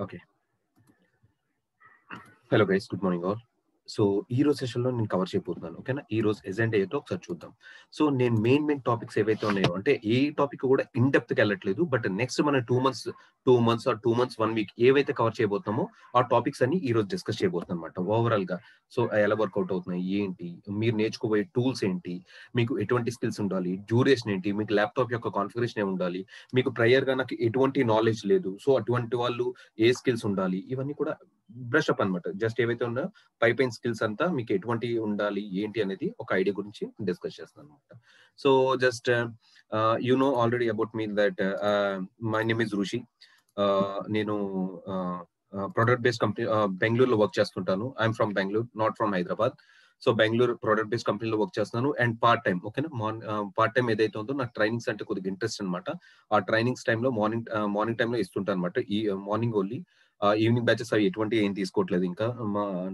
Okay. Hello guys, good morning all. So ఈ రోజు సెషన్లో నేను కవర్ చేయబోతున్నాను. ఓకేనా, ఈ రోజు ఎజెండా ఏంటో ఒకసారి చూద్దాం. సో నేను మెయిన్ టాపిక్స్ ఏవైతే ఉన్నాయో, అంటే ఏ టాపిక్ కూడా ఇన్ డెప్త్కి వెళ్ళట్లేదు, బట్ నెక్స్ట్ మన 2 months ఆర్ 2 months 1 week ఏవైతే కవర్ చేయబోతున్నామో ఆ టాపిక్స్ అన్ని ఈ రోజు డిస్కస్ చేయబోతున్నాం అనమాట. ఓవరాల్ గా సో ఎలా వర్కౌట్ అవుతున్నాయి, ఏంటి మీరు నేర్చుకోబోయే టూల్స్ ఏంటి, మీకు ఎటువంటి స్కిల్స్ ఉండాలి, డ్యూరేషన్ ఏంటి, మీకు ల్యాప్టాప్ యొక్క కాన్ఫిగరేషన్ ఏమి ఉండాలి, మీకు ప్రయర్ గా నాకు ఎటువంటి నాలెడ్జ్ లేదు, సో అటువంటి వాళ్ళు ఏ స్కిల్స్ ఉండాలి, ఇవన్నీ కూడా బ్రష్ అప్ అనమాట. జస్ట్ ఏవైతే ఉన్నాయో పైపైన్ స్కిల్స్ అంతా మీకు ఎటువంటి ఉండాలి ఏంటి అనేది ఒక ఐడియా గురించి డిస్కస్ చేస్తాను అనమాట. So just you know already about me that my name is Rushi. నేను ప్రొడక్ట్ బేస్డ్ కంపెనీ బెంగళూరులో వర్క్ చేస్తుంటాను. I'm from Bengaluru, not from Hyderabad. So Bengaluru product based కంపెనీలో వర్క్ చేస్తున్నాను అండ్ పార్ట్ టైం. ఓకేనా, పార్ట్ టైం ఏదైతే ఉందో నాకు ట్రైనింగ్స్ అంటే కొద్దిగా ఇంట్రెస్ట్ అనమాట. ఆ ట్రైనింగ్స్ టైంలో మార్నింగ్ టైంలో ఇస్తుంటాను అనమాట. ఈ మార్నింగ్ ఓన్లీ, ఈవినింగ్ బ్యాచెస్ అవి ఎటువంటి ఏం తీసుకోవట్లేదు ఇంకా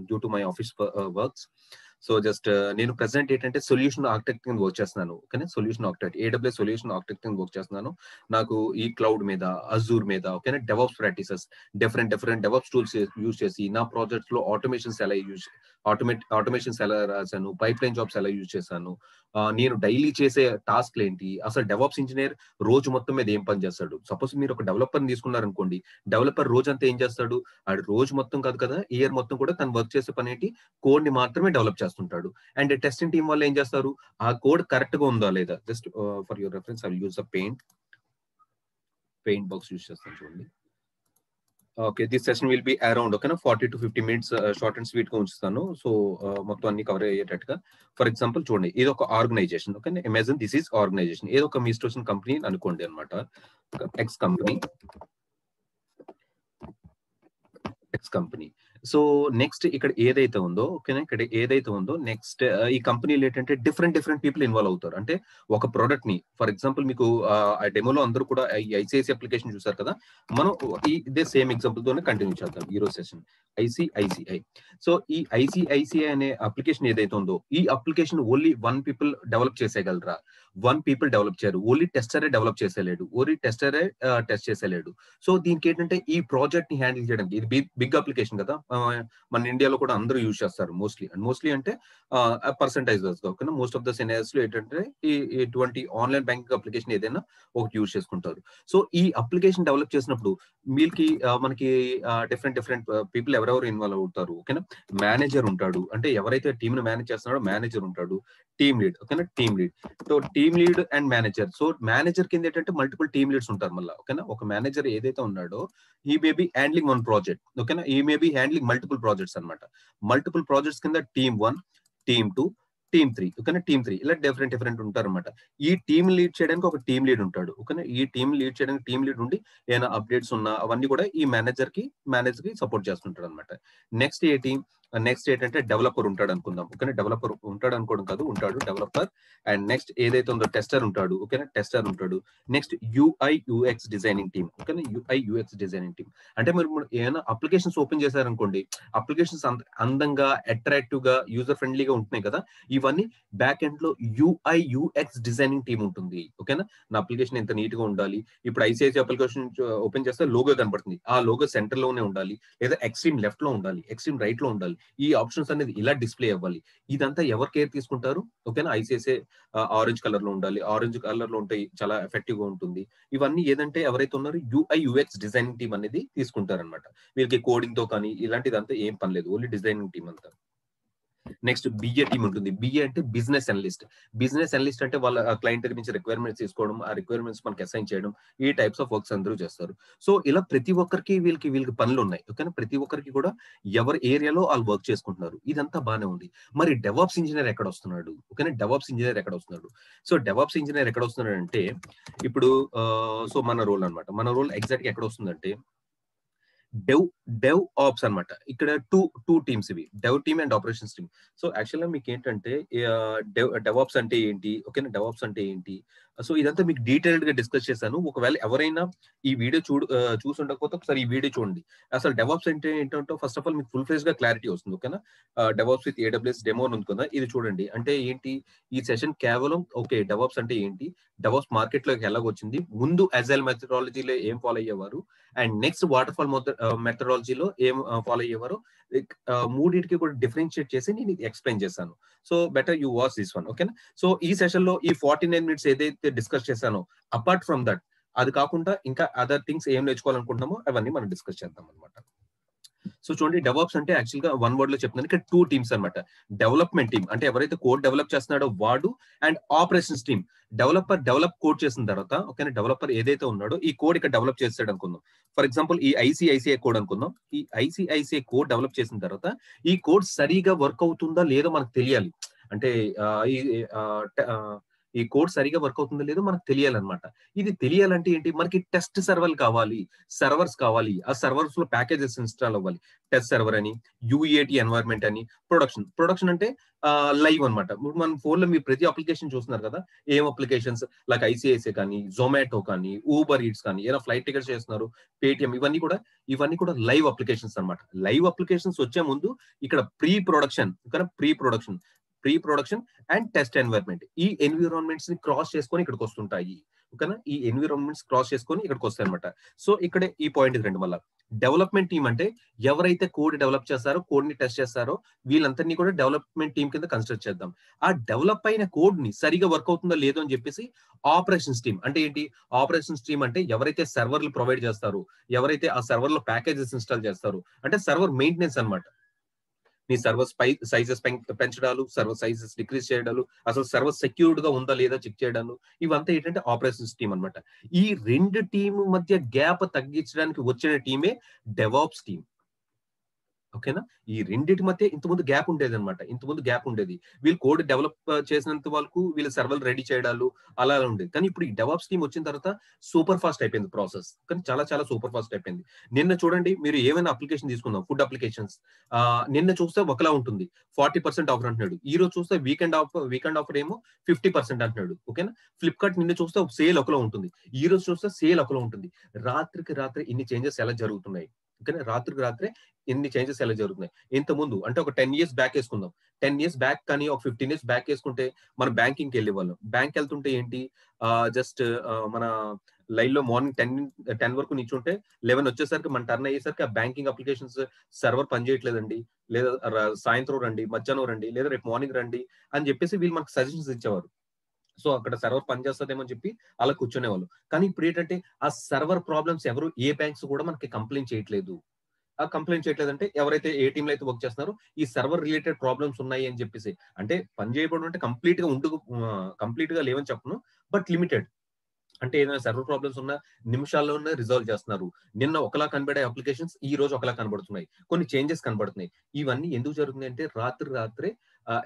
due to my office works. So just నేను ప్రెసెంట్ ఏంటంటే సొల్యూషన్ ఆర్కిటెక్ట్ కింద వర్క్ చేస్తున్నాను. ఓకేనా, solution architect, AWS solution architect కింద వర్క్ చేస్తున్నాను. నాకు ఈ క్లౌడ్ మీద, అజూర్ మీద, ఓకేనా, DevOps practices, different DevOps tools use చేసి నా ప్రాజెక్ట్స్ లో ఆటోమేషన్స్ ఎలా రాశాను, పైప్ లైన్ జాబ్స్ ఎలా యూజ్ చేశాను, నేను డైలీ చేసే టాస్క్లు ఏంటి, అసలు డెవాప్స్ ఇంజనీర్ రోజు మొత్తం మీద ఏం పని చేస్తాడు. సపోజ్ మీరు ఒక డెవలపర్ తీసుకున్నారనుకోండి, డెవలపర్ రోజంతా ఏం చేస్తాడు, ఆడు రోజు మొత్తం కాదు కదా, ఇయర్ మొత్తం కూడా తను వర్క్ చేసే పని ఏంటి, కోడ్ ని మాత్రమే డెవలప్ చేస్తుంటాడు. అండ్ టెస్టింగ్ టీం వాళ్ళు ఏం చేస్తారు, ఆ కోడ్ కరెక్ట్ గా ఉందా లేదా. Just for your reference I will use the paint box use చేస్తాను చూడండి. Okay, this session will be around ఓకేనా 40 to 50 minutes short and sweet గా ఉంచుతాను. సో మొత్తం అన్ని కవర్ అయ్యేటట్టుగా. ఫర్ ఎగ్జాంపుల్ చూడండి, ఇది ఒక organization. Okay, imagine this is organization. ఏదో ఒక మీ ఇష్టం కంపెనీ అనుకోండి అనమాట. X company. సో నెక్స్ట్ ఇక్కడ ఏదైతే ఉందో, ఓకేనా, ఇక్కడ ఏదైతే ఉందో నెక్స్ట్ ఈ కంపెనీలో ఏంటంటే డిఫరెంట్ పీపుల్ ఇన్వాల్వ్ అవుతారు. అంటే ఒక ప్రోడక్ట్ ని, ఫర్ ఎగ్జాంపుల్ మీకు ఆ డెమోలో అందరూ కూడా ఐసిఐసి అప్లికేషన్ చూసారు కదా, మనం ఇదే సేమ్ ఎగ్జాంపుల్ తోనే కంటిన్యూ చేద్దాం ఈ రోజు సెషన్. ఐసిఐసిఐ. సో ఈ ఐసిఐసిఐ అనే అప్లికేషన్ ఏదైతే ఉందో, ఈ అప్లికేషన్ ఓన్లీ 1 people డెవలప్ చేసేయగలరా? 1 people డెవలప్ చేయరు. ఓన్లీ టెస్టరే డెవలప్ చేసేలేడు, ఓన్లీ టెస్టరే టెస్ట్ చేసేలేడు. సో దీనికి ఏంటంటే ఈ ప్రాజెక్ట్ ని హ్యాండిల్ చేయడానికి, ఇది బిగ్ అప్లికేషన్ కదా, మన ఇండియాలో కూడా అందరూ యూజ్ చేస్తారు మోస్ట్లీ అంటే పర్సెంటైజ్ ఓకేనా. మోస్ట్ ఆఫ్ ద సినారియోస్ లో ఏంటంటే ఇటువంటి ఆన్లైన్ బ్యాంకింగ్ అప్లికేషన్ ఏదైనా ఒకటి యూజ్ చేసుకుంటారు. సో ఈ అప్లికేషన్ డెవలప్ చేసినప్పుడు మనకి డిఫరెంట్ పీపుల్ ఎవరెవరు ఇన్వాల్వ్ అవుతారు. ఓకేనా, మేనేజర్ ఉంటాడు, అంటే ఎవరైతే టీమ్ ని మేనేజ్ చేస్తున్నాడో మేనేజర్ ఉంటాడు. టీమ్ లీడ్, ఓకేనా, team lead. So team lead and manager. So manager కింద ఏంటంటే మల్టిపుల్ టీమ్ లీడ్స్ ఉంటారు మళ్ళీ. ఓకేనా, ఒక మేనేజర్ ఏదైతే ఉన్నాడో ఈ మే బి హ్యాండ్లింగ్ 1 project. ఓకేనా, ఈ may be handling multiple projects అనమాట. మల్టిపుల్ ప్రాజెక్ట్స్ కింద టీమ్ 1, టీమ్ 2, టీమ్ 3. ఓకేనా, టీమ్ 3 ఇలా డిఫరెంట్ ఉంటారు అనమాట. ఈ టీమ్ లీడ్ చేయడానికి ఒక టీమ్ లీడ్ ఉంటాడు. ఓకేనా, ఈ టీమ్ లీడ్ చేయడానికి టీమ్ లీడ్ ఉండి ఏమైనా అప్డేట్స్ ఉన్నా అవన్నీ కూడా ఈ మేనేజర్ కి సపోర్ట్ చేస్తుంటాడు అనమాట. నెక్స్ట్ ఏంటంటే డెవలపర్ ఉంటాడు అనుకుందాం. ఓకేనా, డెవలపర్ ఉంటాడు అనుకోవడం కాదు, ఉంటాడు డెవలపర్. అండ్ నెక్స్ట్ ఏదైతే ఉందో టెస్టర్ ఉంటాడు. ఓకేనా, టెస్టర్ ఉంటాడు. Next UI/UX designing team. ఓకేనా, UI/UX డిజైనింగ్ టీమ్ అంటే మీరు ఏమైనా అప్లికేషన్స్ ఓపెన్ చేశారనుకోండి, అప్లికేషన్స్ అందంగా, అట్రాక్టివ్ గా, యూజర్ ఫ్రెండ్లీగా ఉంటున్నాయి కదా, ఇవన్నీ బ్యాక్ ఎండ్ లో UI/UX డిజైనింగ్ టీమ్ ఉంటుంది. ఓకేనా, నా అప్లికేషన్ ఎంత నీట్ గా ఉండాలి. ఇప్పుడు ఐసిఐసి అప్లికేషన్ ఓపెన్ చేస్తే లోగో కనబడుతుంది, ఆ లోగో సెంటర్ లోనే ఉండాలి, లేదా ఎక్స్ట్రీమ్ లెఫ్ట్ లో ఉండాలి, ఎక్స్ట్రీమ్ రైట్ లో ఉండాలి, ఈ ఆప్షన్స్ అనేది ఇలా డిస్ప్లే అవ్వాలి. ఇదంతా ఎవరు కేర్ తీసుకుంటారు? ఓకేనా, ఐసిఐసి ఆరెంజ్ కలర్ లో ఉండాలి, ఆరెంజ్ కలర్ లో ఉంటే చాలా ఎఫెక్టివ్ గా ఉంటుంది. ఇవన్నీ ఏదంటే ఎవరైతే ఉన్నారో UI/UX డిజైనింగ్ టీమ్ అనేది తీసుకుంటారనమాట. వీళ్ళకి కోడింగ్ తో కానీ ఇలాంటిదంతా ఏం పని లేదు, ఓన్లీ డిజైనింగ్ టీమ్ అంతా. నెక్స్ట్ బిఏ టీమ్ ఉంటుంది. బిఏ అంటే బిజినెస్ అనలిస్ట్ అంటే వాళ్ళ క్లయింట్ దగ్గర నుంచి రిక్వైర్మెంట్స్ తీసుకోవడం, ఆ రిక్వైర్మెంట్స్ మనకి అసైన్ చేయడం, ఈ టైప్స్ ఆఫ్ వర్క్స్ అందరూ చేస్తారు. సో ఇలా ప్రతి ఒక్కరికి వీళ్ళకి పనులు ఉన్నాయి. ఓకేనా, ప్రతి ఒక్కరికి కూడా ఎవరి ఏరియాలో వాళ్ళు వర్క్ చేసుకుంటున్నారు. ఇదంతా బానే ఉంది. మరి డెవాప్స్ ఇంజనీర్ ఎక్కడ వస్తున్నాడు? ఓకేనా, డెవాప్స్ ఇంజనీర్ ఎక్కడ వస్తున్నాడు? సో డెవాప్స్ ఇంజనీర్ ఎక్కడ వస్తున్నాడు అంటే ఇప్పుడు సో మన రోల్ అనమాట. మన రోల్ ఎగ్జాక్ట్ గా ఎక్కడ వస్తుందంటే డెవ్ ఆప్స్ అనమాట. ఇక్కడ టూ టీమ్స్ ఇవి, dev team and operations team. So actual గా మీకు ఏంటంటే డెవాప్స్ అంటే ఏంటి, ఓకేనా, డెవాప్స్ అంటే ఏంటి, సో ఇదంతా మీకు డీటెయిల్డ్ గా డిస్కస్ చేశాను. ఒకవేళ ఎవరైనా ఈ వీడియో చూసి ఉండకపోతే ఒకసారి ఈ వీడియో చూడండి. అసలు డెవాప్స్ అంటే ఏంటంటే ఫస్ట్ ఆఫ్ ఆల్ మీకు ఫుల్ ఫ్లెజ్ గా క్లారిటీ వస్తుంది. ఓకేనా? డెవాప్స్ విత్ AWS డెమో ఉంది కదా, ఇది చూడండి. అంటే ఏంటి ఈ సెషన్ కేవలం ఓకే డెవాప్స్ అంటే ఏంటి, డెవాప్స్ మార్కెట్ లోకి ఎలాగొచ్చింది, ముందు అజైల్ మెథడాలజీలో ఏం ఫాలో అయ్యేవారు, అండ్ నెక్స్ట్ వాటర్ ఫాల్ మెథడాలజీలో ఏం ఫాలో అయ్యేవారు, మూడింటికి కూడా డిఫరెన్షియేట్ చేసి నేను ఎక్స్ప్లెయిన్ చేశాను. So better you watch this one. ఓకేనా? సో ఈ సెషన్ లో ఈ 49 మినిట్స్ ఏదైతే డిస్కస్ చేశానో, అపార్ట్ ఫ్రమ్ దట్ అది కాకుండా ఇంకా అదర్ థింగ్స్ ఏం నేర్చుకోవాలనుకుంటున్నామో అవన్నీ మనం డిస్కస్ చేద్దాం అనమాట. సో చూడండి, డెవాప్స్ అంటే యాక్చువల్ గా వన్ వర్డ్ లో చెప్తున్నాను, ఇక్కడ 2 టీమ్స్ అనమాట. డెవలప్మెంట్ టీమ్ అంటే ఎవరైతే కోడ్ డెవలప్ చేస్తున్నాడో వాడు, and operations team develop code చేసిన తర్వాత, ఓకేనా, డెవలపర్ ఏదైతే ఉన్నాడో ఈ కోడ్ ఇక్కడ డెవలప్ చేస్తాడు అనుకుందాం. ఫర్ ఎగ్జాంపుల్ ఈ ఐసిఐసిఐ కోడ్ అనుకుందాం. ఈ ఐసిఐసిఐ కోడ్ డెవలప్ చేసిన తర్వాత ఈ కోడ్ సరిగా వర్క్ అవుతుందా లేదో మనకు తెలియాలి. అంటే ఈ కోడ్ సరిగా వర్క్ అవుతుందో లేదో మనకు తెలియాలన్నమాట. ఇది తెలియాలంటే ఏంటి, మనకి టెస్ట్ సర్వర్లు కావాలి, సర్వర్స్ కావాలి. ఆ సర్వర్స్ లో ప్యాకేజెస్ ఇన్స్టాల్ అవ్వాలి. టెస్ట్ సర్వర్ అని, UAT ఎన్వైరన్మెంట్ అని, ప్రొడక్షన్ అంటే లైవ్ అనమాట. ఇప్పుడు మన ఫోన్ లో మీరు ప్రతి అప్లికేషన్ చూస్తున్నారు కదా, ఏం అప్లికేషన్స్ లైక్ ICICI కానీ, జొమాటో కానీ, ఊబర్ ఈట్స్ కానీ, ఏదైనా ఫ్లైట్ టికెట్స్ చేస్తున్నారు, పేటిఎం, ఇవన్నీ కూడా లైవ్ అప్లికేషన్స్ అనమాట. లైవ్ అప్లికేషన్స్ వచ్చే ముందు ఇక్కడ pre production and test environment, ఈ ఎన్విరాన్మెంట్స్ ని క్రాస్ చేసుకొని ఇక్కడికి వస్తుంటాయి. ఓకేనా? ఈ ఎన్విరాన్మెంట్స్ క్రాస్ చేసుకొని ఇక్కడికి వస్తాయి అనమాట. సో ఇక్కడే ఈ పాయింట్ రెండు మళ్ళీ డెవలప్మెంట్ టీమ్ అంటే ఎవరైతే కోడ్ డెవలప్ చేస్తారో, కోడ్ ని టెస్ట్ చేస్తారో వీళ్ళందరినీ కూడా డెవలప్మెంట్ టీమ్ కింద కన్సిడర్ చేద్దాం. ఆ డెవలప్ అయిన కోడ్ ని సరిగా వర్క్ అవుతుందో లేదో అని చెప్పేసి ఆపరేషన్స్ టీమ్ అంటే ఏంటి, ఆపరేషన్స్ టీమ్ అంటే ఎవరైతే సర్వర్లు ప్రొవైడ్ చేస్తారో, ఎవరైతే ఆ సర్వర్ లో ప్యాకేజెస్ ఇన్స్టాల్ చేస్తారో, అంటే సర్వర్ మెయింటెనెన్స్ అనమాట. నీ సర్వర్ సైజెస్ పెంచడాలు, సర్వర్ సైజెస్ డిక్రీజ్ చేయడాలు, అసలు సర్వర్ సెక్యూర్డ్ గా ఉందా లేదా చెక్ చేయడాలు, ఇవంతా ఏంటంటే ఆపరేషన్స్ టీమ్ అనమాట. ఈ రెండు టీము మధ్య గ్యాప్ తగ్గించడానికి వచ్చిన టీమే డెవాప్స్ టీమ్. ఓకేనా? ఈ రెండింటి మధ్య ఇంతకుముందు గ్యాప్ ఉండేది అనమాట. ఇంతకుముందు గ్యాప్ ఉండేది. వీళ్ళు కోడ్ డెవలప్ చేసినంత వరకు వీళ్ళు సర్వర్లు రెడీ చేయడాలు అలా ఉండేది. కానీ ఇప్పుడు ఈ డెవాప్స్ టీమ్ వచ్చిన తర్వాత సూపర్ ఫాస్ట్ అయిపోయింది ప్రాసెస్. కానీ చాలా చాలా సూపర్ ఫాస్ట్ అయిపోయింది. నిన్న చూడండి, మీరు ఏమైనా అప్లికేషన్ తీసుకుందాం, ఫుడ్ అప్లికేషన్స్, నిన్న చూస్తే ఒకలా ఉంటుంది, 40% ఆఫర్ అంటున్నాడు. ఈ రోజు చూస్తే వీకెండ్ ఆఫర్ ఏమో 50% అంటున్నాడు. ఓకేనా? ఫ్లిప్కార్ట్ నిన్న చూస్తే సేల్ ఒకలా ఉంటుంది, ఈ రోజు చూస్తే సేల్ ఒకలా ఉంటుంది. రాత్రికి రాత్రి ఇన్ని చేంజెస్ ఎలా జరుగుతున్నాయి. ఓకేనా? రాత్రికి రాత్రే ఎన్ని చేంజెస్ ఎలా జరుగుతున్నాయి. ఇంత ముందు అంటే ఒక 10 years బ్యాక్ వేసుకుందాం. 10 years బ్యాక్ కానీ ఒక 15 years బ్యాక్ వేసుకుంటే మనం బ్యాంకింగ్ వెళ్ళే వాళ్ళం. బ్యాంక్ వెళ్తుంటే ఏంటి, జస్ట్ మన లైన్ లో మార్నింగ్ 10 వరకు నిల్చుంటే 11 వచ్చేసరికి మన టర్న్ అయ్యేసరికి ఆ బ్యాంకింగ్ అప్లికేషన్స్ సర్వర్ పనిచేయట్లేదండి, లేదా సాయంత్రం రండి, మధ్యాహ్నం రండి, లేదా రేపు మార్నింగ్ రండి అని చెప్పేసి వీళ్ళు మనకు సజెషన్స్ ఇచ్చేవారు. సో అక్కడ సర్వర్ పనిచేస్తుందేమో అని చెప్పి అలా కూర్చునేవాళ్ళు. కానీ ఇప్పుడు ఏంటంటే ఆ సర్వర్ ప్రాబ్లమ్స్ ఎవరు ఏ బ్యాంక్స్ కూడా మనకి కంప్లైంట్ చేయట్లేదు. కంప్లైంట్ చేయట్లేదంటే ఎవరైతే ఏ టీమ్ లో అయితే వర్క్ చేస్తున్నారో ఈ సర్వర్ రిలేటెడ్ ప్రాబ్లమ్స్ ఉన్నాయి అని చెప్పేసి, అంటే పని చేయకపోవడం అంటే కంప్లీట్ గా లేవని చెప్పను, బట్ లిమిటెడ్. అంటే ఏదైనా సర్వర్ ప్రాబ్లమ్స్ ఉన్న నిమిషాల్లోనే రిజాల్వ్ చేస్తున్నారు. నిన్న ఒకలా కనబడే అప్లికేషన్స్ ఈ రోజు ఒకలా కనబడుతున్నాయి, కొన్ని చేంజెస్ కనబడుతున్నాయి. ఇవన్నీ ఎందుకు జరుగుతున్నాయి అంటే రాత్రే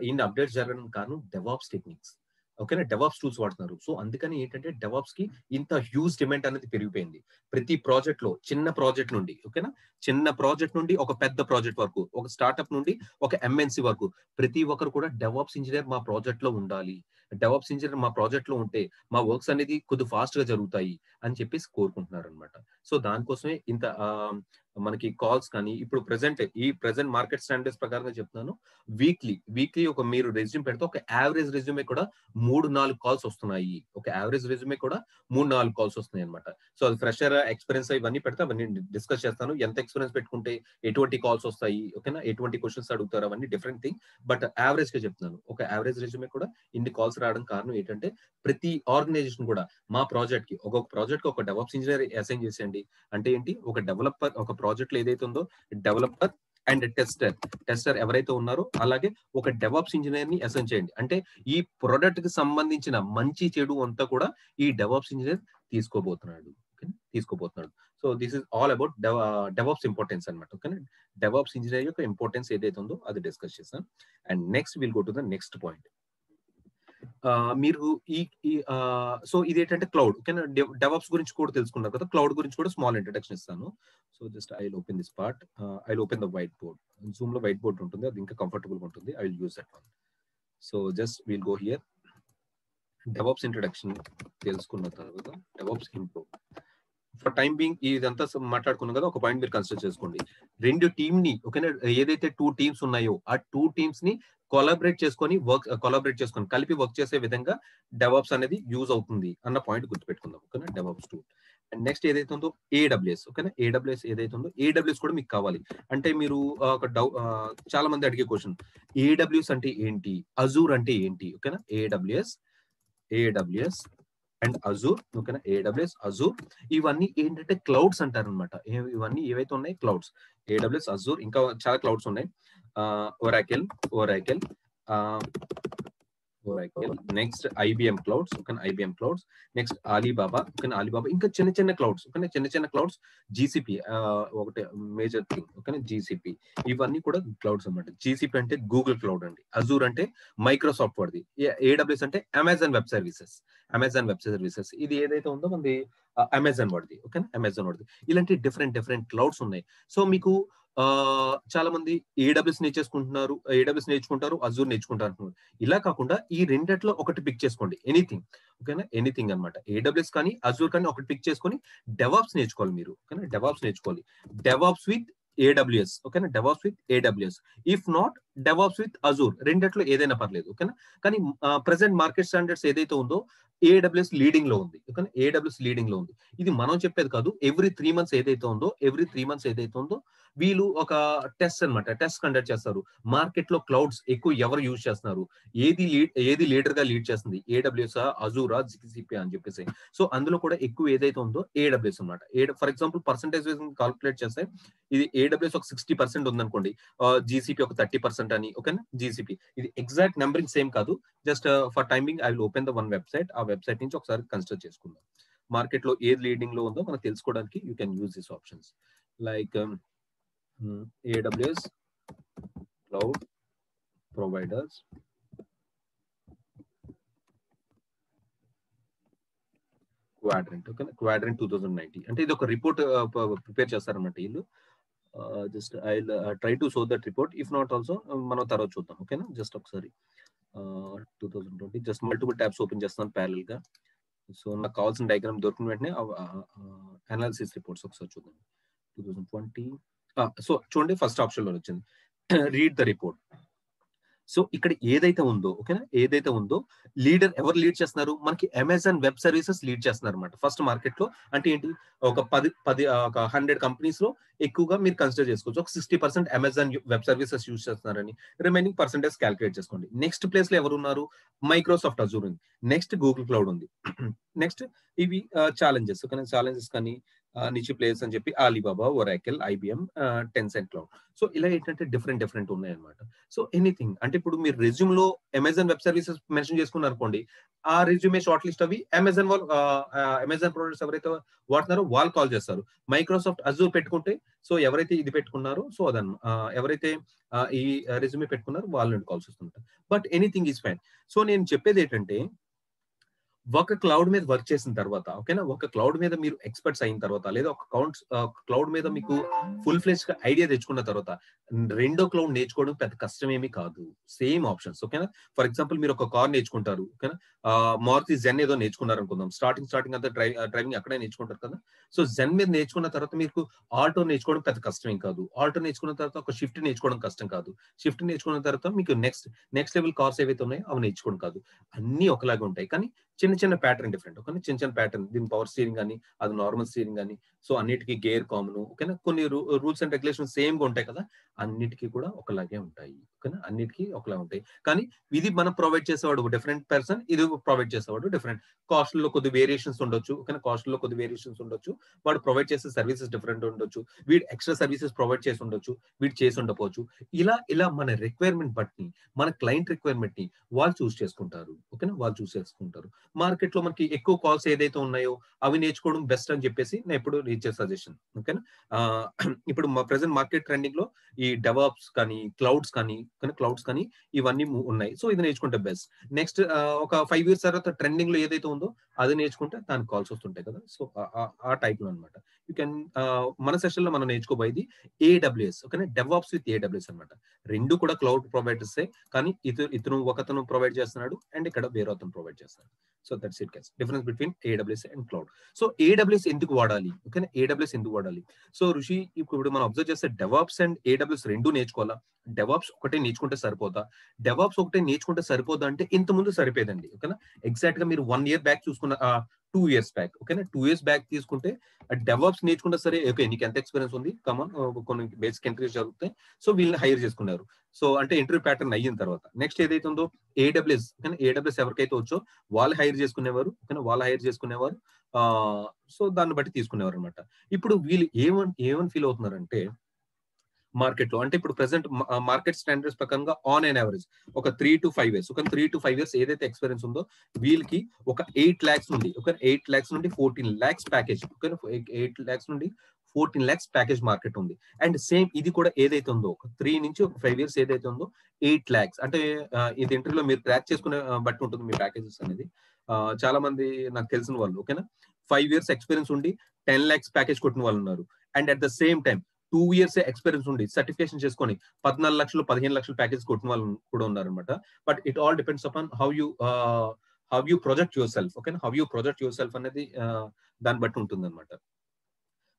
ఇన్ని అప్డేట్స్ జరగడానికి కారణం డెవాప్స్ టెక్నిక్స్. ఓకేనా? డెవాప్స్ టూల్స్ వాడుతున్నారు. సో అందుకని ఏంటంటే డెవాప్స్ కి ఇంత హ్యూజ్ డిమాండ్ అనేది పెరిగిపోయింది. ప్రతి ప్రాజెక్ట్ లో చిన్న ప్రాజెక్ట్ నుండి, ఓకేనా, చిన్న ప్రాజెక్ట్ నుండి ఒక పెద్ద ప్రాజెక్ట్ వరకు, ఒక స్టార్ట్అప్ నుండి ఒక MNC వరకు ప్రతి ఒక్కరు కూడా డెవాప్స్ ఇంజనీర్ మా ప్రాజెక్ట్ లో ఉండాలి, డెవాప్స్ ఇంజనీర్ మా ప్రాజెక్ట్ లో ఉంటే మా వర్క్స్ అనేది కొద్ది ఫాస్ట్ గా జరుగుతాయి అని చెప్పేసి కోరుకుంటున్నారు అనమాట. సో దానికోసమే ఇంత మనకి కాల్స్ కానీ, ఇప్పుడు ప్రెసెంట్ మార్కెట్ స్టాండర్డ్స్ ప్రకారంగా చెప్తున్నాను, వీక్లీ ఒక మీరు రెజ్యూమ్ పెడితే ఒక యావరేజ్ రెజ్యూమే కూడా 3-4 కాల్స్ వస్తున్నాయి. ఒక యావరేజ్ రెజ్యూమే కూడా 3-4 కాల్స్ వస్తున్నాయి అనమాట. సో అది ఫ్రెషర్ ఎక్స్పీరియన్స్ ఇవన్నీ పెడితే అవన్నీ డిస్కస్ చేస్తాను. ఎంత ఎక్స్పీరియన్స్ పెట్టుకుంటే ఎటువంటి కాల్స్ వస్తాయి, ఓకేనా, ఎటువంటి క్వశ్చన్స్ అడుగుతారు, అవన్నీ డిఫరెంట్ థింగ్. బట్ యావరేజ్ గా చెప్తున్నాను, ఒక యావరేజ్ రెజ్యూమే కూడా ఇన్ని కాల్స్ రావడం కారణం ఏంటంటే ప్రతి ఆర్గనైజేషన్ కూడా మా ప్రాజెక్ట్ కి ఒక డెవలప్స్ ఇంజనీర్ అసైన్ చేసేయండి. అంటే ఏంటి, ఒక డెవలపర్ ఒక ప్రాజెక్ట్ లో ఏదైతే ఉందో డెవలపర్ అండ్ టెస్టర్ ఎవరైతే ఉన్నారో, అలాగే ఒక డెవాప్స్ ఇంజనీర్ ని అసైన్ చేయండి. అంటే ఈ ప్రొడక్ట్ కి సంబంధించిన మంచి చెడు అంతా కూడా ఈ డెవాప్స్ ఇంజనీర్ తీసుకోబోతున్నాడు. So this is all about DevOps importance అనమాట. ఓకే, డెవాప్స్ ఇంజనీర్ యొక్క ఇంపార్టెన్స్ ఏదైతే ఉందో అది డిస్కస్ చేస్తాం. And next will go to the next point. మీరు సో ఇదేంటంటే క్లౌడ్, ఓకేనా, డెవాప్స్ గురించి కూడా తెలుసుకున్నారు కదా, క్లౌడ్ గురించి కూడా స్మాల్ ఇంట్రడక్షన్ ఇస్తాను. So just I will open this part, I will open the whiteboard. Zoom లో వైట్ బోర్డ్ ఉంటుంది, అది ఇంకా కంఫర్టబుల్ గా ఉంటుంది. I will use that one. So just will go here DevOps introduction తెలుసుకున్న తర్వాత DevOps improve. For time being ఇదంతా మాట్లాడుకున్నాం కదా, ఒక పాయింట్ మీరు కన్సిడర్ చేసుకోండి. రెండు టీమ్ ని ఓకేనా, ఏదైతే 2 టీమ్స్ ఉన్నాయో ఆ 2 టీమ్స్ ని కొలాబరేట్ చేసుకొని కలిపి వర్క్ చేసే విధంగా డెవాప్స్ అనేది యూజ్ అవుతుంది అన్న పాయింట్ గుర్తుపెట్టుకుందాం. ఓకేనా, డెవాప్స్ టూల్. అండ్ నెక్స్ట్ ఏదైతే ఉందో ఏడబ్ల్యూఎస్. ఓకేనా, ఏడబ్ల్యూఎస్ ఏదైతే ఉందో ఏడబ్ల్యూఎస్ కూడా మీకు కావాలి. అంటే మీరు చాలా మంది అడిగే క్వశ్చన్, ఏడబ్ల్యూఎస్ అంటే ఏంటి, అజూర్ అంటే ఏంటి? ఓకేనా, ఏడబ్ల్యూఎస్ అండ్ అజూర్. ఓకేనా, ఏడబ్ల్యూఎస్ అజూర్ ఇవన్నీ ఏంటంటే క్లౌడ్స్ అంటారు అనమాట. ఇవన్నీ ఏవైతే ఉన్నాయి క్లౌడ్స్. ఏడబ్ల్యూఎస్ అజూర్ ఇంకా చాలా క్లౌడ్స్ ఉన్నాయి. Oracle next IBM clouds. Okay, IBM clouds. Next Ali Baba. Okay, Ali Baba ఇంకా చిన్న చిన్న క్లౌడ్స్. ఓకే, చిన్న క్లౌడ్స్. జీసీపీ ఒకటే మేజర్ థింగ్. ఓకే, జీసీపీ ఇవన్నీ కూడా క్లౌడ్స్ అనమాట. జీసీపీ అంటే గూగుల్ క్లౌడ్ అండి. అజూర్ అంటే మైక్రోసాఫ్ట్ వాడిది. ఏడబ్ల్యూఎస్ అంటే అమెజాన్ వెబ్ సర్వీసెస్. ఇది ఏదైతే ఉందో మనది అమెజాన్ వాడిది. ఓకే, అమెజాన్ వాడిది. ఇలాంటి డిఫరెంట్ క్లౌడ్స్ ఉన్నాయి. సో మీకు చాలా మంది ఏడబ్ల్యూఎస్ నేర్చుకుంటారు, అజూర్ నేర్చుకుంటారు. ఇలా కాకుండా ఈ రెండిట్లో ఒకటి పిక్ చేసుకోండి, ఎనీథింగ్. ఓకేనా, ఎనీథింగ్ అనమాట. ఏడబ్ల్యూఎస్ కానీ అజూర్ కానీ ఒకటి పిక్ చేసుకొని డెవాప్స్ నేర్చుకోవాలి మీరు. ఓకేనా, డెవాప్స్ నేర్చుకోవాలి. DevOps with AWS. ఓకేనా, DevOps with AWS. If not DevOps with Azure, రెండిట్లో ఏదైనా పర్లేదు. ఓకేనా, కానీ ప్రెసెంట్ మార్కెట్ స్టాండర్డ్స్ ఏదైతే ఉందో ఏడబ్ల్యూఎస్ లీడింగ్ లో ఉంది. ఓకేనా, ఏడబ్ల్యూఎస్ లీడింగ్ లో ఉంది. ఇది మనం చెప్పేది కాదు. ఎవ్రీ 3 months ఏదైతే ఉందో వీళ్ళు ఒక టెస్ట్ కండక్ట్ చేస్తారు. మార్కెట్ లో క్లౌడ్స్ ఎక్కువ ఎవరు యూజ్ చేస్తున్నారు, ఏది లీడర్ గా లీడ్ చేస్తుంది, ఏడబ్ల్యూఎస్ అజూరా జీసీపీ అని చెప్పేసి. సో అందులో కూడా ఎక్కువ ఏదైతే ఉందో ఏడబ్ల్యూఎస్ అనమాట. ఫర్ ఎగ్జాంపుల్ పర్సెంటేజ్ కాల్కులేట్ చేస్తే ఇది ఏడబ్ల్యూఎస్ ఒక 60% ఉందనుకోండి, జీసీపీ ఒక 30% అని. ఓకేనా, జీసీపీ ఇది ఎగ్జాక్ట్ నెంబరింగ్ సేమ్ కాదు. Just for timing I will open the one website. ఆ వెబ్సైట్ నుంచి ఒకసారి కన్సిడర్ చేసుకుందాం. మార్కెట్ లో ఏది లీడింగ్ లో ఉందో మనం తెలుసుకోవడానికి you can use this options like AWS Cloud Providers Quadrant. Okay, Quadrant 2019 అంటే ఇది ఒక రిపోర్ట్ ప్రిపేర్ చేస్తారన్నమాట వీళ్ళు. Just I try to show that report. If not also మనం తర్వాత చూద్దాం. ఓకేనా, జస్ట్ ఒకసారి 2020 జస్ట్ మల్టిపుల్ ట్యాబ్స్ ఓపెన్ చేస్తాను ప్యారల్ గా. సో నాకు కావాల్సిన డయాగ్రామ్ దొరికిన వెంటనే అనాలిసిస్ రిపోర్ట్స్ ఒకసారి చూద్దాం. 2020. సో చూడండి, ఫస్ట్ ఆప్షన్ లో వచ్చింది రీడ్ ద రిపోర్ట్. సో ఇక్కడ ఏదైతే ఉందో, ఓకేనా, ఏదైతే ఉందో లీడర్ ఎవరు లీడ్ చేస్తున్నారు, మనకి అమెజాన్ వెబ్ సర్వీసెస్ లీడ్ చేస్తున్నారు అనమాట ఫస్ట్ మార్కెట్ లో. అంటే ఏంటి, ఒక 100 కంపెనీస్ లో ఎక్కువగా మీరు కన్సిడర్ చేసుకోవచ్చు. ఒక 60% అమెజాన్ వెబ్ సర్వీసెస్ యూజ్ చేస్తున్నారని, రిమైనింగ్ పర్సెంటేజ్ క్యాలిక్యులేట్ చేసుకోండి. నెక్స్ట్ ప్లేస్ లో ఎవరు ఉన్నారు, మైక్రోసాఫ్ట్ అజూర్ ఉంది. నెక్స్ట్ గూగుల్ క్లౌడ్ ఉంది. నెక్స్ట్ ఇవి ఛాలెంజెస్. ఓకేనా, ఛాలెంజెస్ కానీ నిచి ప్లేస్ అని చెప్పి Ali Baba, Oracle, IBM, Tencent cloud. So ఇలా ఏంటంటే డిఫరెంట్ ఉన్నాయి అనమాట. సో ఎనీథింగ్ అంటే ఇప్పుడు మీరు రెజ్యూమ్ లో అమెజాన్ వెబ్ సర్వీసెస్ మెన్షన్ చేసుకున్నారు అనుకోండి, ఆ రెజ్యూమే షార్ట్ లిస్ట్ అవి అమెజాన్ ప్రొడక్ట్స్ ఎవరైతే వాడుతున్నారో వాళ్ళు కాల్ చేస్తారు. మైక్రోసాఫ్ట్ అజూర్ పెట్టుకుంటే, సో ఎవరైతే ఇది పెట్టుకున్నారో, సో ఎవరైతే ఈ రెజ్యూమే పెట్టుకున్నారో వాళ్ళ నుండి కాల్స్ వస్తుంటారు. But anything is fine. So నేను చెప్పేది ఏంటంటే, ఒక క్లౌడ్ మీద వర్క్ చేసిన తర్వాత, ఓకేనా, ఒక క్లౌడ్ మీద మీరు ఎక్స్పర్ట్స్ అయిన తర్వాత, లేదా ఒక క్లౌడ్ మీద మీకు ఫుల్ ఫ్లెజ్ గా ఐడియా తెచ్చుకున్న తర్వాత రెండో క్లౌడ్ నేర్చుకోవడం పెద్ద కష్టమేమీ కాదు. Same options. ఓకేనా, ఫర్ ఎగ్జాంపుల్ మీరు ఒక కార్ నేర్చుకుంటారు. ఓకేనా, మారుతి జెన్ ఏదో నేర్చుకున్నారు అనుకుందాం. స్టార్టింగ్ అంతా డ్రైవింగ్ అక్కడే నేర్చుకుంటారు కదా. సో జెన్ మీద నేర్చుకున్న తర్వాత మీకు ఆల్టో నేర్చుకోవడం పెద్ద కష్టమేం కాదు. ఆల్టో నేర్చుకున్న తర్వాత ఒక షిఫ్ట్ నేర్చుకోవడం కష్టం కాదు. షిఫ్ట్ నేర్చుకున్న తర్వాత మీకు నెక్స్ట్ లెవెల్ కార్స్ ఏవైతే ఉన్నాయో అవి నేర్చుకోవడం కాదు. అన్ని ఒకలాగా ఉంటాయి, కానీ చిన్న ప్యాటర్న్ డిఫరెంట్. ఓకే, చిన్న ప్యాటర్న్. దీని పవర్ స్టీరింగ్ అని, అది నార్మల్ స్టీరింగ్ అని. సో అన్నిటికీ గేర్ కామన్. ఓకేనా, కొన్ని రూల్స్ అండ్ రెగ్యులేషన్ సేమ్ గా ఉంటాయి కదా, అన్నిటికీ కూడా ఒకలాగే ఉంటాయి. ఓకేనా, అన్నిటికీ ఒకలా ఉంటాయి. కానీ ఇది మనం ప్రొవైడ్ చేసేవాడు డిఫరెంట్ పర్సన్, ఇది ప్రొవైడ్ చేసేవాడు డిఫరెంట్. కాస్ట్ లో కొద్ది వేరియేషన్స్ ఉండొచ్చు. ఓకేనా, కాస్ట్ లో కొద్ది వేరియేషన్స్ ఉండొచ్చు. వాడు ప్రొవైడ్ చేసే సర్వీసెస్ డిఫరెంట్ ఉండొచ్చు. వీడు ఎక్స్ట్రా సర్వీసెస్ ప్రొవైడ్ చేసి ఉండొచ్చు, వీడు చేసి ఉండకపోవచ్చు. ఇలా మన రిక్వైర్మెంట్ బట్టి, మన క్లయింట్ రిక్వైర్మెంట్ ని వాళ్ళు చూస్ చేసుకుంటారు. ఓకేనా, వాళ్ళు చూస్ చేసుకుంటారు. మార్కెట్ లో మనకి ఎక్కువ కాల్స్ ఏదైతే ఉన్నాయో అవి నేర్చుకోవడం బెస్ట్ అని చెప్పేసి నేను ఎప్పుడు ఇచ్చే సజెషన్. ఓకేనా, ఇప్పుడు ప్రెసెంట్ మార్కెట్ ట్రెండింగ్ లో ఈ డెవాప్స్ కానీ క్లౌడ్స్ కానీ ఇవన్నీ ఉన్నాయి. సో ఇది నేర్చుకుంటే బెస్ట్. నెక్స్ట్ ఒక 5 years తర్వాత ట్రెండింగ్ లో ఏదైతే ఉందో అది నేర్చుకుంటే దానికి కాల్స్ వస్తుంటాయి కదా. సో ఆ టైప్ లో అనమాట. యూ కెన్ మన సెషన్ లో మనం నేర్చుకోబోయేది AWS, ఓకేనా, DevOps with AWS అనమాట. రెండు కూడా క్లౌడ్ ప్రొవైడర్స్, కానీ ఇతను ఒకతను ప్రొవైడ్ చేస్తున్నాడు అండ్ ఇక్కడ వేరే అతను ప్రొవైడ్ చేస్తున్నాడు. So that's it guys, difference between AWS and cloud. So AWS ఎందుకు వాడాలి, ఓకేనా, AWS ఎందుకు వాడాలి? సో ఋషి, ఇప్పుడు మనం అబ్జర్వ్ చేస్తే DevOps అండ్ AWS రెండు నేర్చుకోవాలా? DevOps ఒకటే నేర్చుకుంటే సరిపోదా? DevOps ఒకటే నేర్చుకుంటే సరిపోదా అంటే ఇంత ముందు సరిపోయేదండి, ఓకేనా. ఎగ్జాక్ట్ గా మీరు 1 year బ్యాక్ చూసుకున్న 2 years బ్యాక్, ఓకేనా, 2 years బ్యాక్ తీసుకుంటే DevOps నేర్చుకుంటే సరే, ఓకే నీకు ఎంత ఎక్స్పీరియన్స్ ఉంది, కమాన్ కొన్ని బేసిక్ ఇంటర్వ్యూస్ జరుగుతాయి, సో వీళ్ళని హైర్ చేసుకున్నారు. సో అంటే ఇంటర్వ్యూ ప్యాటర్న్ అయిన తర్వాత నెక్స్ట్ ఏదైతే ఉందో AWS, ఓకేనా, AWS ఎవరికైతే వచ్చో వాళ్ళు హైర్ చేసుకునేవారు, ఓకేనా, వాళ్ళు హైర్ చేసుకునేవారు. సో దాన్ని బట్టి తీసుకునేవారు అనమాట. ఇప్పుడు వీళ్ళు ఏమని ఫీల్ అవుతున్నారంటే మార్కెట్ లో, అంటే ఇప్పుడు ప్రెసెంట్ మార్కెట్ స్టాండర్డ్స్ ప్రకారంగా ఆన్ అండ్ యావరేజ్ ఒక 3 to 5 years, ఒక 3 to 5 years ఏదైతే ఎక్స్పీరియన్స్ ఉందో వీళ్ళకి ఒక 8 lakhs నుండి, ఒక 8 lakhs నుండి 14 lakhs ప్యాకేజ్, ఓకే, 8 lakhs నుండి 14 lakhs ప్యాకేజ్ మార్కెట్ ఉంది. అండ్ సేమ్ ఇది కూడా ఏదైతే ఉందో ఒక 3 నుంచి ఒక 5 years ఏదైతే ఉందో 8 lakhs, అంటే ఇది ఇంటర్వ్యూలో మీరు ట్రాక్ చేసుకునే బట్టి ఉంటుంది మీ ప్యాకేజెస్ అనేది. చాలా మంది నాకు తెలిసిన వాళ్ళు, ఓకేనా, 5 years ఎక్స్పీరియన్స్ ఉండి 10 lakhs ప్యాకేజ్ కొట్టిన వాళ్ళు ఉన్నారు. And at the same time 2 years experience ఉండి సర్టిఫికేషన్ చేసుకొని 14 లక్షలు 15 లక్షలు ప్యాకేజ్ కొట్టిన వాళ్ళు కూడా ఉన్నారనమాట. But it all depends upon how you project your self, okay, how you project your self అనేది దాన్ని బట్టి ఉంటుంది అనమాట.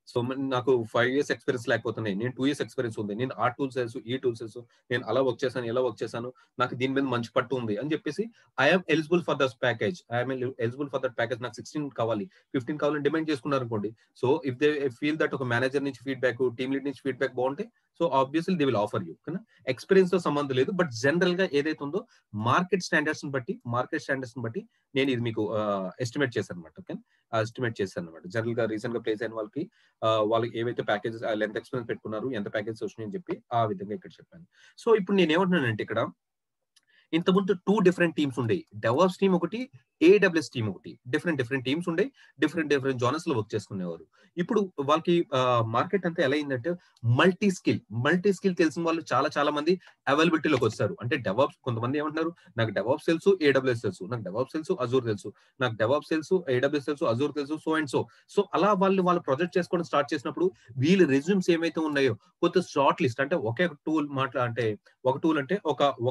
సో నాకు 5 years ఎక్స్పీరియన్స్ లేకపోతున్నాయి, నేను 2 years ఎక్స్పీరియన్స్ ఉంది, నేను ఆ టూల్స్ తెలుసు, ఈ టూల్స్ తెలుసు, నేను అలా వర్క్ చేశాను, ఎలా వర్క్ చేశాను, నాకు దీని మీద మంచి పట్టు ఉంది అని చెప్పేసి I'm eligible for that package, I'm eligible for that package, నాకు 16 కావాలి 15 కావాలని డిమాండ్ చేసుకున్నారు అనుకోండి. So if they feel that ఒక మేనేజర్ నుంచి ఫీడ్బ్యాక్, టీమ్ లీడ్ నుంచి ఫీడ్బ్యాక్ బాగుంటే, so obviously they will offer you, ఓకేనా. ఎక్స్పీరియన్స్ తో సంబంధం లేదు, బట్ జనరల్ గా ఏదైతే ఉందో మార్కెట్ స్టాండర్డ్స్ బట్టి నేను ఇది మీకు ఎస్టిమేట్ చేశాను అనమాట, ఓకే, ఎస్టిమేట్ చేశాను అనమాట. జనరల్ గా రీసెంట్ గా ప్లేస్ అయిన వాళ్ళకి ఏవైతే ప్యాకేజెస్ ఎంత ఎక్స్పీరియన్స్ పెట్టుకున్నారు, ఎంత ప్యాకేజెస్ వచ్చినాయి అని చెప్పి ఆ విధంగా ఇక్కడ చెప్పాను. సో ఇప్పుడు నేను ఏమంటున్నానంటే ఇక్కడ ఇంతకుముందు 2 డిఫరెంట్ టీమ్స్ ఉండే, డెవాప్స్ టీమ్ ఒకటి, AWS టీమ్ ఒకటి, డిఫరెంట్ టీమ్స్ ఉండే, డిఫరెంట్ జోనర్స్ లో వర్క్ చేసుకునేవారు. ఇప్పుడు వాళ్ళకి మార్కెట్ అంతా ఎలా అయిందంటే మల్టీ స్కిల్ తెలిసిన వాళ్ళు చాలా మంది అవైలబిలిటీలోకి వస్తారు. అంటే డెవాప్స్ కొంతమంది ఏమంటున్నారు, నాకు డెవాప్స్ తెలుసు, AWS తెలుసు, నాకు డెవాప్స్ తెలుసు, అజూర్ తెలుసు, నాకు డెవాప్స్ తెలుసు, AWS తెలుసు, అజూర్ తెలుసు, సో అండ్ సో అలా వాళ్ళు ప్రొజెక్ట్ చేసుకోవడం స్టార్ట్ చేసినప్పుడు వీళ్ళ రెజ్యూమ్స్ ఏమైతే ఉన్నాయో కొత్త షార్ట్ లిస్ట్, అంటే ఒకే టూల్ అంటే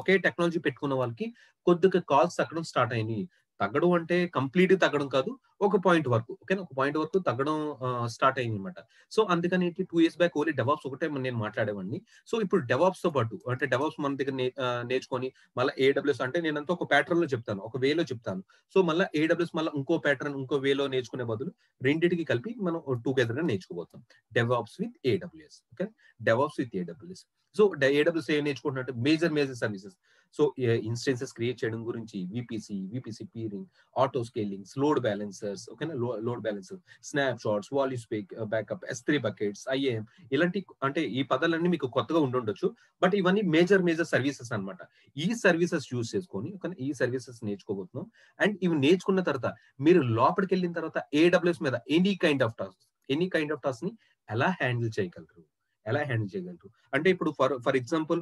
ఒకే టెక్నాలజీ పెట్టుకున్న వాళ్ళకి కొద్దిగా కాల్స్ తగ్గడం స్టార్ట్ అయినాయి. తగ్గడం అంటే కంప్లీట్ తగ్గడం కాదు, ఒక పాయింట్ వరకు, ఓకేనా, ఒక పాయింట్ వరకు తగ్గడం స్టార్ట్ అయింది అనమాట. సో అందుకని 2 years బ్యాక్ ఓన్లీ డెవాప్స్ ఒకటే నేను మాట్లాడేవాడిని. సో ఇప్పుడు డెవాప్స్ తో పాటు అంటే డెవాప్స్ మన దగ్గర నేర్చుకొని మళ్ళీ AWS అంటే నేనంతా ఒక ప్యాటర్న్ లో చెప్తాను, ఒక వేలో చెప్తాను. సో మళ్ళీ AWS మళ్ళీ ఇంకో ప్యాటర్న్, ఇంకో వేలో నేర్చుకునే బదులు రెండింటికి కలిపి మనం టుగెదర్ గా నేర్చుకోబోతాం. DevOps with AWS, okay, DevOps with AWS. So AWS ఏం నేర్చుకుంటున్నట్టు major services. So instances create చేయడం గురించి VPC peering, auto scaling, load balancers, ఓకేనా, load balancer, snapshots, values backup, S3 buckets, IAM, ఇలాంటి అంటే ఈ పదాలన్నీ మీకు కొత్తగా ఉండొచ్చు. బట్ ఇవన్నీ మేజర్ సర్వీసెస్ అనమాట. ఈ సర్వీసెస్ యూజ్ చేసుకొని, ఓకేనా, ఈ సర్వీసెస్ నేర్చుకోబోతున్నాం. అండ్ ఇవి నేర్చుకున్న తర్వాత మీరు లోపలికి వెళ్ళిన తర్వాత AWS మీద ఎనీ కైండ్ ఆఫ్ టాస్క్ ని ఎలా హ్యాండిల్ చేయగలరు, అంటే ఇప్పుడు ఫర్ ఎగ్జాంపుల్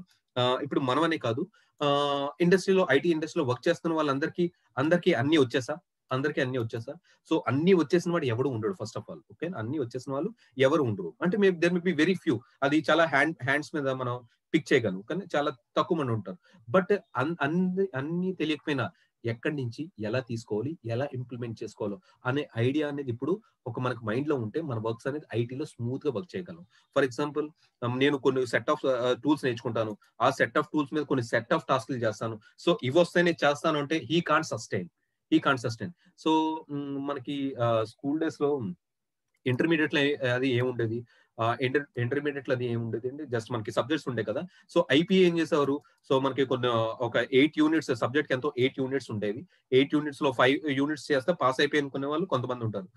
ఇప్పుడు మనమనే కాదు, ఐటీ ఇండస్ట్రీలో వర్క్ చేస్తున్న వాళ్ళందరికీ అన్ని వచ్చేసా? సో అన్ని వచ్చేసిన వాడు ఎవడు ఉండడు, ఫస్ట్ ఆఫ్ ఆల్, ఓకే, అన్ని వచ్చేసిన వాళ్ళు ఎవరు ఉండరు. అంటే there may be very few, అది చాలా హ్యాండ్స్ మీద మనం పిక్ చేయగలం, కానీ చాలా తక్కువ మంది ఉంటారు. బట్ అన్ని తెలియకపోయినా ఎక్కడి నుంచి ఎలా తీసుకోవాలి, ఎలా ఇంప్లిమెంట్ చేసుకోవాలో అనే ఐడియా అనేది ఇప్పుడు మనకు మైండ్ లో ఉంటే మన వర్క్స్ అనేది ఐటీలో స్మూత్ గా వర్క్ చేయగలం. ఫర్ ఎగ్జాంపుల్ నేను కొన్ని సెట్ ఆఫ్ టూల్స్ నేర్చుకుంటాను, ఆ సెట్ ఆఫ్ టూల్స్ మీద కొన్ని సెట్ ఆఫ్ టాస్క్లు చేస్తాను. సో ఇవి వస్తేనే చేస్తాను అంటే హీ కాంట్ సస్టైన్. సో మనకి స్కూల్ డేస్ లో ఇంటర్మీడియట్ లో అది ఏముండేది, ఇంటర్మీడియట్ లో అది ఏముండేది అంటే జస్ట్ మనకి సబ్జెక్ట్స్ ఉండే కదా. సో ఐపీఏ ఏం చేసేవారు, సో మనకి ఒక 8 యూనిట్స్ సబ్జెక్ట్ కి ఎంతో 8 యూనిట్స్ ఉండేవి. 8 యూనిట్స్ లో 5 యూనిట్స్ చేస్తే పాస్ అయిపోయి అనుకునే వాళ్ళు కొంతమంది ఉంటారు.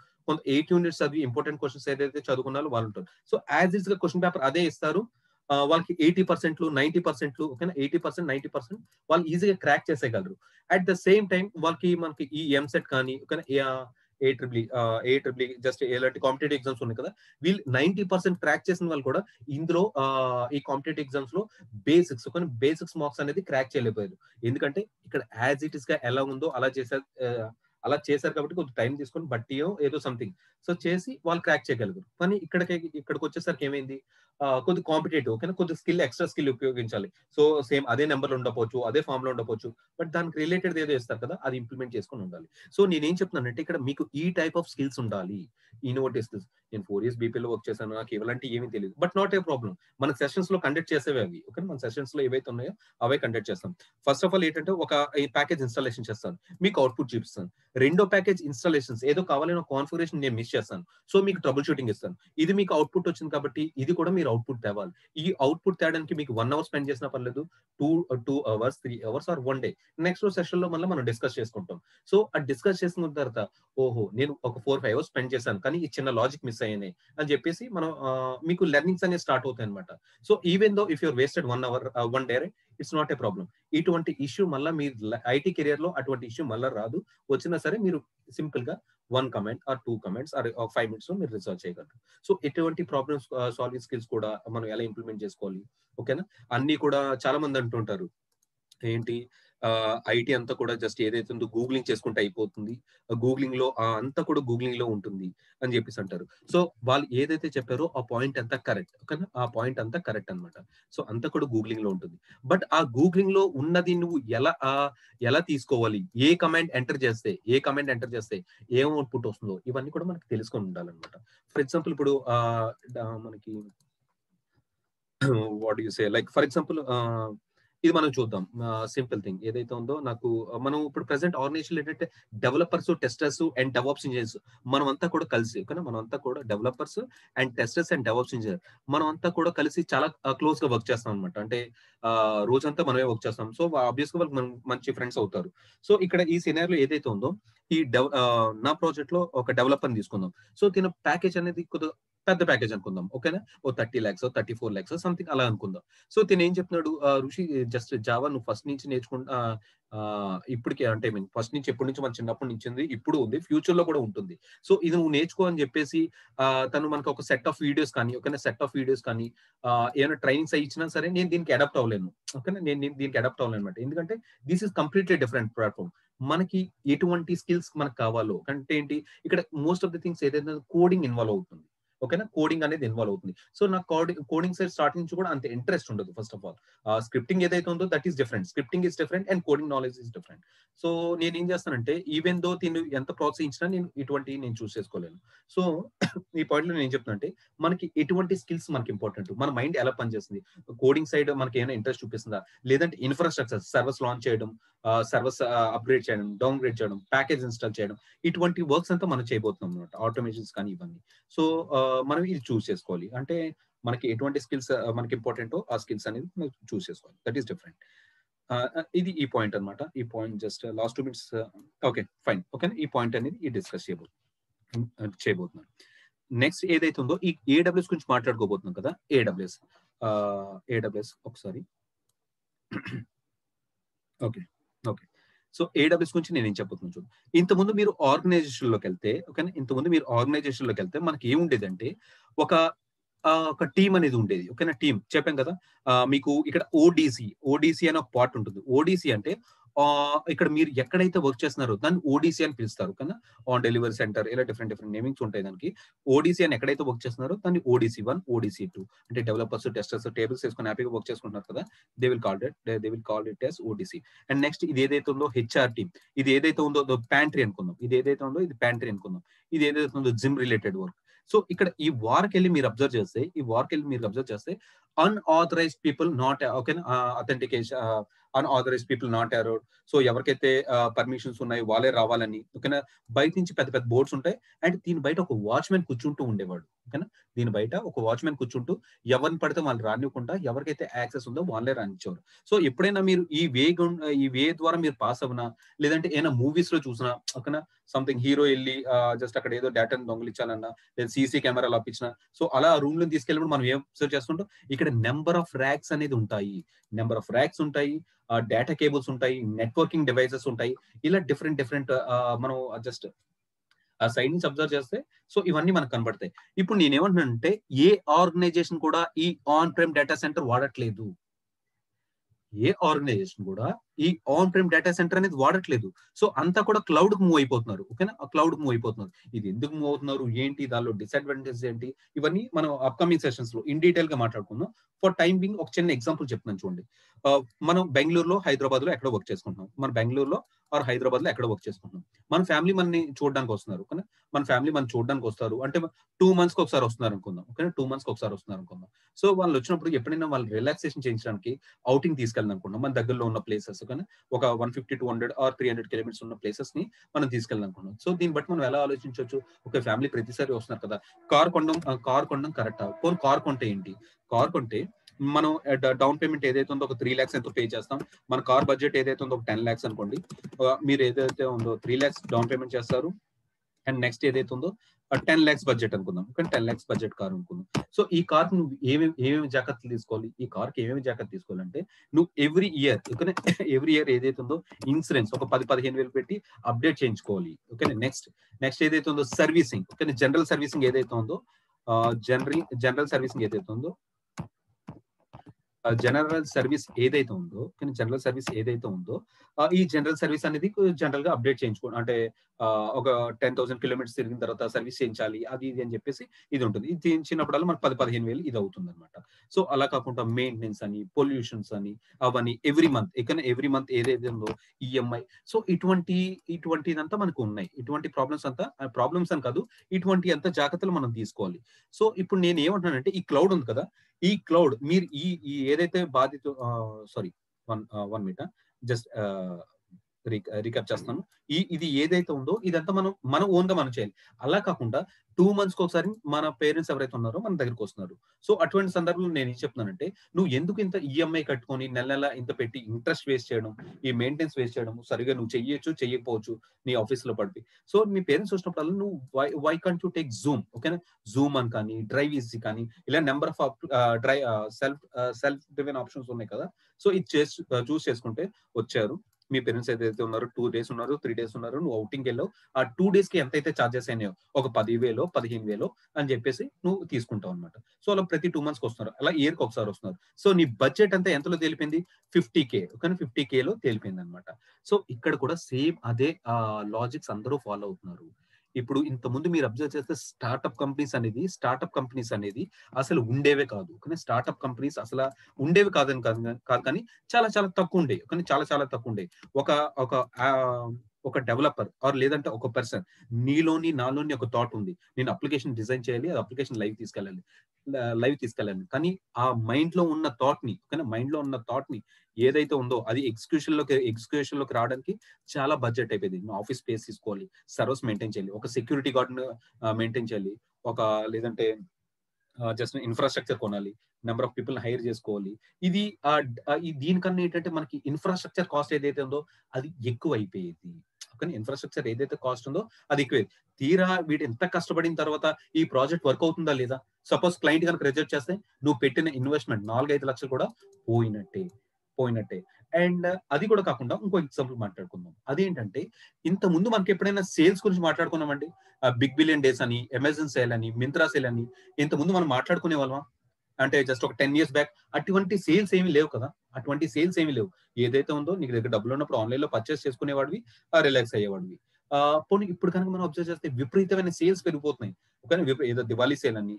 8 యూనిట్స్ చదివి ఇంపార్టెంట్ క్వశ్చన్స్ ఏదైతే చదువుకున్నారో వాళ్ళు ఉంటారు. సో యాజ్ ఇస్ గా క్వశ్చన్ పేపర్ అదే ఇస్తారు, వాళ్ళకి 80% 90%, ఓకేనా, 80% 90% వాళ్ళు ఈజీగా క్రాక్ చేసేయగలరు. అట్ ద సేమ్ టైం మనకి ఈ ఎంసెట్ కానీ, ఓకేనా, ఏ జస్ట్ ఎలాంటి కాంపిటేటివ్ ఎగ్జామ్స్ ఉన్నాయి కదా, వీళ్ళు 90% క్రాక్ చేసిన వాళ్ళు కూడా ఇందులో ఈ కాంపిటేటివ్ ఎగ్జామ్స్ లో బేసిక్స్ మార్క్స్ అనేది క్రాక్ చేయలేకపోయారు. ఎందుకంటే ఇక్కడ యాజ్ ఇట్ ఇస్ గా ఎలా ఉందో అలా అలా చేశారు కాబట్టి కొద్దిగా టైం తీసుకొని బట్టియో ఏదో సంథింగ్ సో చేసి వాళ్ళు క్రాక్ చేయగలుగుతారు. కానీ ఇక్కడికి వచ్చేసరికి ఏమైంది, కొద్ది కాంపిటేటివ్ ఓకేనా, కొద్ది స్కిల్ ఎక్స్ట్రా స్కిల్ ఉపయోగించాలి. సో సేమ్ అదే నెంబర్లు ఉండకపోవచ్చు, అదే ఫామ్ లో ఉండకపోవచ్చు, బట్ దానికి రిలేటెడ్ ఏదో ఇస్తారు కదా, అది ఇంప్లిమెంట్ చేసుకొని ఉండాలి. సో నేనేం చెప్తున్నానంటే ఇక్కడ మీకు ఈ టైప్ ఆఫ్ స్కిల్స్ ఉండాలి, ఇన్నోవేటివ్ స్కిల్స్. నేను 4 years బీపీలో వర్క్ చేశాను, నాకు ఇలాంటి ఏమీ తెలియదు, బట్ నాట్ ఏ ప్రాబ్లం. మన సెషన్స్ లో కండక్ట్ చేసేవి అవి ఓకే, మన సెషన్స్ లో ఏవైతే ఉన్నాయో అవే కండక్ట్ చేస్తాం. ఫస్ట్ ఆఫ్ ఆల్ ఏంటంటే ఒక ఈ ప్యాకేజ్ ఇన్స్టాలేషన్ చేస్తాను, మీకు అవుట్పుట్ చూపిస్తాను. రెండో ప్యాకేజ్ ఇన్స్టాలేషన్స్ ఏదో కావాలని కాన్ఫిగరేషన్ నేను మిస్ చేస్తాను, సో మీకు ట్రబుల్ షూటింగ్ ఇస్తాను. ఇది మీకు అవుట్పుట్ వచ్చింది కాబట్టి ఇది కూడా మీరు అవుట్పుట్ తేవాలి. ఈ అవుట్పుట్ తేడానికి మీకు 1 hour స్పెండ్ చేసినా పర్లేదు, 2 hours 3 hours or 1 day. Next session లో మళ్ళీ మనం డిస్కస్ చేసుకుంటాం. సో ఆ డిస్కస్ చేసుకున్న తర్వాత ఓహో నేను ఒక 4-5 hours స్పెండ్ చేశాను కానీ ఈ చిన్న లాజిక్ మిస్ అయ్యాయి అని చెప్పేసి మనం మీకు లెర్నింగ్స్ అనేవి స్టార్ట్ అవుతాయి అనమాట. So even though if you're wasted 1 hour 1 day, it's not a problem. ఇటువంటి ఇష్యూ మళ్ళీ మీ ఐటీ కెరియర్ లో అటువంటి ఇష్యూ మళ్ళీ రాదు. వచ్చినా సరే మీరు సింపుల్ గా 1 comment or 2 comments or 5 minutes లో మీరు రిజాల్వ్ చేయగలరు. సో ఎటువంటి ప్రాబ్లమ్స్ సాల్వింగ్ స్కిల్స్ కూడా మనం ఎలా ఇంప్లిమెంట్ చేసుకోవాలి ఓకేనా. అన్ని కూడా చాలా మంది అంటుంటారు ఏంటి ఐటీ అంతా కూడా జస్ట్ ఏదైతే ఉందో గూగ్లింగ్ చేసుకుంటే అయిపోతుంది, గూగ్లింగ్ లో అంతా కూడా గూగ్లింగ్ లో ఉంటుంది అని చెప్పేసి అంటారు. సో వాళ్ళు ఏదైతే చెప్పారో ఆ పాయింట్ అంతా కరెక్ట్ ఓకేనా, ఆ పాయింట్ అంతా కరెక్ట్ అనమాట. సో అంతా కూడా గూగ్లింగ్ లో ఉంటుంది. బట్ ఆ గూగ్లింగ్ లో ఉన్నది నువ్వు ఎలా తీసుకోవాలి, ఏ కమాండ్ ఎంటర్ చేస్తే ఏం అవుట్పుట్ వస్తుందో ఇవన్నీ కూడా మనకి తెలుసుకొని ఉండాలన్నమాట. ఫర్ ఎగ్జాంపుల్ ఇప్పుడు మనకి what you say like for example ఇది మనం చూద్దాం. సింపుల్ థింగ్ ఏదైతే ఉందో నాకు మనం ఇప్పుడు ప్రెసెంట్ ఆర్గనైజేషన్ ఏంటంటే developers, testers and DevOps engineers మనం అంతా కూడా కలిసి ఓకేనా, మనం అంతా కూడా developers and testers and DevOps engineer మనం అంతా కూడా కలిసి చాలా క్లోజ్ గా వర్క్ చేస్తాం అనమాట. అంటే రోజంతా మనమే వర్క్ చేస్తాం. సో ఆబ్వియస్ గా వాళ్ళు మంచి ఫ్రెండ్స్ అవుతారు. సో ఇక్కడ ఈ సినారిలో ఏదైతే ఉందో ఈ నా ప్రాజెక్ట్ లో ఒక డెవలపర్ తీసుకుందాం. సో దీని ప్యాకేజ్ అనేది కొద్దిగా పెద్ద ప్యాకేజ్ అనుకుందాం ఓకేనా, ఓ 30 lakhs 34 lakhs సంథింగ్ అలా అనుకుందాం. సో తిను ఏం చెప్తున్నాడు, ఋషి జస్ట్ జావా నువ్వు ఫస్ట్ నుంచి నేర్చుకుంటా ఇప్పటికే అంటే మీన్ ఫస్ట్ నుంచి ఎప్పటి నుంచి మన చిన్నప్పటి నుంచి ఉంది, ఇప్పుడు ఉంది, ఫ్యూచర్ లో కూడా ఉంటుంది. సో ఇది నువ్వు నేర్చుకో అని చెప్పేసి తను మనకు ఒక సెట్ ఆఫ్ వీడియోస్ కానీ ఏమైనా ట్రైనింగ్స్ అయి ఇచ్చినా సరే నేను దీనికి అడాప్ట్ అవ్వలేను ఓకేనా, నేను దీనికి అడాప్ట్ అవ్వలేను అనమాట. ఎందుకంటే this is completely different platform. మనకి ఎటువంటి స్కిల్స్ మనకు కావాలో అంటే ఏంటి, ఇక్కడ మోస్ట్ ఆఫ్ ది థింగ్స్ ఏదైతే కోడింగ్ ఇన్వాల్వ్ అవుతుంది ఓకేనా, కోడింగ్ అనేది ఇన్వాల్వ్ అవుతుంది. సో నాకు కోడింగ్ సైడ్ స్టార్టింగ్ నుంచి కూడా అంత ఇంట్రెస్ట్ ఉండదు. ఫస్ట్ ఆఫ్ ఆల్ స్క్రిప్టింగ్ ఏదైతే ఉందో that is different, scripting is different and coding knowledge is different. So నేను ఏం చేస్తానంటే ఈవెన్ దో దీన్ని ఎంత ప్రోత్సహించినా నేను చూస్ చేసుకోలేను. సో ఈ పాయింట్ లో నేను చెప్తానంటే మనకి ఎటువంటి స్కిల్స్ మనకి ఇంపార్టెంట్, మన మైండ్ ఎలా పనిచేస్తుంది, కోడింగ్ సైడ్ మనకి ఏమైనా ఇంట్రెస్ట్ చూపిస్తుందా, లేదంటే ఇన్ఫ్రాస్ట్రక్చర్ సర్వర్స్ లాంచ్ చేయడం, సర్వర్స్ అప్గ్రేడ్ చేయడం, డౌన్ గ్రేడ్ చేయడం, ప్యాకేజ్ ఇన్స్టాల్ చేయడం, ఇటువంటి వర్క్స్ అంతా మనం చేయబోతున్నాం అనమాట, ఆటోమేషన్స్ కానీ ఇవన్నీ. సో మనం ఇది చూస్ చేసుకోవాలి. అంటే మనకి ఎటువంటి స్కిల్స్ మనకి ఇంపార్టెంటో ఆ స్కిల్స్ అనేది మనం చూస్ చేసుకోవాలి. That is different. ఇది ఈ పాయింట్ అనమాట. ఈ point just last 2 minutes okay fine okay, ఈ పాయింట్ అనేది ఈ డిస్కస్ చేయబోతున్నాను. నెక్స్ట్ ఏదైతే ఉందో ఈ ఏడబ్ల్యూఎస్ గురించి మాట్లాడుకోబోతున్నాం కదా. ఏడబ్ల్యూఎస్ ఒకసారి ఓకే ఓకే. సో ఏడబ్ల్యూఎస్ గురించి నేను ఏం చెప్పబోతున్నాను చూడండి. ఇంతకుముందు మీరు ఆర్గనైజేషన్ లోకి వెళ్తే మనకి ఏముండేదంటే ఒక టీం అనేది ఉండేది ఓకేనా. టీం చెప్పాం కదా, మీకు ఇక్కడ ఓడిసి అనే ఒక పార్ట్ ఉంటుంది. ఓడిసి అంటే ఇక్కడ మీరు ఎక్కడైతే వర్క్ చేస్తున్నారో దాన్ని ఓడిసి అని పిలుస్తారు ఓకేనా. ఆన్ డెలివరీ సెంటర్ ఇలా డిఫరెంట్ నేమింగ్స్ ఉంటాయి దానికి. ఓడిసి అని ఎక్కడైతే వర్క్ చేస్తున్నారో దాన్ని ఓడిసి 1 ఓడిసి 2 అంటే డెవలపర్స్ టెస్టర్స్ టేబుల్స్ వేసుకొని హ్యాపీగా వర్క్ చేసుకుంటున్నారు కదా, they will call it as ODC. And next ఇది ఏదైతే ఉందో హెచ్ఆర్ టీమ్, ఇది ఏదైతే ఉందో ప్యాంట్రీ అనుకుందాం, ఇది ఏదైతే ఉందో జిమ్ రిలేటెడ్ వర్క్. సో ఇక్కడ ఈ వార్కి వెళ్ళి మీరు అబ్జర్వ్ చేస్తే అన్ఆథరైజ్డ్ పీపుల్ నాట్ ఓకేనా, authentication unauthorized people not allowed. So ఎవరికైతే పర్మిషన్స్ ఉన్నాయో వాళ్ళే రావాలని ఓకేనా. బయట నుంచి పెద్ద పెద్ద బోర్డ్స్ ఉంటాయి అండ్ దీని బయట ఒక వాచ్మెన్ కూర్చుంటూ ఉండేవాడు ఓకేనా. దీని బయట ఒక వాచ్మెన్ కూర్చుంటూ ఎవరిని పడితే వాళ్ళు రానివ్వకుండా ఎవరికైతే యాక్సెస్ ఉందో వాళ్ళే రానిచ్చేవారు. సో ఎప్పుడైనా మీరు ఈ వే ద్వారా మీరు పాస్ అవునా, లేదంటే ఏమైనా మూవీస్ లో చూసినా ఓకేనా, సంథింగ్ హీరో వెళ్ళి జస్ట్ అక్కడ ఏదో డేటాను దొంగలించాలన్నా లేదా సీసీ కెమెరాలు అప్పించినా, సో అలా రూమ్ లో తీసుకెళ్ళినప్పుడు మనం ఏం అబ్జర్వ్ చేస్తుంటాం, ఇక్కడ నెంబర్ ఆఫ్ ర్యాక్స్ అనేది ఉంటాయి, డేటా కేబుల్స్ ఉంటాయి, నెట్వర్కింగ్ డివైసెస్ ఉంటాయి, ఇలా డిఫరెంట్ మనం జస్ట్ ఆ సైడ్ నుంచి అబ్జర్వ్ చేస్తే సో ఇవన్నీ మనకు కనబడతాయి. ఇప్పుడు నేనేమంటున్నానంటే ఏ ఆర్గనైజేషన్ కూడా ఈ ఆన్ ప్రైమ్ డేటా సెంటర్ వాడట్లేదు. ఏ ఆర్గనైజేషన్ కూడా ఈ ఆన్ ప్రైమ్ డేటా సెంటర్ అనేది వాడట్లేదు. సో అంతా కూడా క్లౌడ్ కు మూవ్ అయిపోతున్నారు. ఓకేనా, ఆ క్లౌడ్ మూవ్ అయిపోతున్నారు. ఇది ఎందుకు మూవ్ అవుతున్నారు, ఏంటి, దానిలో డిసడ్వాంటేజ్ ఏంటి, ఇవన్నీ మనం అప్కమింగ్ సెషన్స్ లో ఇన్ డీటెయిల్ గా మాట్లాడుకుందాం. ఫర్ టైం బింగ్ ఒక చిన్న ఎగ్జాంపుల్ చెప్తున్నాను చూడండి. మనం బెంగళూరులో, హైదరాబాద్ లో ఎక్కడో వర్క్ చేసుకుంటున్నాం. మన బెంగళూరులో ఆర్ హైదరాబాద్ లో ఎక్కడో వర్క్ చేసుకుంటున్నాం. మన ఫ్యామిలీ మనని చూడడానికి వస్తున్నారు. ఓకేనా, మన ఫ్యామిలీ మనం చూడడానికి వస్తారు అంటే 2 months కి ఒకసారి వస్తున్నారు అనుకుందాం. ఓకేనా, 2 months కి ఒకసారి వస్తున్నారు అనుకుందాం. సో వాళ్ళు వచ్చినప్పుడు ఎప్పుడైనా వాళ్ళు రిలాక్సేషన్ చేయించడానికి అవుటింగ్ తీసుకెళ్ళాలి అనుకుంటున్నాం. మన దగ్గరలో ఉన్న ప్లేసెస్ కానీ ఒక 150, 200 ఆర్ 300 కిలోమీటర్స్ ఉన్న ప్లేసెస్ ని మనం తీసుకెళ్ళాలి అనుకుంటున్నాం. సో దీన్ని బట్టి మనం ఎలా ఆలోచించవచ్చు, ఒక ఫ్యామిలీ ప్రతిసారి వస్తున్నారు కదా, కార్ కొనడం కరెక్టా, పోనీ కార్ కొంటే ఏంటి, కార్ కొంటే మనం డౌన్ పేమెంట్ ఏదైతే ఉందో ఒక 3 lakhs ఎంతో పే చేస్తాం. మన కార్ బడ్జెట్ ఏదైతే ఉందో ఒక 10 lakhs అనుకోండి. మీరు ఏదైతే ఉందో 3 lakhs డౌన్ పేమెంట్ చేస్తారు. అండ్ నెక్స్ట్ ఏదైతే ఉందో 10 lakhs బడ్జెట్ అనుకుందాం. కానీ 10 lakhs బడ్జెట్ కార్ అనుకుందాం. సో ఈ కార్ నువ్వు ఏమేమి జాగ్రత్తలు తీసుకోవాలి, ఈ కార్ కి ఏమేమి జాగ్రత్తలు తీసుకోవాలంటే నువ్వు ఎవ్రీ ఇయర్ ఏదైతే ఉందో ఇన్సూరెన్స్ ఒక 10-15 వేలు పెట్టి అప్డేట్ చేయించుకోవాలి. ఓకే, నెక్స్ట్ ఏదైతే ఉందో సర్వీసింగ్. ఓకే, జనరల్ సర్వీసింగ్ ఏదైతే ఉందో జనరల్ సర్వీసింగ్ ఏదైతే ఉందో జనరల్ సర్వీస్ ఏదైతే ఉందో ఈ జనరల్ సర్వీస్ అనేది జనరల్ గా అప్డేట్ చేయించుకోండి. అంటే ఒక 10,000 కిలోమీటర్స్ తిరిగిన తర్వాత సర్వీస్ చేయించాలి, అది ఇది అని చెప్పేసి ఇది ఉంటుంది. ఇది చేయించినప్పుడల్లా మనకు 10-15 వేలు ఇది అవుతుంది అనమాట. సో అలా కాకుండా మెయింటెనెన్స్ అని, పొల్యూషన్స్ అని, అవన్నీ ఎవ్రీ మంత్ ఏదైతే ఉందో ఈఎంఐ. సో ఇటువంటిదంతా మనకు ఉన్నాయి. ఇటువంటి ప్రాబ్లమ్స్ అని కాదు, ఇటువంటి అంత జాగ్రత్తలు మనం తీసుకోవాలి. సో ఇప్పుడు నేను ఏమంటున్నానంటే ఈ క్లౌడ్ ఉంది కదా, ఈ క్లౌడ్ మీరు ఈ ఏదైతే sorry, one minute, just recap చేస్తాను. ఇది ఏదైతే ఉందో ఇదంతా మనం ఓన్ గా మనం చేయాలి. అలా కాకుండా 2 months కి ఒకసారి మన పేరెంట్స్ ఎవరైతే ఉన్నారో మన దగ్గరికి వస్తున్నారు. సో అటువంటి సందర్భంలో నేను ఏం చెప్తున్నానంటే, నువ్వు ఎందుకు ఇంత ఈఎంఐ కట్టుకొని నెల ఇంత పెట్టి ఇంట్రెస్ట్ వేస్ట్ చేయడం, ఈ మెయింటెనెన్స్ వేస్ట్ చేయడం, సరిగా నువ్వు చెయ్యకపోవచ్చు నీ ఆఫీస్ లో పడిపోయి. సో మీ పేరెంట్స్ వచ్చినప్పుడు నువ్వు why can't you take zoom. ఓకేనా, జూమ్ అని కానీ, డ్రైవ్ ఈజీ కానీ, ఇలా number of self driven options ఉన్నాయి కదా. సో ఇది చూస్ చేసుకుంటే వచ్చారు. మీ పేరెంట్స్ ఏదైతే ఉన్నారో 2 days ఉన్నారు, 3 days ఉన్నారు, నువ్వు అవుటింగ్ వెళ్ళావు. ఆ 2 days కి ఎంతైతే ఛార్జెస్ అయినాయో ఒక 10,000, 15,000 అని చెప్పేసి నువ్వు తీసుకుంటావు అనమాట. సో అలా ప్రతి 2 months కి వస్తున్నారు, అలా ఇయర్ కి ఒకసారి వస్తున్నారు. సో నీ బడ్జెట్ అంతా ఎంతలో తేలిపోయింది, 50K. కానీ 50K లో తేలిపోయింది అనమాట. సో ఇక్కడ కూడా సేమ్ అదే లాజిక్స్ అందరూ ఫాలో అవుతున్నారు. ఇప్పుడు ఇంత ముందు మీరు అబ్జర్వ్ చేస్తే స్టార్ట్అప్ కంపెనీస్ అనేది అసలు ఉండేవే కాదు. కానీ స్టార్ట్అప్ కంపెనీస్ అసలు ఉండేవి కాదు కానీ చాలా చాలా తక్కువ ఉండేవి. కానీ చాలా చాలా తక్కువ ఉండేవి. ఒక డెవలపర్ ఆర్ లేదంటే ఒక పర్సన్, నాలోని ఒక థాట్ ఉంది, నేను అప్లికేషన్ డిజైన్ చేయాలి, అది అప్లికేషన్ లైవ్ తీసుకెళ్ళాలి. కానీ ఆ మైండ్ లో ఉన్న థాట్ ని ఏదైతే ఉందో అది ఎగ్జిక్యూషన్ లోకి రావడానికి చాలా బడ్జెట్ అయిపోయింది. ఆఫీస్ స్పేస్ తీసుకోవాలి, సర్వర్స్ మెయింటైన్ చేయాలి, ఒక సెక్యూరిటీ గార్డ్ మెయింటైన్ చేయాలి, లేదంటే జస్ట్ ఇన్ఫ్రాస్ట్రక్చర్ కొనాలి, నెంబర్ ఆఫ్ పీపుల్ హైర్ చేసుకోవాలి. ఇది దీనికన్నా ఏంటంటే మనకి ఇన్ఫ్రాస్ట్రక్చర్ కాస్ట్ ఏదైతే ఉందో అది ఎక్కువ అయిపోయేది. కానీ ఇన్ఫ్రాస్ట్రక్చర్ ఏదైతే కాస్ట్ ఉందో అది ఎక్కువ. తీరా వీడు ఎంత కష్టపడిన తర్వాత ఈ ప్రాజెక్ట్ వర్క్ అవుతుందా లేదా, సపోజ్ క్లయింట్ కనుక రిజెక్ట్ చేస్తే నువ్వు పెట్టిన ఇన్వెస్ట్మెంట్ 4-5 లక్షలు కూడా పోయినట్టే. అండ్ అది కూడా కాకుండా ఇంకో ఎగ్జాంపుల్ మాట్లాడుకుందాం. అదేంటంటే ఇంత ముందు మనకి ఎప్పుడైనా సేల్స్ గురించి మాట్లాడుకున్నామండి, బిగ్ బిలియన్ డేస్ అని, అమెజాన్ సేల్ అని, మింత్రా సేల్ అని ఇంత ముందు మనం మాట్లాడుకునే వాళ్ళం. అంటే జస్ట్ ఒక 10 years బ్యాక్ అటువంటి సేల్స్ ఏమీ లేవు కదా. ఏదైతే ఉందో నీకు దగ్గర డబ్బులు ఉన్నప్పుడు ఆన్లైన్ లో పర్చేస్ చేసుకునేవాడివి, రిలాక్స్ అయ్యేవాడివి. పోనీ ఇప్పుడు కనుక మనం అబ్జర్వ్ చేస్తే విపరీతమైన సేల్స్ పెరిగిపోతున్నాయి. ఓకే, ఏదో దివాళీ సేల్ అని,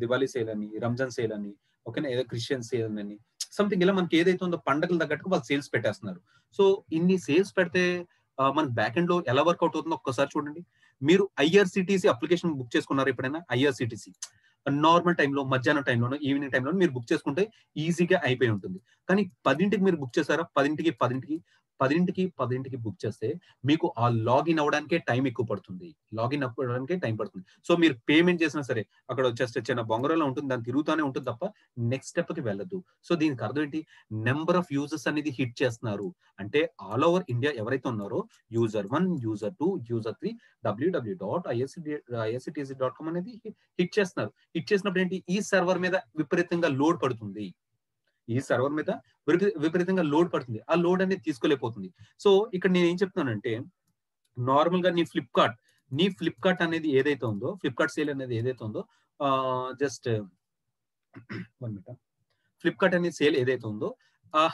దివాళీ సేల్ అని, రంజాన్ సేల్ అని, ఓకేనా, ఏదో క్రిస్టియన్ సేల్ అని, సంథింగ్ ఇలా మనకి ఏదైతే ఉందో పండగలు తగ్గట్టుగా వాళ్ళు సేల్స్ పెట్టేస్తున్నారు. సో ఇన్ని సేల్స్ పెడితే మన బ్యాక్ ఎండ్ లో ఎలా వర్కౌట్ అవుతుందో ఒక్కసారి చూడండి. మీరు ఐఆర్సిటిసి అప్లికేషన్ బుక్ చేసుకున్నారు ఎప్పుడైనా? ఐఆర్సిటిసి నార్మల్ టైంలో, మధ్యాహ్నం టైంలోనో, ఈవినింగ్ టైంలో మీరు బుక్ చేసుకుంటే ఈజీగా అయిపోయి ఉంటుంది. కానీ 10ంటికి మీరు బుక్ చేశారా, 10ంటికి బుక్ చేస్తే మీకు ఆ లాగిన్ అవ్వడానికే టైం ఎక్కువ పడుతుంది. సో మీరు పేమెంట్ చేసినా సరే అక్కడ జస్ట్ చిన్న బొంగరంలో ఉంటుంది, దాన్ని తిరుగుతూనే ఉంటుంది తప్ప నెక్స్ట్ స్టెప్ కి వెళ్ళదు. సో దీనికి అర్థం ఏంటి, నెంబర్ ఆఫ్ యూజర్స్ అనేది హిట్ చేస్తున్నారు. అంటే ఆల్ ఓవర్ ఇండియా ఎవరైతే ఉన్నారో user 1, user 2, user 3 www.isctc.com అనేది హిట్ చేస్తున్నారు. హిట్ చేసినప్పుడు ఏంటి, ఈ సర్వర్ మీద విపరీతంగా లోడ్ పడుతుంది. ఆ లోడ్ అనేది తీసుకోలేకపోతుంది. సో ఇక్కడ నేను ఏం చెప్తున్నానంటే, నార్మల్ గా నీ ఫ్లిప్కార్ట్ అనేది ఏదైతే ఉందో, ఫ్లిప్కార్ట్ సేల్ అనేది ఏదైతే ఉందో, జస్ట్ 1 minute, ఫ్లిప్కార్ట్ అనే సేల్ ఏదైతే ఉందో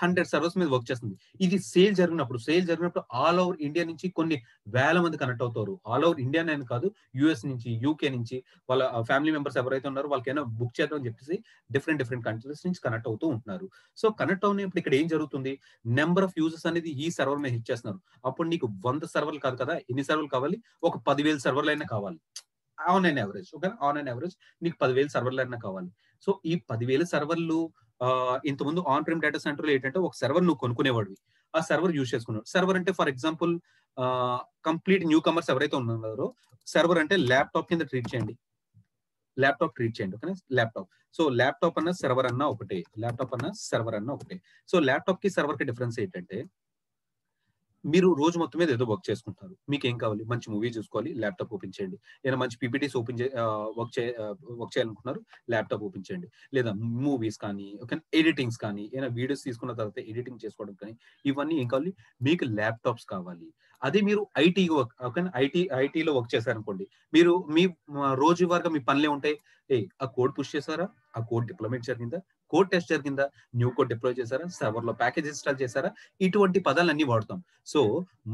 100 సర్వర్స్ మీద వర్క్ చేస్తుంది. ఇది సేల్ జరిగినప్పుడు ఆల్ ఓవర్ ఇండియా నుంచి కొన్ని వేల మంది కనెక్ట్ అవుతారు. ఆల్ ఓవర్ ఇండియానే అని కాదు, యూఎస్ నుంచి, యూకే నుంచి వాళ్ళ ఫ్యామిలీ మెంబర్స్ ఎవరైతే ఉన్నారో వాళ్ళకైనా బుక్ చేద్దాం అని చెప్పేసి డిఫరెంట్ కంట్రీస్ నుంచి కనెక్ట్ అవుతూ ఉంటున్నారు. సో కనెక్ట్ అవునప్పుడు ఇక్కడ ఏం జరుగుతుంది? నెంబర్ ఆఫ్ యూజర్స్ అనేది ఈ సర్వర్ మీద హిట్ చేస్తున్నారు. అప్పుడు నీకు 100 సర్వర్లు కాదు కదా, ఎన్ని సర్వర్లు కావాలి? ఒక 10,000 సర్వర్లు అయినా కావాలి. On and average, okay, on and average నీకు 10,000 సర్వర్లు అయినా కావాలి. సో ఈ 10,000 సర్వర్లు ఇంతకుముందు ఆన్ ప్రైమ్ డేటా సెంటర్ ఏంటంటే ఒక సర్వర్ నువ్వు కొనుక్కునేవాడివి, ఆ సర్వర్ యూజ్ చేసుకున్నావు. సర్వర్ అంటే for example complete new comers ఎవరైతే ఉన్నారో సర్వర్ అంటే ల్యాప్టాప్ కింద ట్రీట్ చేయండి, ఓకే, ల్యాప్టాప్. సో ల్యాప్టాప్ అన్న సర్వర్ అన్న ఒకటే, సో ల్యాప్టాప్ కి సర్వర్ కి డిఫరెన్స్ ఏంటంటే మీరు రోజు మొత్తం మీద ఏదో వర్క్ చేసుకుంటారు. మీకేం కావాలి? మంచి మూవీ చూసుకోవాలి, ల్యాప్టాప్ ఓపెన్ చేయండి. ఏదైనా మంచి పీపీటీస్ వర్క్ చేయాలనుకుంటున్నారు, ల్యాప్టాప్ ఓపెన్ చేయండి. లేదా మూవీస్ కానీ, ఓకే, ఎడిటింగ్స్ కానీ, ఏదైనా వీడియోస్ తీసుకున్న తర్వాత ఎడిటింగ్ చేసుకోవడం కానీ, ఇవన్నీ ఏం కావాలి? మీకు ల్యాప్టాప్స్ కావాలి. అదే మీరు ఐటీ వర్క్, ఓకేనా, ఐటీలో వర్క్ చేశారనుకోండి, మీరు మీ రోజువారీగా మీ పనులే ఉంటాయి. ఆ కోడ్ పుష్ చేశారా? ఆ కోడ్ డిప్లాయ్‌మెంట్ జరిగిందా? కోడ్ టెస్ట్ జరిగిందా? న్యూ కోడ్ డిప్లాయ్ చేశారా? సర్వర్‌లో ప్యాకేజ్ ఇన్‌స్టాల్ చేశారా? ఇటువంటి పదాలన్నీ వాడతాం. సో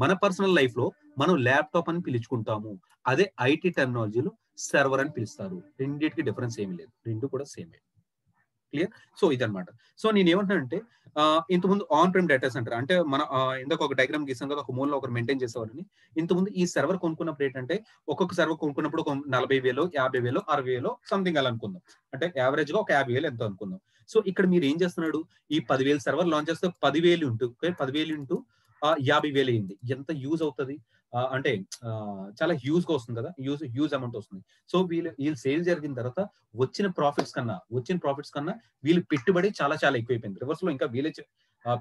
మన పర్సనల్ లైఫ్ లో మనం ల్యాప్టాప్ అని పిలుచుకుంటాము. అదే ఐటీ టెర్మినాలజీలో సర్వర్ అని పిలుస్తారు. రెండిటికి డిఫరెన్స్ ఏమీ లేదు, రెండు కూడా సేమే. క్లియర్? సో ఇదన్నమాట. సో నేనేమంటున్నానంటే ఇంతకుముందు ఆన్ ప్రైమ్ డేటా సెంటర్ అంటే మన ఇందాక ఒక డయాగ్రామ్ గీసాం కదా, ఒక మూలలో ఒకరు మెయింటైన్ చేసేవారని. ఇంతకుముందు ఈ సర్వర్ కొనుక్కున్నప్పుడు ఏంటంటే ఒక్కొక్క సర్వర్ కొనుక్కున్నప్పుడు ఒక 40,000, 50,000, 60,000 సంథింగ్ అలా అనుకుందాం. అంటే యావరేజ్ గా ఒక 50,000 ఎంతో అనుకుందాం. సో ఇక్కడ మీరు ఏం చేస్తున్నాడు? ఈ 10,000 సర్వర్ లాంచ్ చేస్తే 10,000 ఇంటూ 10,000 ఇంటూ 50,000 అయింది. ఎంత యూజ్ అవుతుంది? అంటే చాలా హ్యూజ్ గా వస్తుంది కదా, హ్యూజ్ అమౌంట్ వస్తుంది. సో వీళ్ళు సేల్ జరిగిన తర్వాత వచ్చిన ప్రాఫిట్స్ కన్నా వీళ్ళు పెట్టుబడి చాలా చాలా ఎక్కువైపోయింది. రివర్స్ లో ఇంకా వీళ్ళే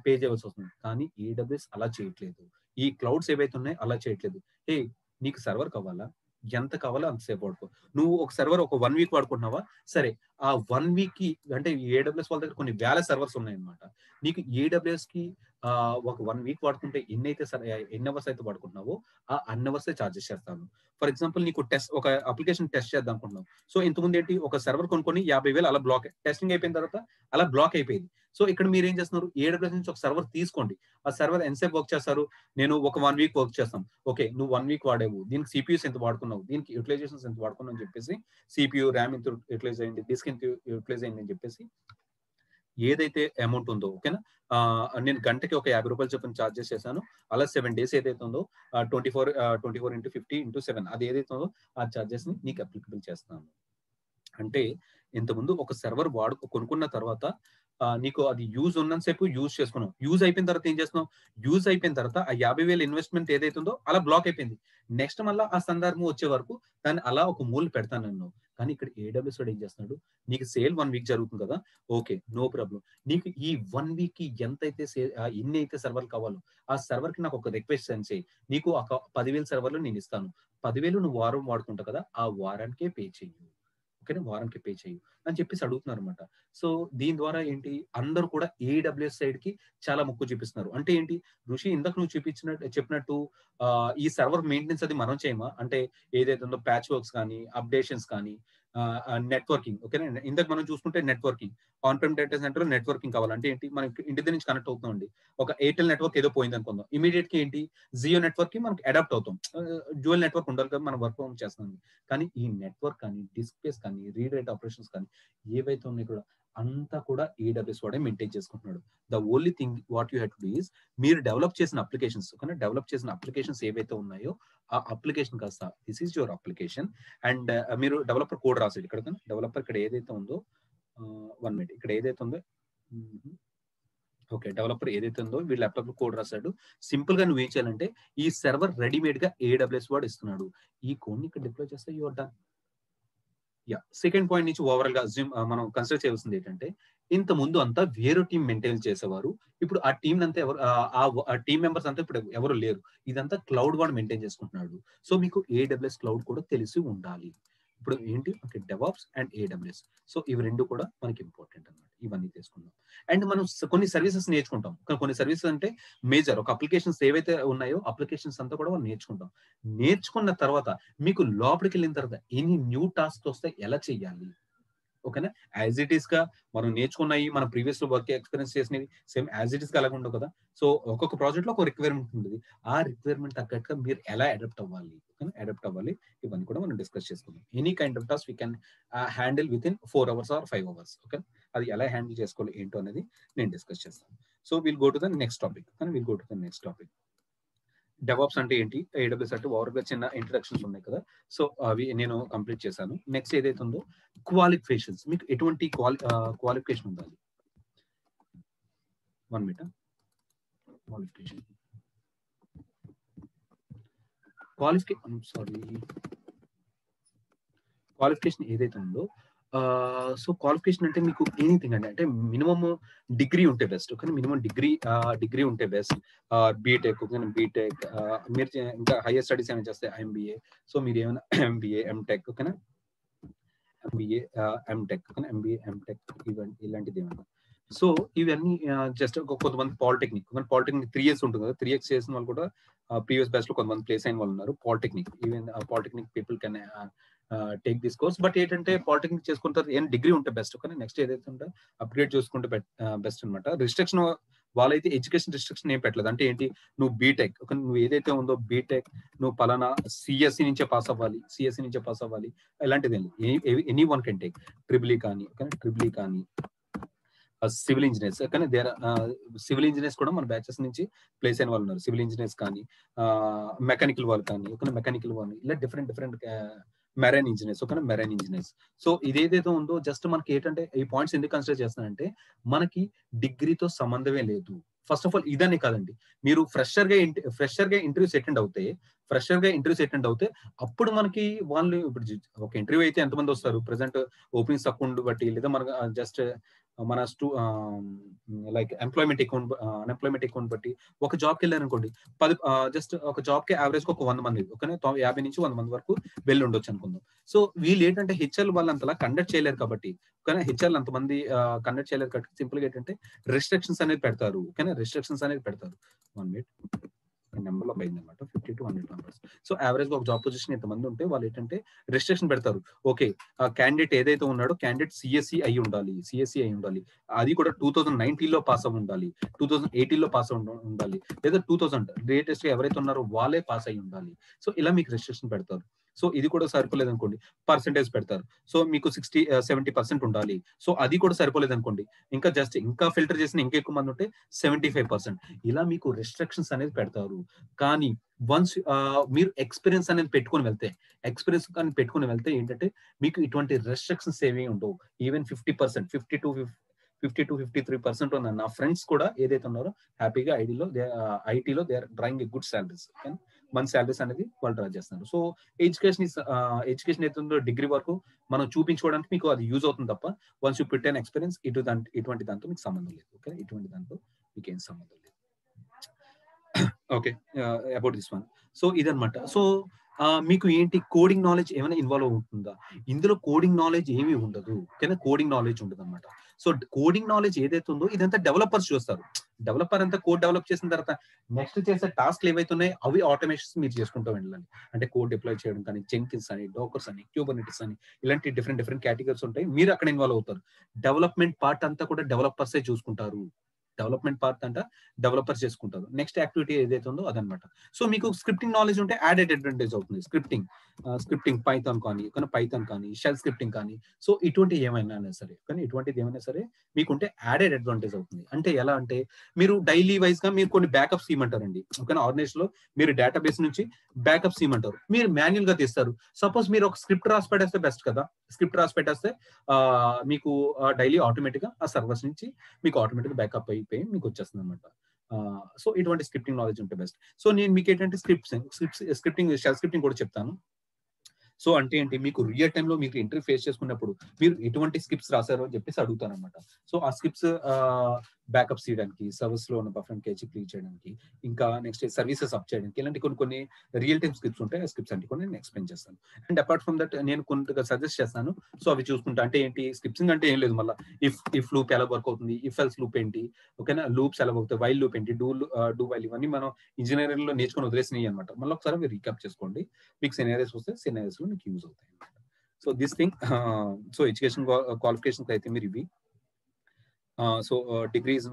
పే చేయవలసి వస్తుంది. కానీ ఏడబ్ల్యూఎస్ అలా చేయట్లేదు. ఈ క్లౌడ్స్ ఏవైతే ఉన్నాయో అలా చేయట్లేదు. ఏ నీకు సర్వర్ కావాలా? ఎంత కావాలో అంతసేపు వాడుకో. నువ్వు ఒక సర్వర్ ఒక 1 వీక్ వాడుకుంటున్నావా? సరే, ఆ 1 వీక్ కి అంటే ఏడబ్ల్యూఎస్ వాళ్ళ దగ్గర కొన్ని వేల సర్వర్స్ ఉన్నాయన్నమాట. నీకు ఏడబ్ల్యూఎస్ కి ఒక 1 వీక్ వాడుకుంటే ఎన్ని అవర్స్ అయితే వాడుకుంటున్నావో అన్ని అవర్సే చార్జెస్ చేస్తాను. ఫర్ ఎగ్జాంపుల్ నీకు ఒక అప్లికేషన్ టెస్ట్ చేద్దాం అనుకుంటున్నావు. సో ఇంతకుముందు ఏంటి, ఒక సర్వర్ కొనుక్కొని 50,000 అలా టెస్టింగ్ అయిపోయిన తర్వాత అలా బ్లాక్ అయిపోయింది. సో ఇక్కడ మీరు ఏం చేస్తున్నారు? ఏడబ్ల్యూఎస్ నుంచి ఒక సర్వర్ తీసుకోండి. ఆ సర్వర్ ఎంతసేపు వర్క్ చేస్తారు? నేను ఒక 1 వీక్ వర్క్ చేస్తాం. ఓకే, నువ్వు 1 వీక్ వాడావు, దీనికి సిపియూస్ ఎంత వాడుకున్నావు, దీనికి యూటిలైజేషన్స్ ఎంత వాడుకున్నావు అని చెప్పేసి, సిపియూ ర్యామ్ ఎంత యూటిలైజ్ అయింది, డిస్క్ ఎంత యూటిలైజ్ అయింది అని చెప్పేసి ఏదైతే అమౌంట్ ఉందో, ఓకేనా, నేను గంటకి ఒక 50 రూపాయలు చొప్పున చార్జెస్ చేశాను. అలా 7 డేస్ ఏదైతే ఉందో 24 ఇంటూ 50 ఇంటూ 7 అది ఏదైతే ఉందో ఆ చార్జెస్ ని నీకు అప్లికబుల్ చేస్తాను. అంటే ఇంతకుముందు ఒక సర్వర్ కొనుక్కున్న తర్వాత నీకు అది యూజ్ ఉన్నంతసేపు యూజ్ చేసుకున్నావు. యూజ్ అయిపోయిన తర్వాత ఏం చేస్తున్నావు? యూజ్ అయిపోయిన తర్వాత ఆ 50,000 ఇన్వెస్ట్మెంట్ ఏదైతే ఉందో అలా బ్లాక్ అయిపోయింది. నెక్స్ట్ మళ్ళా ఆ సందర్భం వచ్చే వరకు దాన్ని అలా ఒక మూల పెడతాను నేను. కానీ ఇక్కడ ఏడబ్ల్యూఎస్ వాడు ఏం చేస్తున్నాడు? నీకు సేల్ 1 వీక్ జరుగుతుంది కదా, ఓకే, నో ప్రాబ్లం. నీకు ఈ 1 వీక్ కి ఎంతైతే ఎన్ని అయితే సర్వర్లు కావాలో ఆ సర్వర్ కి నాకు ఒక రిక్వెస్ట్ సెండ్ చేయి. నీకు ఒక 10,000 సర్వర్లు నేను ఇస్తాను. 10,000 నువ్వు వారం వాడుకుంటావు కదా, ఆ వారానికే పే చెయ్యి. ఓకేనా, వారానికి పే చెయ్యి అని చెప్పేసి అడుగుతున్నారు అనమాట. సో దీని ద్వారా ఏంటి, అందరూ కూడా ఏడబ్ల్యూఎస్ సైడ్ కి చాలా మొక్కు చూపిస్తున్నారు. అంటే ఏంటి ఋషి, ఇందాక నువ్వు చెప్పినట్టు ఈ సర్వర్ మెయింటెనెన్స్ అది మనం చేయమా? అంటే ఏదైతే ఉందో ప్యాచ్ వర్క్స్ కానీ, అప్డేషన్స్ కానీ, నెట్వర్కింగ్, ఓకేనా, ఇందాక మనం చూసుకుంటే networking, on prime data centre networking కావాలంటే ఏంటి, మనం ఇంటి దగ్గర నుంచి కనెక్ట్ అవుతామండి. ఒక ఎయిర్టెల్ నెట్వర్క్ ఏదో పోయింది అనుకుందాం, ఇమీడియట్ గా ఏంటి జియో నెట్వర్క్ కి మనకి అడాప్ట్ అవుతాం. డ్యూయల్ నెట్వర్క్ ఉండాలి కదా, మనం వర్క్ ఫ్రమ్ చేస్తాం. కానీ ఈ నెట్వర్క్ కానీ, డిస్ప్లేస్ కానీ, రీడ్ రైట్ ఆపరేషన్స్ కానీ ఏవైతే ఉన్నాయి కూడా అంతా కూడా ఏడబ్ల్యూఎస్ వాడే మెయింటైన్ చేసుకుంటున్నాడు. The only thing what you have to do is, మీరు డెవలప్ చేసిన అప్లికేషన్స్ ఏవైతే ఉన్నాయో ఆ అప్లికేషన్ కాస్త this is your application and మీరు డెవలపర్ కోడ్ రాసేది ఇక్కడ. డెవలపర్ ఇక్కడ ఏదైతే ఉందో 1 మినిట్, ఇక్కడ ఏదైతే ఉందో ఓకే, డెవలపర్ ఏదైతే ఉందో వీళ్ళ ల్యాప్టాప్ లో కోడ్ రాశాడు. సింపుల్ గా నువ్వు ఏం చేయాలంటే ఈ సర్వర్ రెడీమేడ్ గా ఏడబ్ల్యూఎస్ వాడు ఇస్తున్నాడు. ఈ కోడ్ ని ఇక్కడ డిప్లాయ్ చేస్తే యువర్ డన్. సెకండ్ పాయింట్ నుంచి ఓవరాల్ గా మనం కన్సిడర్ చేయాల్సింది ఏంటంటే, ఇంత ముందు అంతా వేరే టీం మెయింటైన్ చేసేవారు. ఇప్పుడు ఆ టీం అంతా ఎవరు, ఆ టీం మెంబర్స్ అంతా ఇప్పుడు ఎవరు లేరు. ఇదంతా క్లౌడ్ వాడు మెయింటైన్ చేసుకుంటున్నాడు. సో మీకు ఏడబ్ల్యూఎస్ క్లౌడ్ కూడా తెలిసి ఉండాలి. ఇప్పుడు ఏంటి మనకి డెవాప్స్ అండ్ ఏడబ్ల్యూఎస్. సో ఇవి రెండు కూడా మనకి ఇంపార్టెంట్ అన్నమాట. ఇవన్నీ తీసుకుందాం. అండ్ మనం కొన్ని సర్వీసెస్ నేర్చుకుంటాం. కొన్ని సర్వీసెస్ అంటే మేజర్ ఒక అప్లికేషన్స్ ఏవైతే ఉన్నాయో అప్లికేషన్స్ అంతా కూడా మనం నేర్చుకుంటాం. నేర్చుకున్న తర్వాత మీకు లోపలికి వెళ్ళిన తర్వాత ఎన్ని న్యూ టాస్క్ వస్తే ఎలా చేయాలి, ఓకేనా. యాజ్ ఇట్ ఈస్ గా మనం నేర్చుకున్నవి, మన ప్రీవియస్ వర్క్ ఎక్స్పీరియన్స్ చేసినవి సేమ్ యాజ్ ఇట్ ఈస్ గా అలాగ ఉండవు కదా. సో ఒక్కొక్క ప్రాజెక్ట్ లో ఒక రిక్వైర్మెంట్ ఉంటుంది. ఆ రిక్వైర్మెంట్ తగ్గట్టుగా మీరు ఎలా అడాప్ట్ అవ్వాలి, ఓకేనా, అడాప్ట్ అవ్వాలి. ఇవన్నీ కూడా మనం డిస్కస్ చేసుకుందాం. Any kind of task we can handle with in 4 hours or 5 hours. Okay, అది ఎలా హ్యాండిల్ చేసుకోవాలి ఏంటో అనేది నేను డిస్కస్ చేస్తాను. So will go to the next topic. Will go to the next topic. DevOps అంటే ఏంటి, AWS అంటే ఓవర్గా చిన్న ఇంట్రడక్షన్స్ ఉన్నాయి కదా. సో అవి నేను కంప్లీట్ చేశాను. నెక్స్ట్ ఏదైతే ఉందో క్వాలిఫికేషన్స్, మీకు ఎటువంటి క్వాలిఫికేషన్ ఉండాలి. 1 minute. క్వాలిఫికేషన్ ఏదైతే ఉందో, సో క్వాలిఫికేషన్ అంటే మీకు ఎనీథింగ్ అండి. అంటే మినిమమ్ డిగ్రీ ఉంటే బెస్ట్. కానీ మినిమం డిగ్రీ ఉంటే బెస్ట్. బీటెక్, బీటెక్ మీరు ఇంకా హైయర్ స్టడీస్ ఏమైనా చేస్తే MBA. సో మీరు ఏమైనా MBA, MTech, ఓకేనా, MBA, MTech, MBA, MTech ఇలాంటిది ఏమైనా. సో ఇవన్నీ జస్ట్ కొంతమంది పాలిటెక్నిక్ 3 years ఉంటుంది కదా. 3 years చేసిన వాళ్ళు కూడా ప్రీవియస్ బ్యాచ్ లో కొంతమంది ప్లేస్ అయిన వాళ్ళు ఉన్నారు. Polytechnic, even polytechnic people can take this course. But ఏంటంటే పాలిటెక్నిక్ చేసుకున్న తర్వాత ఏం డిగ్రీ ఉంటే బెస్ట్. కానీ నెక్స్ట్ ఏదైతే ఉంటే అప్గ్రేడ్ చేసుకుంటే బెస్ట్ అనమాట. రిస్ట్రిక్షన్ వాళ్ళైతే ఎడ్యుకేషన్ రిస్ట్రిక్షన్ ఏం పెట్టలేదు. అంటే ఏంటి, నువ్వు బీటెక్, నువ్వు ఏదైతే ఉందో బీటెక్ నువ్వు పలానా CSE నుంచే పాస్ అవ్వాలి, ఇలాంటిది any one can take. Triple E కానీ సివిల్ ఇంజనీర్స్, కానీ సివిల్ ఇంజనీర్స్ కూడా మన బ్యాచెస్ నుంచి ప్లేస్ అయిన వాళ్ళు ఉన్నారు. సివిల్ ఇంజనీర్స్ కానీ, మెకానికల్ వాళ్ళు కానీ, మెకానికల్ వాళ్ళు, ఇలా డిఫరెంట్ మెరైన్ ఇంజనీర్స్. సో ఇదేదైతే ఉందో జస్ట్ మనకి ఏంటంటే ఈ పాయింట్స్ ఎందుకు కన్సిడర్ చేస్తున్నానంటే, మనకి డిగ్రీతో సంబంధమే లేదు. ఫస్ట్ ఆఫ్ ఆల్ ఇదనే కాదండి, మీరు ఫ్రెషర్ గా ఇంటర్వ్యూస్ అటెండ్ అవుతే అప్పుడు మనకి వాళ్ళు ఇప్పుడు ఒక ఇంటర్వ్యూ అయితే ఎంతమంది వస్తారు, ప్రెసెంట్ ఓపెనింగ్స్ తక్కువ బట్టి, లేదా మనకు జస్ట్ మన లైక్ అన్ఎంప్లాయ్మెంట్ అకౌంట్ బట్టి ఒక జాబ్కి వెళ్ళారనుకోండి, జస్ట్ ఒక జాబ్కి యావరేజ్ ఒక 100 మంది, ఓకే, 50 నుంచి 100 మంది వరకు వెళ్ళి ఉండొచ్చు అనుకుందాం. సో వీళ్ళు ఏంటంటే హెచ్ఆర్ వాళ్ళు అంతలా కండక్ట్ చేయలేరు కాబట్టి, కానీ హెచ్ఆర్లు అంతమంది కండక్ట్ చేయలేరు కాబట్టి సింపుల్ గా ఏంటంటే రిస్ట్రిక్షన్స్ అనేది పెడతారు. 1 minute నెంబర్ లో పోయింది అనమాట, 50 to 100 మెంబర్స్. సో యావరేజ్ గా ఒక జాబ్ పొజిషన్ ఎంతమంది ఉంటే వాళ్ళు ఏంటంటే రిస్ట్రిక్షన్ పెడతారు. ఓకే, క్యాండిడేట్ ఏదైతే ఉన్నాడో క్యాండిడేట్ CSE అయి ఉండాలి, అది కూడా 2019 లో పాస్ అయి ఉండాలి, 2018 లో పాస్ ఉండాలి, లేదా 2000 లేటెస్ట్ ఎవరైతే ఉన్నారో వాళ్ళే పాస్ అయి ఉండాలి. సో ఇలా మీకు రిస్ట్రిక్షన్ పెడతారు. సో ఇది కూడా సరిపోలేదు అనుకోండి, పర్సెంటేజ్ పెడతారు. సో మీకు 70% ఉండాలి. సో అది కూడా సరిపోలేదు అనుకోండి, ఇంకా ఫిల్టర్ చేసిన ఇంకా ఎక్కువ మంది ఉంటే 75%. ఇలా మీకు రిస్ట్రిక్షన్స్ అనేది పెడతారు. కానీ వన్స్ మీరు ఎక్స్పీరియన్స్ అనేది పెట్టుకుని వెళ్తే ఏంటంటే మీకు ఇటువంటి రెస్ట్రిక్షన్స్ ఏమీ ఉండవు. ఈవెన్ 50%, 53% ఉన్న నా ఫ్రెండ్స్ కూడా ఏదైతే ఉన్నారో హ్యాపీగా ఐటీలో they are drawing good salaries. మన సాలరీస్ అనేది వాళ్ళు డ్రా చేస్తున్నారు. సో ఎడ్యుకేషన్ అయితే ఉందో డిగ్రీ వరకు మనం చూపించుకోవడానికి మీకు అది యూజ్ అవుతుంది తప్ప, once you pit an experience ఇటువంటి దాంతో మీకు సంబంధం లేదు. ఓకే, ఇటువంటి దాంతో మీకు ఏం సంబంధం లేదు. Okay, about this one. So ఇదనమాట. సో మీకు ఏంటి కోడింగ్ నాలెడ్జ్ ఏమైనా ఇన్వాల్వ్ అవుతుందా? ఇందులో కోడింగ్ నాలెడ్జ్ ఏమీ ఉండదు. ఓకేనా, కోడింగ్ నాలెడ్జ్ ఉండదు అనమాట. సో కోడింగ్ నాలెడ్జ్ ఏదైతే ఉందో ఇదంతా డెవలపర్స్ చూస్తారు. డెవలపర్ అంతా కోడ్ డెవలప్ చేసిన తర్వాత నెక్స్ట్ చేసే టాస్క్లు ఏవైతే ఉన్నాయో అవి ఆటోమేషన్స్ మీరు చేసుకుంటూ వెళ్ళాలి. అంటే కోడ్ డిప్లాయ్ చేయడం కానీ, జెంకిన్స్ అని, డోకర్స్ అని, క్యూబర్నెటిస్ అని, ఇలాంటి డిఫరెంట్ కేటగిరీస్ ఉంటాయి. మీరు అక్కడ ఇన్వాల్వ్ అవుతారు. డెవలప్మెంట్ పార్ట్ అంతా కూడా డెవలపర్సే చూసుకుంటారు. డెవలపర్స్ చేసుకుంటారు. నెక్స్ట్ యాక్టివిటీ ఏదైతే ఉందో అదనమాట. సో మీకు స్క్రిప్టింగ్ నాలెడ్జ్ ఉంటే యాడెడ్ అడ్వాంటేజ్ అవుతుంది. స్క్రిప్టింగ్ పైథాన్ కానీ షెల్ స్క్రిప్టింగ్ కానీ, సో ఇటువంటిది ఏమైనా సరే మీకుంటే యాడెడ్ అడ్వాంటేజ్ అవుతుంది. అంటే ఎలా అంటే, మీరు డైలీ వైజ్ గా మీరు కొన్ని బ్యాకప్స్ ఇవ్వమంటారండి. ఓకేనా, ఆర్గనైజేషన్ లో మీరు డేటాబేస్ నుంచి బ్యాకప్స్ ఇవ్వమంటారు, మీరు మాన్యువల్ గా తీస్తారు. సపోజ్ మీరు ఒక స్క్రిప్ట్ రాసి పెట్టేస్తే బెస్ట్ కదా. స్క్రిప్ట్ రాసి పెట్టేస్తే మీకు డైలీ ఆటోమేటిక్ గా ఆ సర్వర్స్ నుంచి మీకు ఆటోమేటిక్ బ్యాకప్ అయిపోయి మీకు వచ్చేస్తుంది అనమాట. సో ఇటువంటి స్క్రిప్టింగ్ నాలెడ్జ్ ఉంటే బెస్ట్. సో నేను మీకు ఏంటంటే షెల్ స్క్రిప్టింగ్ కూడా చెప్తాను. సో అంటే ఏంటి, మీకు రియల్ టైమ్ లో మీకు ఇంటర్వ్యూ ఫేస్ చేసుకున్నప్పుడు మీరు ఎటువంటి స్క్రిప్ట్స్ రాశారు అని చెప్పేసి అడుగుతాను అనమాట. సో ఆ స్క్రిప్ట్స్ బ్యాకప్స్ చేయడానికి, సర్వీస్ లో ఉన్న బఫర్ కేజీ క్లియర్ చేయడానికి, ఇంకా నెక్స్ట్ సర్వీసెస్ అప్ చేయడానికి, ఇలాంటి కొన్ని రియల్ టైమ్ స్క్రిప్ట్స్ ఉంటాయి. ఆ స్క్రిప్ట్స్ అంటే కూడా నేను ఎక్స్ప్లెయిన్ చేస్తాను. అండ్ అపార్ట్ ఫ్రమ్ దట్ నేను కొంతగా సజెస్ట్ చేస్తాను. సో అవి చూసుకుంటా. అంటే ఏంటి, స్క్రిప్ట్సింగ్ అంటే ఏం లేదు, మళ్ళీ ఇఫ్ లూప్ ఎలా వర్క్ అవుతుంది, ఇఫ్ ఎల్స్ లూప్ ఏంటి, ఓకేనా, లూప్స్ ఎలా అవుతాయి, వైల్ లూప్ ఏంటి, డూ వైల్, ఇవన్నీ మనం ఇంజనీరింగ్ లో నేర్చుకుని వదిలేసినాయి అనమాట. మళ్ళీ ఒకసారి మీరు రీక్యాప్ చేసుకోండి. మీకు సినారియోస్ వస్తే సినారియోస్ లో మీకు యూజ్ అవుతాయి. So this thing, so education qualifications అయితే మీరు ఇవి. సో డిగ్రీస్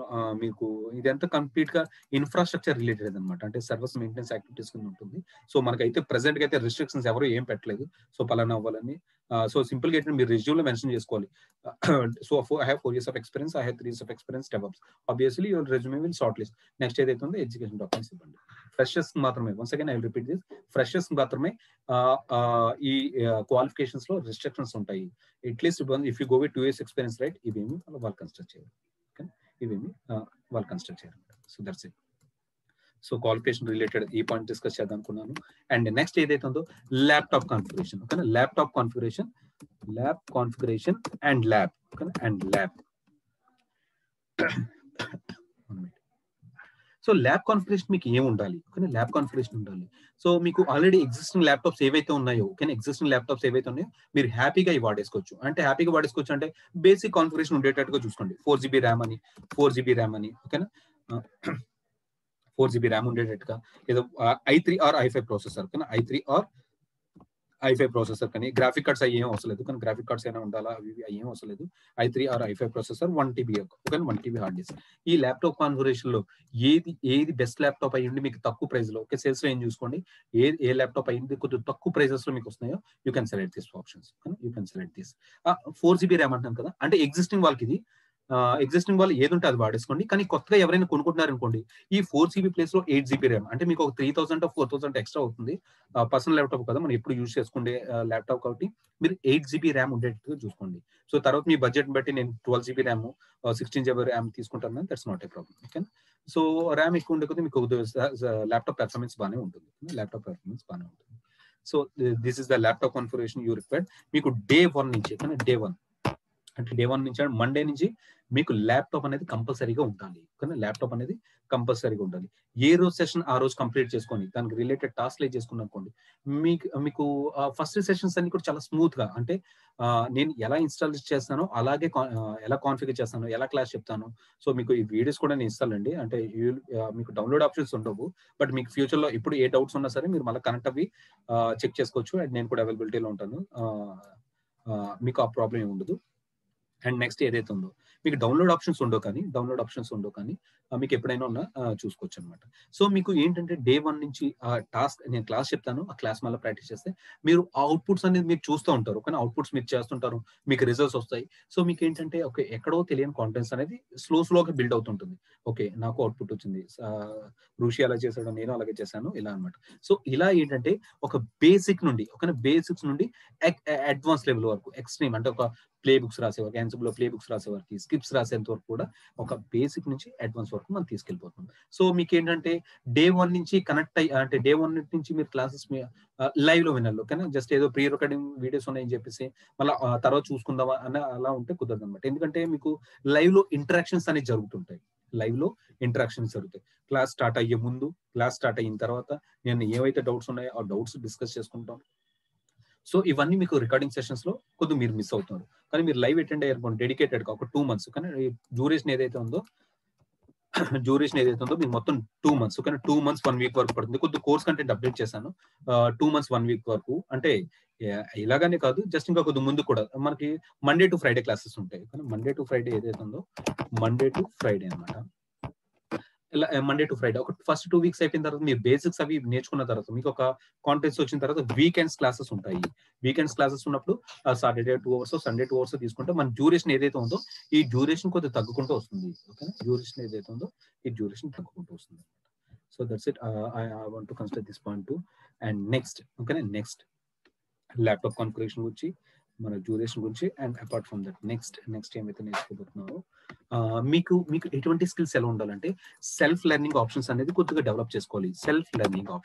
మీకు ఇదంతా కంప్లీట్ గా ఇన్ఫ్రాస్ట్రక్చర్ రిలేటెడ్ అనమాట, అంటే సర్వీస్ మెయింటెనెన్స్ యాక్టివిటీస్ కింద ఉంటుంది. సో మనకైతే ప్రెసెంట్ గా అయితే రిస్ట్రిక్షన్స్ ఎవరు ఏం పెట్టలేదు, సో పలానా అవ్వాలని. సో సింపుల్ గా అయితే మీరు రెజ్యూమ్ లో మెన్షన్ చేసుకోవాలి. So I have 4 years of experience, I have 3 years of experience DevOps. Obviously your resume will shortlist. Next ఏదైతే ఉందో ఎడ్యుకేషన్ డాక్యుమెంట్స్ ఇవ్వండి. ఫ్రెషర్స్ మాత్రమే, once again I will repeat this, freshers మాత్రమే ఈ క్వాలిఫికేషన్స్ లో restrictions ఉంటాయి. At least if you go with 2 years experience, right, ఇవేమి వాళ్ళు కన్స్ట్రక్ట్ చేయాలి, ఇవేమి వాళ్ళు కన్స్ట్రక్ట్ చేయాలి. So that's it. So qualification related ఈ పాయింట్ డిస్కస్ చేద్దాం అనుకున్నాను. అండ్ నెక్స్ట్ ఏదైతే ఉందో ల్యాప్టాప్ కాన్ఫిగరేషన్, ఓకేనా. Laptop configuration, lab configuration and lab, ఓకేనా, and lab. So lab configuration మీకు ఏం ఉండాలి, ఓకేనా, ల్యాబ్ కాన్ఫిగరేషన్ ఉండాలి. సో మీకు ఆల్రెడీ ఎగ్జిస్టింగ్ ల్యాప్టాప్స్ ఏవైతే ఉన్నాయో, ఓకేనా, ఎగ్జిస్టింగ్ ల్యాప్టాప్స్ ఏవైతే ఉన్నాయో మీరు హ్యాపీగా ఇవి వాడేసుకోవచ్చు. అంటే హ్యాపీగా వాడేసుకోవచ్చు అంటే బేసిక్ కాన్ఫిగరేషన్ ఉండేటట్టుగా చూసుకోండి. 4GB ర్యామ్ అని, 4GB ర్యామ్ అని, ఓకేనా, 4GB ర్యామ్ ఉండేటట్టుగా, ఏదో i3 or i5 ప్రాసెసర్, ఓకేనా, i3 or i5 ప్రాసెసర్. కానీ గ్రాఫిక్ కార్డ్స్ అవి ఏం అవసరం లేదు, కానీ గ్రాఫిక్ కార్డ్స్ అయినా ఉండాలా, అవి ఏం అవసరం లేదు. i3 or i5 processor, 1TB, okay, 1TB hard disk. ఈ ల్యాప్టాప్ కాన్ఫిగరేషన్ లో ఏది బెస్ట్ ల్యాప్టాప్ అయ్యింది మీకు తక్కువ ప్రైస్ లో, ఓకే, సేల్స్ లో ఏం చూసుకోండి, ఏ ల్యాప్టాప్ అయ్యింది కొద్దిగా తక్కువ ప్రైసెస్ లో మీకు వస్తున్నాయో you can select this options, you can select this. 4GB RAM అంటాం కదా, అంటే ఎగ్జిస్టింగ్ వాళ్ళకి ఇది, ఎగ్జిస్టింగ్ వాళ్ళు ఏది ఉంటే అది వాడేసుకోండి. కానీ కొత్తగా ఎవరైనా కొనుక్కుంటున్నారు అనుకోండి, ఈ 4GB ప్లేస్ లో 8GB ర్యామ్, అంటే మీకు ఒక 3000 or 4000 ఎక్స్ట్రా అవుతుంది. పర్సనల్ ల్యాప్టాప్ కదా, మనం ఎప్పుడు యూజ్ చేసుకుంటే ల్యాప్టాప్ కాబట్టి మీరు 8GB ర్యామ్ ఉండేటట్టుగా చూసుకోండి. సో తర్వాత మీ బడ్జెట్ బట్టి నేను 12GB ర్యామ్, 16GB ర్యామ్ తీసుకుంటాను, that's not a problem, okay. So RAM ఎక్కువ ఉండే కొద్ది మీకు ల్యాప్టాప్ పెర్ఫార్మెన్స్ బాగానే ఉంటుంది, ల్యాప్టాప్ పెర్ఫార్మెన్స్ బాగానే ఉంటుంది. So this is the laptop configuration you required. మీకు డే 1 నుంచి, డే 1 అంటే డే 1 నుంచి మండే నుంచి మీకు ల్యాప్టాప్ అనేది కంపల్సరీగా ఉండాలి, కానీ ల్యాప్టాప్ అనేది కంపల్సరీగా ఉండాలి. ఏ రోజు సెషన్ ఆ రోజు కంప్లీట్ చేసుకొని దానికి రిలేటెడ్ టాస్క్లు చేసుకుని అనుకోండి, మీకు ఫస్ట్ సెషన్స్ అన్ని కూడా చాలా స్మూత్ గా, అంటే నేను ఎలా ఇన్స్టాల్ చేస్తానో అలాగే ఎలా కాన్ఫిగర్ చేస్తానో, ఎలా క్లాస్ చెప్తాను. సో మీకు ఈ వీడియోస్ కూడా నేను ఇస్తానండి, అంటే మీకు డౌన్లోడ్ ఆప్షన్స్ ఉండవు, బట్ మీకు ఫ్యూచర్ లో ఇప్పుడు ఏ డౌట్స్ ఉన్నా సరే మీరు మళ్ళీ కనెక్ట్ అవ్వి చెక్ చేసుకోవచ్చు. అండ్ నేను కూడా అవైలబిలిటీలో ఉంటాను, మీకు ఆ ప్రాబ్లం ఏమి ఉండదు. అండ్ నెక్స్ట్ ఏదైతే ఉందో మీకు డౌన్లోడ్ ఆప్షన్స్ ఉండవు, కానీ మీకు ఎప్పుడైనా ఉన్నా చూసుకోవచ్చు అనమాట. సో మీకు ఏంటంటే డే 1 నుంచి టాస్క్ నేను క్లాస్ చెప్తాను, ఆ క్లాస్ మళ్ళీ ప్రాక్టీస్ చేస్తే మీరు అవుట్పుట్స్ అనేది మీరు చూస్తూ ఉంటారు, కానీ అవుట్పుట్స్ మీరు చేస్తుంటారు, మీకు రిజల్ట్స్ వస్తాయి. సో మీకు ఏంటంటే ఓకే, ఎక్కడో తెలియని కాన్ఫిడెన్స్ అనేది స్లోగా బిల్డ్ అవుతుంటుంది. ఓకే, నాకు అవుట్పుట్ వచ్చింది, ఋషి అలా చేశాడు, నేను అలాగే చేశాను, ఇలా అనమాట. సో ఇలా ఏంటంటే ఒక బేసిక్స్ నుండి అడ్వాన్స్ లెవెల్ వరకు, ఎక్స్ట్రీమ్ అంటే ఒక ప్లే బుక్స్ రాసేవారికి, ఎన్సిబుల్ ప్లే బుక్స్ రాసేవారికి, స్క్రిప్ట్స్ రాసేంత వరకు కూడా ఒక బేసిక్ నుంచి అడ్వాన్స్ వరకు మనం తీసుకెళ్ళిపోతున్నాం. సో మీకు ఏంటంటే డే 1 నుంచి కనెక్ట్ అయ్యి, అంటే డే 1 నుంచి మీరు క్లాసెస్ లైవ్ లో వినాలి, ఓకేనా. జస్ట్ ఏదో ప్రీ రికార్డింగ్ వీడియోస్ ఉన్నాయని చెప్పేసి మళ్ళీ తర్వాత చూసుకుందామా అని అలా ఉంటే కుదరదు అనమాట. ఎందుకంటే మీకు లైవ్ లో ఇంటరాక్షన్స్ అనేవి జరుగుతుంటాయి, క్లాస్ స్టార్ట్ అయ్యే ముందు, క్లాస్ స్టార్ట్ అయిన తర్వాత నేను ఏవైతే డౌట్స్ ఉన్నాయో ఆ డౌట్స్ డిస్కస్ చేసుకుంటాం. సో ఇవన్నీ మీకు రికార్డింగ్ సెషన్స్ లో కొద్దిగా మీరు మిస్ అవుతున్నారు. కానీ మీరు లైవ్ అటెండ్ అయ్యారు డెడికేటెడ్ గా ఒక 2 months, కానీ డ్యూరేషన్ ఏదైతే ఉందో మీకు మొత్తం 2 months, కానీ 2 months 1 week వరకు పడుతుంది. కొద్దిగా కోర్స్ కంటెంట్ అప్డేట్ చేశాను, 2 months 1 week వరకు. అంటే ఇలాగానే కాదు, జస్ట్ ఇంకా కొద్దిగా ముందు కూడా మనకి మండే టు ఫ్రైడే క్లాసెస్ ఉంటాయి. కానీ మండే టు ఫ్రైడే ఏదైతే ఉందో మండే టు ఫ్రైడే అనమాట, ఇలా మండే టు ఫ్రైడే. ఒక ఫస్ట్ 2 weeks అయిపోయిన తర్వాత మీరు బేసిక్స్ అవి నేర్చుకున్న తర్వాత మీకు ఒక కాన్ఫిడెన్స్ వచ్చిన తర్వాత వీకెండ్స్ క్లాసెస్ ఉంటాయి. వీకెండ్స్ క్లాసెస్ ఉన్నప్పుడు సాటర్డే 2 hours, సండే 2 hours తీసుకుంటే మన డ్యూరేషన్ ఏదైతే ఉందో ఈ డ్యూరేషన్ కొద్దిగా తగ్గుకుంటూ వస్తుంది, ఓకేనా. డ్యూరేషన్ ఏదైతే ఉందో ఈ డ్యూరేషన్ తగ్గుకుంటూ వస్తుంది. So that's it. I want to consider this point to. And next, ఓకేనా, నెక్స్ట్ ల్యాప్టాప్ కాన్ఫిగరేషన్ గురించి, మన డ్యూరేషన్ గురించి. And apart from that next ఏమైతే నేర్చుకోబోతున్నారో మీకు ఎటువంటి స్కిల్స్ ఎలా ఉండాలంటే సెల్ఫ్ లెర్నింగ్ ఆప్షన్స్ అనేది కొద్దిగా డెవలప్ చేసుకోవాలి. Self learning or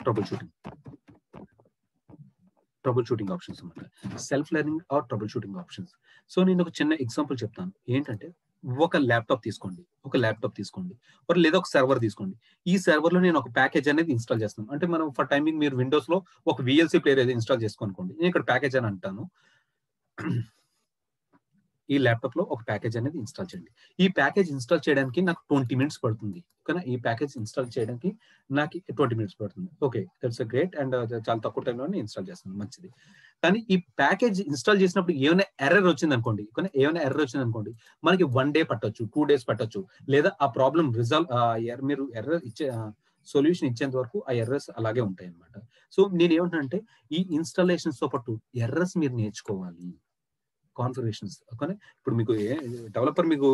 troubleshooting options అన్నమాట. Self learning or troubleshooting options. So నేను ఒక చిన్న ఎగ్జాంపుల్ చెప్తాను. ఏంటంటే ఒక ల్యాప్టాప్ తీసుకోండి, లేదా ఒక సర్వర్ తీసుకోండి. ఈ సర్వర్ లో నేను ఒక ప్యాకేజ్ అనేది ఇన్స్టాల్ చేస్తాను. అంటే మనం ఫర్ టైమింగ్ మీరు విండోస్ లో ఒక VLC ప్లేయర్ ఏదో ఇన్స్టాల్ చేసుకోనుకోండి, నేను ఇక్కడ ప్యాకేజ్ అని అంటాను. ఈ ల్యాప్టాప్ లో ఒక ప్యాకేజ్ అనేది ఇన్స్టాల్ చేయండి. ఈ ప్యాకేజ్ ఇన్స్టాల్ చేయడానికి నాకు 20 మినిట్స్ పడుతుంది. ఓకేనా? ఈ ప్యాకేజ్ ఇన్స్టాల్ చేయడానికి నాకు 20 మినిట్స్ పడుతుంది. Okay, that's great. అండ్ చాలా తక్కువ టైంలోనే ఇన్స్టాల్ చేస్తాను, మంచిది. కానీ ఈ ప్యాకేజ్ ఇన్స్టాల్ చేసినప్పుడు ఏమైనా ఎర్రర్ వచ్చింది అనుకోండి, ఏమైనా ఎర్రర్ వచ్చింది అనుకోండి, మనకి 1 డే పట్టొచ్చు, 2 days పట్టొచ్చు, లేదా ఆ ప్రాబ్లం మీరు ఎర్రర్ ఇచ్చే సొల్యూషన్ ఇచ్చేంత వరకు ఆ ఎర్రర్స్ అలాగే ఉంటాయి అనమాట. సో నేను ఏమంటానంటే ఈ ఇన్స్టాలేషన్స్ తో పాటు ఎర్రర్స్ మీరు నేర్చుకోవాలి, కాన్ఫిగరేషన్స్. ఓకే, ఇప్పుడు మీకు డెవలపర్ మీకు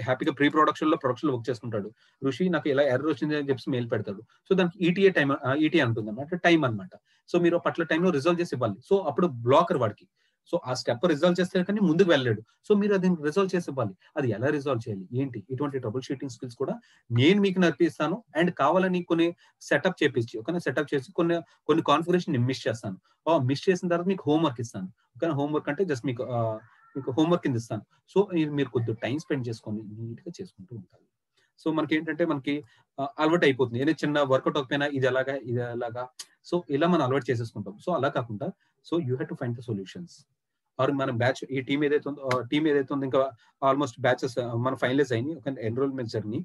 హ్యాపీగా ప్రొడక్షన్ లో వర్క్ చేసుకుంటాడు. ఋషి నాకు ఇలా ఎర్రర్ వచ్చింది అని చెప్పి మెయిల్ పెడతాడు. సో దానికి ఈటీఏ అంటుంది అనమాట, టైం అనమాట. సో మీరు పట్ల టైంలో రిజల్వ్ చేసి ఇవ్వాలి. సో అప్పుడు బ్లాకర్ వాడికి. సో ఆ స్టెప్ రిజాల్వ్ చేస్తే కానీ ముందుకు వెళ్ళలేడు. సో మీరు అది రిజాల్వ్ చేసి ఇవ్వాలి. అది ఎలా రిజాల్వ్ చేయాలి ఏంటి, ఇటువంటి ట్రబుల్ షీటింగ్ స్కిల్స్ కూడా నేను మీకు నేర్పిస్తాను. అండ్ కావాలని కొన్ని సెటప్ చేపించి, ఓకే, సెటప్ చేసి కొన్ని కాన్ఫిగరేషన్ మిస్ చేస్తాను. మిస్ చేసిన తర్వాత మీకు హోంవర్క్ ఇస్తాను. ఓకే, హోంవర్క్ అంటే జస్ట్ మీకు హోంవర్క్ కింద ఇస్తాను. సో మీరు కొద్దిగా టైం స్పెండ్ చేసుకొని నీట్ గా చేసుకుంటూ ఉంటారు. సో మనకి ఏంటంటే మనకి అలవాటు అయిపోతుంది. ఏదైనా చిన్న వర్కౌట్ అయిపోయినా ఇది ఎలాగా సో ఇలా మనం అలవాటు చేసేసుకుంటాం. సో అలా కాకుండా so you have to find the solutions. Or మన బ్యాచ్ ఈ టీం ఏదైతే ఉందో ఇంకా ఆల్మోస్ట్ బ్యాచెస్ మన ఫైనలైజ్ అయినాయి, ఒక ఎన్రోల్మెంట్ జర్నీ.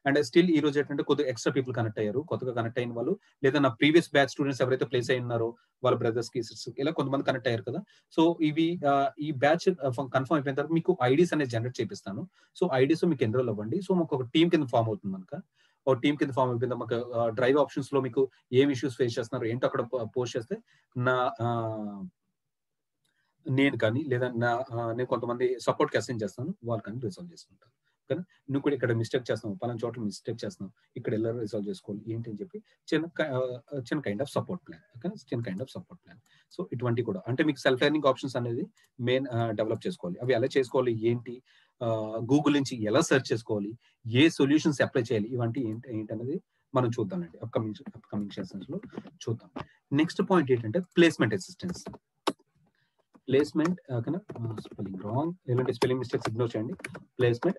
అండ్ స్టిల్ ఈ రోజు ఏంటంటే కొద్దిగా ఎక్స్ట్రా పీపుల్ కనెక్ట్ అయ్యారు, కొత్తగా కనెక్ట్ అయిన వాళ్ళు, లేదా నా ప్రీవియస్ బ్యాచ్ స్టూడెంట్స్ ఎవరైతే ప్లేస్ అయి ఉన్నారో వాళ్ళ బ్రదర్స్ కి సిస్టర్స్ ఇలా కొంతమంది కనెక్ట్ అయ్యారు కదా. సో ఈ బ్యాచ్ కన్ఫర్మ్ అయిపోయిన తర్వాత మీకు ఐడీస్ అనేది జనరేట్ చేపిస్తాను. సో ఐడీస్ మీకు ఎన్రోల్ అవ్వండి. సో మాకు ఒక టీం కింద ఫామ్ అవుతుంది. మనక ఒక టీం కింద ఫామ్ అయిపోయింది. మాకు డ్రైవ్ ఆప్షన్స్ లో మీకు ఏం ఇష్యూస్ ఫేస్ చేస్తున్నారు ఏంటో అక్కడ పోస్ట్ చేస్తే నేను కానీ లేదా నేను కొంతమంది సపోర్ట్ కి అసైన్ చేస్తాను, వాళ్ళు కానీ రిజాల్వ్ చేసుకుంటాను. కానీ నువ్వు కూడా ఇక్కడ మిస్టేక్ చేస్తావు, పలానా చోట్ల మిస్టేక్ చేస్తున్నావు, ఇక్కడ ఎలా రిజాల్వ్ చేసుకోవాలి ఏంటి అని చెప్పి చిన్న kind of support plan. Okay, చిన్న kind of support plan. So ఇటువంటి కూడా అంటే మీకు సెల్ఫ్ లెర్నింగ్ ఆప్షన్స్ అనేది మెయిన్ డెవలప్ చేసుకోవాలి. అవి ఎలా చేసుకోవాలి ఏంటి, గూగుల్ నుంచి ఎలా సెర్చ్ చేసుకోవాలి, ఏ సొల్యూషన్స్ అప్లై చేయాలి, ఇవంటి ఏంటి అనేది మనం చూద్దామండి అప్కమింగ్ సెషన్స్ లో చూద్దాం. నెక్స్ట్ పాయింట్ ఏంటంటే placement assistance. Placement spelling wrong, ఎలాంటి స్పెల్లింగ్ మిస్టేక్స్ ఇగ్నోర్ చేయండి. ప్లేస్మెంట్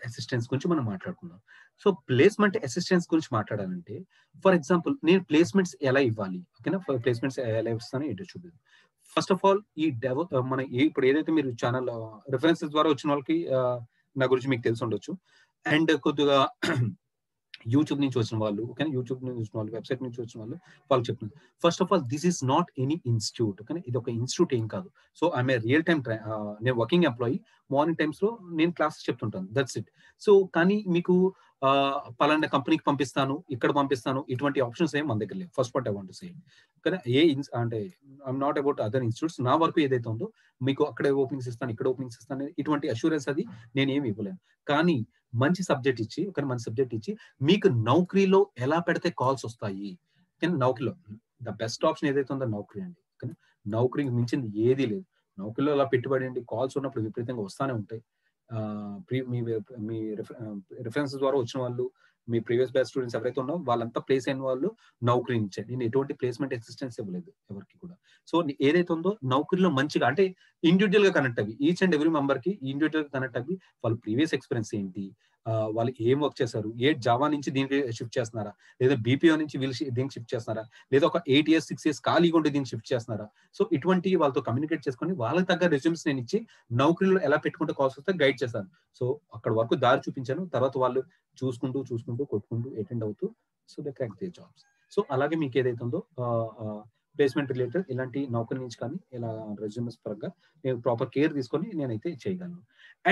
అసిస్టెన్స్ గురించి మనం మాట్లాడుకుందాం. సో ప్లేస్మెంట్ అసిస్టెన్స్ గురించి మాట్లాడాలంటే ఫర్ ఎగ్జాంపుల్ నేను ప్లేస్మెంట్స్ ఎలా ఇవ్వాలి, ఓకేనా, ప్లేస్మెంట్స్ ఎలా ఇస్తాను ఏంటో చూద్దాం. ఫస్ట్ ఆఫ్ ఆల్ ఈ మన ఇప్పుడు ఏదైతే మీరు ఛానల్ రిఫరెన్సెస్ ద్వారా వచ్చిన వాళ్ళకి నా గురించి మీకు తెలిసి ఉండొచ్చు. అండ్ కొద్దిగా యూట్యూబ్ నుంచి వచ్చిన వాళ్ళు, ఓకే, యూట్యూబ్ నుంచి వచ్చిన వాళ్ళు, వెబ్సైట్ నుంచి వచ్చిన వాళ్ళు చెప్తున్నారు. First of all this is not any institute, okay, ఇది ఒక ఇన్స్టిట్యూట్ ఏం కాదు. So I'm a real time నేను వర్కింగ్ ఎంప్లాయీ. మార్నింగ్ టైమ్స్ లో నేను క్లాసెస్ చెప్తుంటాను, దట్స్ ఇట్. సో కానీ మీకు పలానా కంపెనీకి పంపిస్తాను, ఇక్కడ పంపిస్తాను, ఇటువంటి ఆప్షన్స్ ఏం మన దగ్గర లేవు. First point I want to say. కానీ అంటే I'm not about other institutes. నా వరకు ఏదైతే ఉందో మీకు అక్కడే ఓపెనింగ్స్ ఇస్తాను, ఇక్కడ ఓపెనింగ్స్ ఇస్తాను, ఇటువంటి అష్యూరెన్స్ అది నేను ఏమి ఇవ్వలేను. కానీ మంచి సబ్జెక్ట్ ఇచ్చి మీకు నౌకరీలో ఎలా పెడితే కాల్స్ వస్తాయి. కానీ నౌకరీలో ద బెస్ట్ ఆప్షన్ ఏదైతే ఉందో నౌకరీ అండి. కానీ నౌకరీకి మించింది ఏదీ లేదు. నౌకరీలో అలా పెట్టుబడి అండి, కాల్స్ ఉన్నప్పుడు విపరీతంగా వస్తానే ఉంటాయి. మీ రిఫరెన్సెస్ ద్వారా వచ్చిన వాళ్ళు, మీ ప్రీవియస్ బ్యాచ్ స్టూడెంట్స్ ఎవరైతే ఉన్నారో వాళ్ళంతా ప్లేస్ అయిన వాళ్ళు నౌకరీ ఇచ్చారు. నేను ఎటువంటి ప్లేస్మెంట్ అసిస్టెన్స్ ఇవ్వలేదు ఎవరికి కూడా. సో ఏదైతే ఉందో నౌకరీలో మంచిగా అంటే ఇండివిజువల్ గా కనెక్ట్ అవి, ఈచ్ అండ్ ఎవ్రీ మెంబర్ కి ఇండివిజువల్ గా కనెక్ట్ అవి, వాళ్ళ ప్రీవియస్ ఎక్స్పీరియన్స్ ఏంటి, వాళ్ళు ఏం వర్క్ చేశారు, ఏ జావా నుంచి దీనికి షిఫ్ట్ చేస్తున్నారా, లేదా బీపీఓ నుంచి వీళ్ళు దీనికి షిఫ్ట్ చేస్తున్నారా, లేదా ఒక 8 years 6 years ఖాళీగా ఉంటే దీనికి షిఫ్ట్ చేస్తున్నారా. సో ఇటువంటి వాళ్ళతో కమ్యూనికేట్ చేసుకొని వాళ్ళకి తగ్గ రెజ్యూమ్స్ నేను ఇచ్చి నౌకరీలో ఎలా పెట్టుకుంటే కాల్స్ వస్తే గైడ్ చేశాను. సో అక్కడ వరకు దారి చూపించాను. తర్వాత వాళ్ళు చూసుకుంటూ కొట్టుకుంటూ అటెండ్ అవుతూ so they crack they jobs. So అలాగే మీకు ఏదైతే ఉందో ప్లేస్మెంట్ రిలేటెడ్ ఇలాంటి నౌకరీ నుంచి కానీ ఇలా రెజ్యూమ్స్ పరంగా నేను ప్రాపర్ కేర్ తీసుకొని నేనైతే చేయగలను.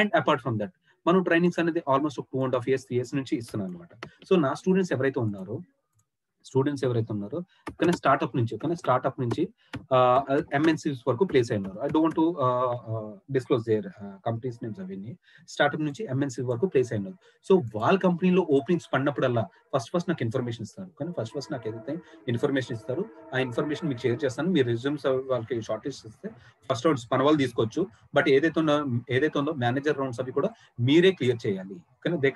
అండ్ అపార్ట్ ఫ్రమ్ దట్ మనం ట్రైనింగ్స్ అనేది ఆల్మోస్ట్ 2.5 years 3 years నుంచి ఇస్తున్నాను అనమాట. సో నా స్టూడెంట్స్ ఎవరైతే ఉన్నారో కానీ స్టార్ట్అప్ నుంచి ఎంఎన్సీస్ వరకు ప్లేస్ అయినారు. I don't to disclose their companies names అవన్నీ. స్టార్ట్అప్ నుంచి ఎంఎన్సీ వరకు ప్లేస్ అయినారు. సో వాళ్ళ కంపెనీలో ఓపెనింగ్స్ పడినప్పుడల్లా ఫస్ట్ నాకు ఇన్ఫర్మేషన్ ఇస్తారు. కానీ ఫస్ట్ నాకు ఏదైతే ఇన్ఫర్మేషన్ ఇస్తారు ఆ ఇన్ఫర్మేషన్ మీకు షేర్ చేస్తాను. మీరు రెజ్యూమ్స్ వాళ్ళకి షార్ట్ లిస్ట్ ఇస్తే ఫస్ట్ రౌండ్స్ మన వాళ్ళు తీసుకోవచ్చు. బట్ ఏదైతే ఉందో మేనేజర్ రౌండ్స్ అవి కూడా మీరే క్లియర్ చేయాలి. కానీ they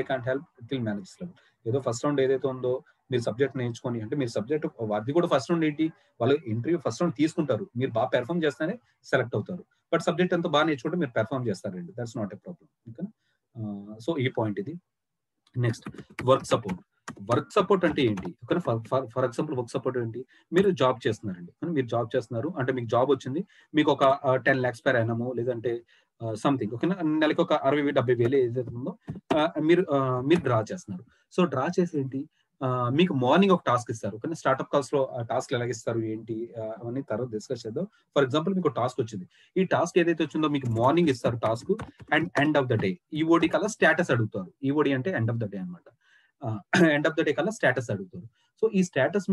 can't help till manager level. ఏదో ఫస్ట్ రౌండ్ ఏదైతే ఉందో మీరు సబ్జెక్ట్ నేర్చుకొని అంటే మీరు సబ్జెక్ట్ అది కూడా ఫస్ట్ రౌండ్ ఏంటి, వాళ్ళు ఇంటర్వ్యూ ఫస్ట్ రౌండ్ తీసుకుంటారు. మీరు బాగా పెర్ఫామ్ చేస్తేనే సెలెక్ట్ అవుతారు. బట్ సబ్జెక్ట్ అంతా బాగా నేర్చుకుంటే మీరు పెర్ఫామ్ చేస్తారండి. That's not a problem. ఓకేనా. సో ఈ పాయింట్ ఇది. Next work support. Work support అంటే ఏంటి? ఓకేనా? ఫర్ ఎగ్జాంపుల్ వర్క్ సపోర్ట్ ఏంటి? మీరు జాబ్ చేస్తున్నారండి. మీరు జాబ్ చేస్తున్నారు అంటే మీకు జాబ్ వచ్చింది. మీకు ఒక 10 లాక్స్ పర్ యానమో లేదంటే సంథింగ్ ఓకేనా? నెలకి ఒక 60,000 70,000 ఏదైతే ఉందో మీరు డ్రా చేస్తున్నారు. సో డ్రా చేసి ఏంటి? మీకు మార్నింగ్ ఒక టాస్క్ ఇస్తారు. ఓకేనా? స్టార్ట్‌అప్ కాల్స్‌లో ఆ టాస్క్‌లు ఎలాగిస్తారు ఏంటి అవన్నీ తర్వాత డిస్కస్ చేద్దాం. ఫర్ ఎగ్జాంపుల్ మీకు టాస్క్ వచ్చింది. ఈ టాస్క్ ఏదైతే వచ్చిందో మీకు మార్నింగ్ ఇస్తారు task and end of the day EOD కల్లా స్టేటస్ అడుగుతారు. ఈఓడి అంటే ఎండ్ ఆఫ్ ద డే అన్నమాట. ఎండ్ ఆఫ్ ద డే కల్లా స్టేటస్ అడుగుతారు. సో ఈ స్టేటస్